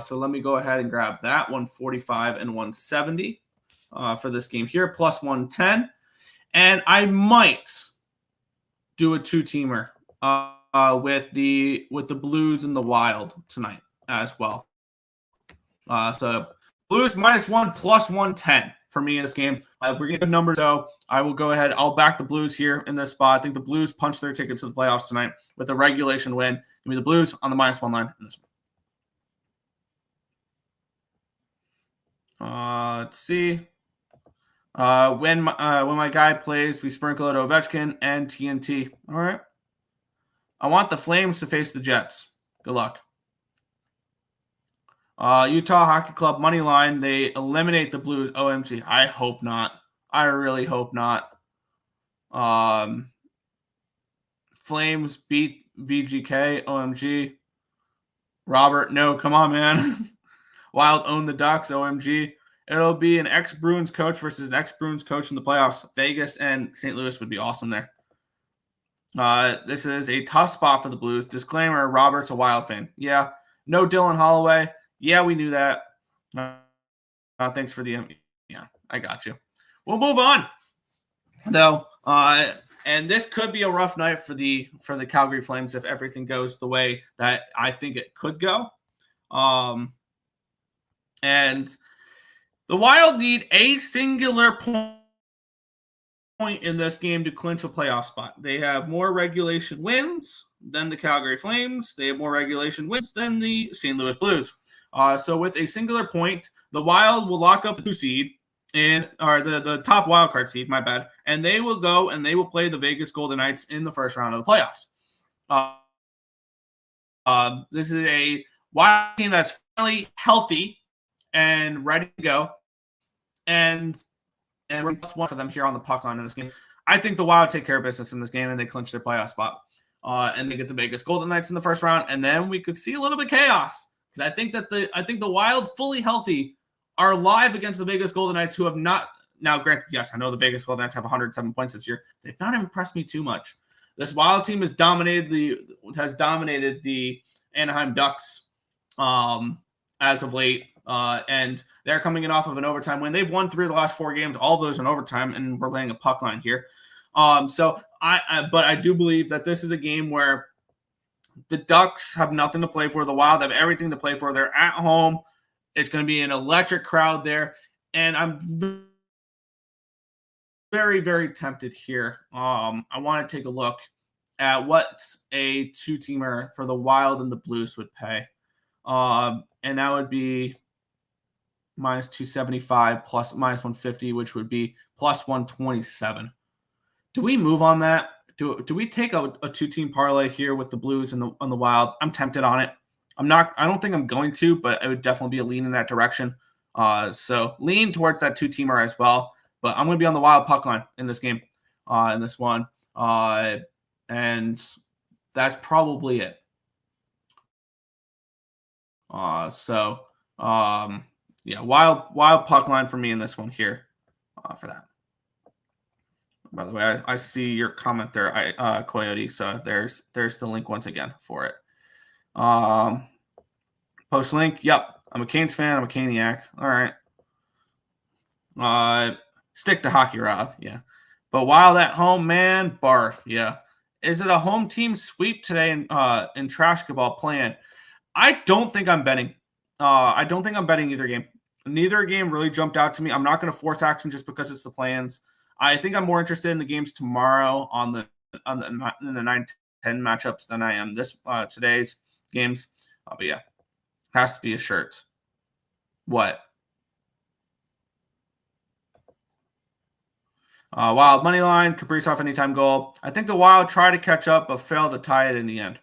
S3: So let me go ahead and grab that 145 and 170 for this game here, plus 110. And I might do a 2-teamer with the Blues and the Wild tonight as well. So Blues -1 plus 110 for me in this game. We're getting good numbers, so I will go ahead. I'll back the Blues here in this spot. I think the Blues punch their ticket to the playoffs tonight with a regulation win. Give me the Blues on the -1 line in this one. Let's see. When my guy plays, we sprinkle it Ovechkin and TNT. All right. I want the Flames to face the Jets. Good luck. Utah Hockey Club money line. They eliminate the Blues. OMG. I hope not. I really hope not. Flames beat VGK. OMG. Robert, no, come on, man. Wild own the Ducks. OMG. It'll be an ex-Bruins coach versus an ex-Bruins coach in the playoffs. Vegas and St. Louis would be awesome there. This is a tough spot for the Blues. Disclaimer, Robert's a Wild fan. Yeah. No Dylan Holloway. Yeah, we knew that. Thanks for the yeah, I got you. We'll move on, though. And this could be a rough night for the Calgary Flames if everything goes the way that I think it could go. And the Wild need a singular point in this game to clinch a playoff spot. They have more regulation wins than the Calgary Flames. They have more regulation wins than the St. Louis Blues. So with a singular point, the Wild will lock up the 2 seed the top wildcard seed, my bad, and they will go and they will play the Vegas Golden Knights in the first round of the playoffs. This is a Wild team that's finally healthy and ready to go, and we're +1 for them here on the puck line in this game. I think the Wild take care of business in this game and they clinch their playoff spot, and they get the Vegas Golden Knights in the first round, and then we could see a little bit of chaos because I think the Wild fully healthy are live against the Vegas Golden Knights, who have not. Now, granted, yes, I know the Vegas Golden Knights have 107 points this year. They've not impressed me too much. This Wild team has dominated the Anaheim Ducks as of late, and they're coming in off of an overtime win. They've won 3 of the last 4 games, all of those in overtime, and we're laying a puck line here. But I do believe that this is a game where the Ducks have nothing to play for. The Wild have everything to play for. They're at home. It's going to be an electric crowd there, and I'm very, very tempted here. I want to take a look at what a two-teamer for the Wild and the Blues would pay. And that would be minus 275 plus minus 150, which would be plus 127. Do we move on that? Do we take a two-team parlay here with the Blues and the Wild? I'm tempted on it. I don't think I'm going to, but it would definitely be a lean in that direction. So lean towards that two-teamer as well. But I'm going to be on the Wild puck line in this game, in this one. And that's probably it. Yeah, wild puck line for me in this one here, for that. By the way, I see your comment there, Coyote. So there's the link once again for it. Post link. Yep, I'm a Canes fan. I'm a Caniac. All right. Stick to hockey, Rob. Yeah, but Wild at home, man, barf. Yeah, is it a home team sweep today in trash ball playing? I don't think I'm betting. I don't think I'm betting either game. Neither game really jumped out to me. I'm not going to force action just because it's the plans. I think I'm more interested in the games tomorrow in the 9-10 matchups than I am today's games. But yeah, has to be a shirt. What? Wild money line, Kaprizov anytime goal. I think the Wild try to catch up but fail to tie it in the end.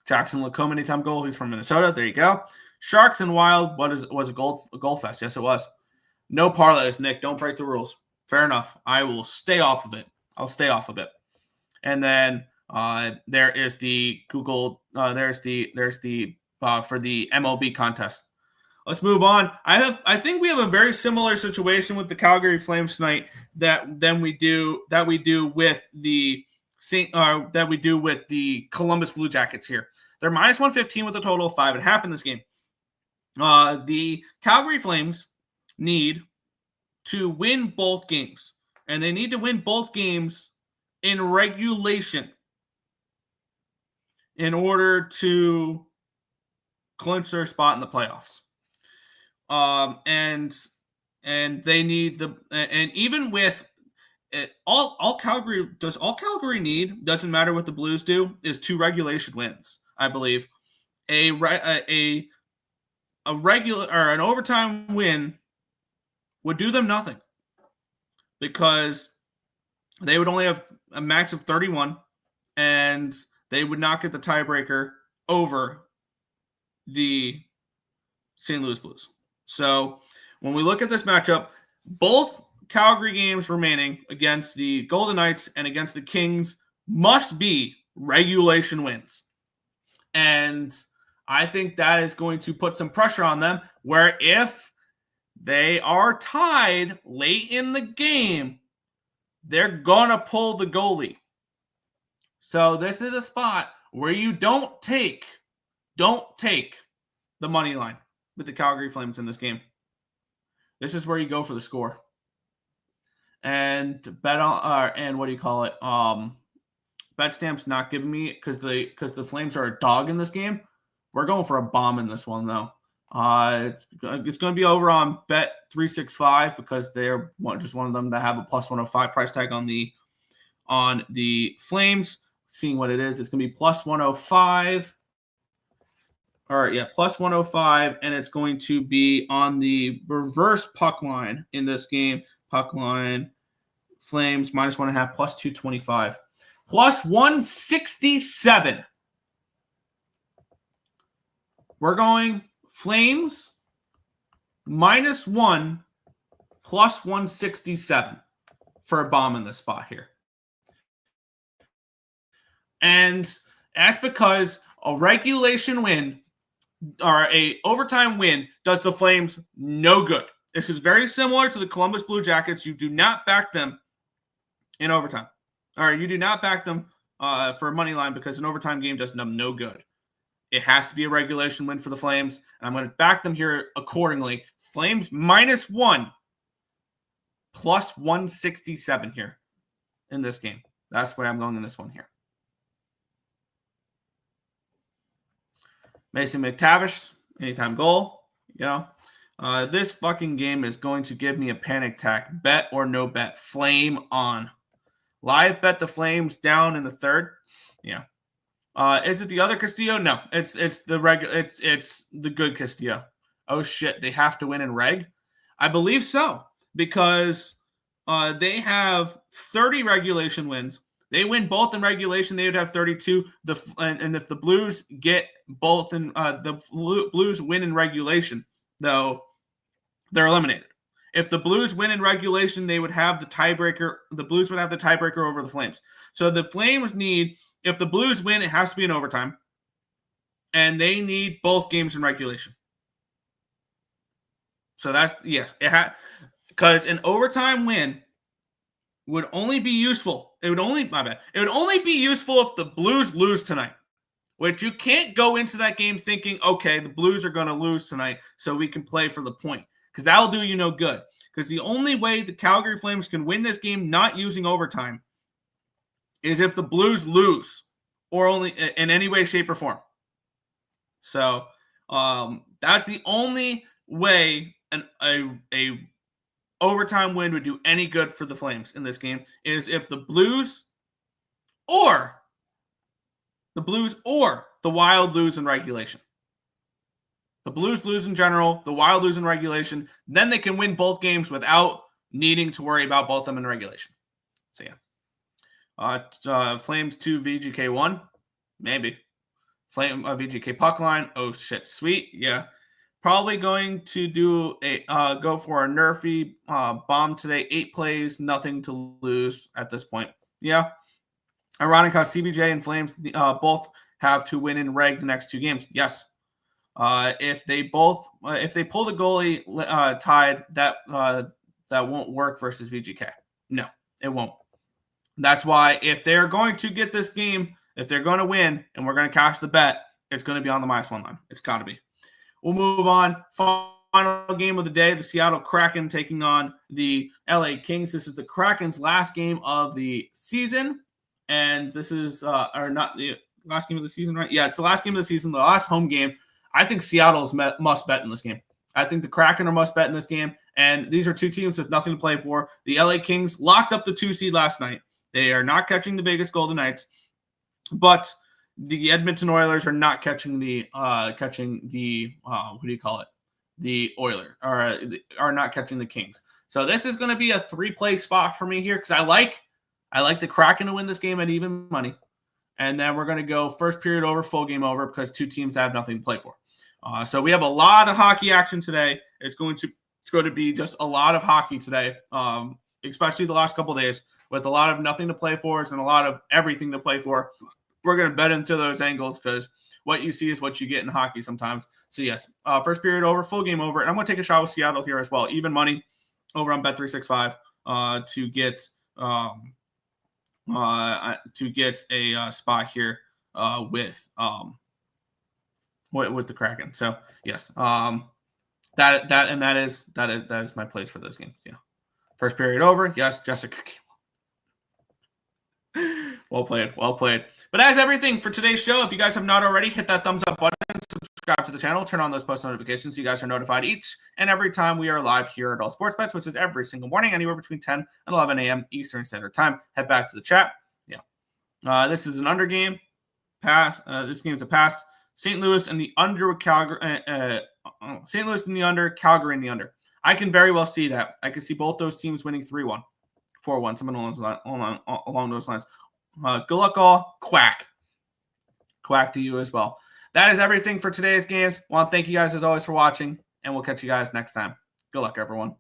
S3: Jackson Lacombe anytime goal. He's from Minnesota. There you go. Sharks and Wild. Was a goal fest? Yes, it was. No parlays, Nick. Don't break the rules. Fair enough. I will stay off of it. I'll stay off of it. And then there is the Google. There's the for the MLB contest. Let's move on. I think we have a very similar situation with the Calgary Flames tonight that we do with the Columbus Blue Jackets here. They're minus 115 with a total of 5.5 in this game. The Calgary Flames need to win both games, and they need to win both games in regulation in order to clinch their spot in the playoffs. And they need and even with it, all Calgary need, doesn't matter what the Blues do, is 2 regulation wins. I believe a regular or an overtime win would do them nothing because they would only have a max of 31 and they would not get the tiebreaker over the St. Louis Blues. So when we look at this matchup, both Calgary games remaining against the Golden Knights and against the Kings must be regulation wins. And I think that is going to put some pressure on them, where if they are tied late in the game, they're going to pull the goalie. So this is a spot where you don't take the money line with the Calgary Flames in this game. This is where you go for the score. And bet on and what do you call it? BetStamp's not giving me because the Flames are a dog in this game. We're going for a bomb in this one though. It's going to be over on Bet365 because they're just one of them that have a plus 105 price tag on the Flames. Seeing what it is, it's going to be plus 105. All right, yeah, plus 105, and it's going to be on the reverse puck line in this game. Puck line, Flames, minus 1.5, plus 225. Plus 167. We're going Flames, minus 1, plus 167 for a bomb in this spot here. And that's because a regulation win or a overtime win does the Flames no good. This is very similar to the Columbus Blue Jackets. You do not back them in overtime. Or you do not back them for a money line because an overtime game does them no good. It has to be a regulation win for the Flames. And I'm going to back them here accordingly. Flames minus 1, plus 167 here in this game. That's where I'm going in this one here. Mason McTavish, anytime goal. This fucking game is going to give me a panic attack. Bet or no bet. Flame on. Live bet the Flames down in the third. Yeah. Is it the other Castillo? No, it's the regular. It's the good Castillo. Oh shit, they have to win in reg. I believe so because they have 30 regulation wins. They win both in regulation, they would have 32. And if the Blues get both in the Blues win in regulation, though, they're eliminated. If the Blues win in regulation, they would have the tiebreaker. The Blues would have the tiebreaker over the Flames. So the Flames need, if the Blues win, it has to be in overtime. And they need both games in regulation. So that's, yes, because an overtime win would only be useful. It would only be useful if the Blues lose tonight, which you can't go into that game thinking, okay, the Blues are going to lose tonight, so we can play for the point, because that will do you no good. Because the only way the Calgary Flames can win this game not using overtime is if the Blues lose, or only in any way, shape, or form. So that's the only way a overtime win would do any good for the Flames in this game, is if the Blues or the Wild lose in regulation. The Blues lose in general, the Wild lose in regulation, then they can win both games without needing to worry about both of them in regulation. So yeah. Flames 2, VGK 1, maybe. Flame VGK puck line, oh shit, sweet, yeah. Probably going to do go for a nerfy bomb today. 8 plays, nothing to lose at this point. Yeah. Ironic how CBJ and Flames both have to win in reg the next 2 games. Yes. If they pull the goalie tied, that won't work versus VGK. No, it won't. That's why if they're going to get this game, if they're going to win and we're going to cash the bet, it's going to be on the -1 line. It's got to be. We'll move on. Final game of the day, the Seattle Kraken taking on the LA Kings. This is the Kraken's last game of the season. And this is, or not the last game of the season, right? Yeah, it's the last game of the season, the last home game. I think Seattle's must bet in this game. I think the Kraken are must bet in this game. And these are 2 teams with nothing to play for. The LA Kings locked up the 2 seed last night. They are not catching the Vegas Golden Knights. But the Edmonton Oilers are not catching the the Oilers, or are not catching the Kings. So this is going to be a 3-play spot for me here, because I like the Kraken to win this game at even money, and then we're going to go first period over, full game over, because 2 teams have nothing to play for. So we have a lot of hockey action today. It's going to be just a lot of hockey today, especially the last couple of days, with a lot of nothing to play for and a lot of everything to play for. We're going to bet into those angles, because what you see is what you get in hockey sometimes. So, yes, first period over, full game over. And I'm going to take a shot with Seattle here as well. Even money over on Bet365 to get a spot here with the Kraken. So, yes, that is my place for those games. Yeah. First period over. Yes, Jessica. Well played. But that's everything for today's show. If you guys have not already, hit that thumbs up button, subscribe to the channel, turn on those post notifications so you guys are notified each and every time we are live here at All Sports Bets, which is every single morning, anywhere between 10 and 11 a.m. Eastern Standard Time. Head back to the chat. Yeah. This is an under game. Pass. This game's a pass. St. Louis and the under with Calgary. St. Louis in the under, Calgary in the under. I can very well see that. I can see both those teams winning 3-1. 4-1, something along those lines. Good luck all. Quack to you as well. That is everything for today's games. I want to thank you guys as always for watching, and we'll catch you guys next time. Good luck, everyone.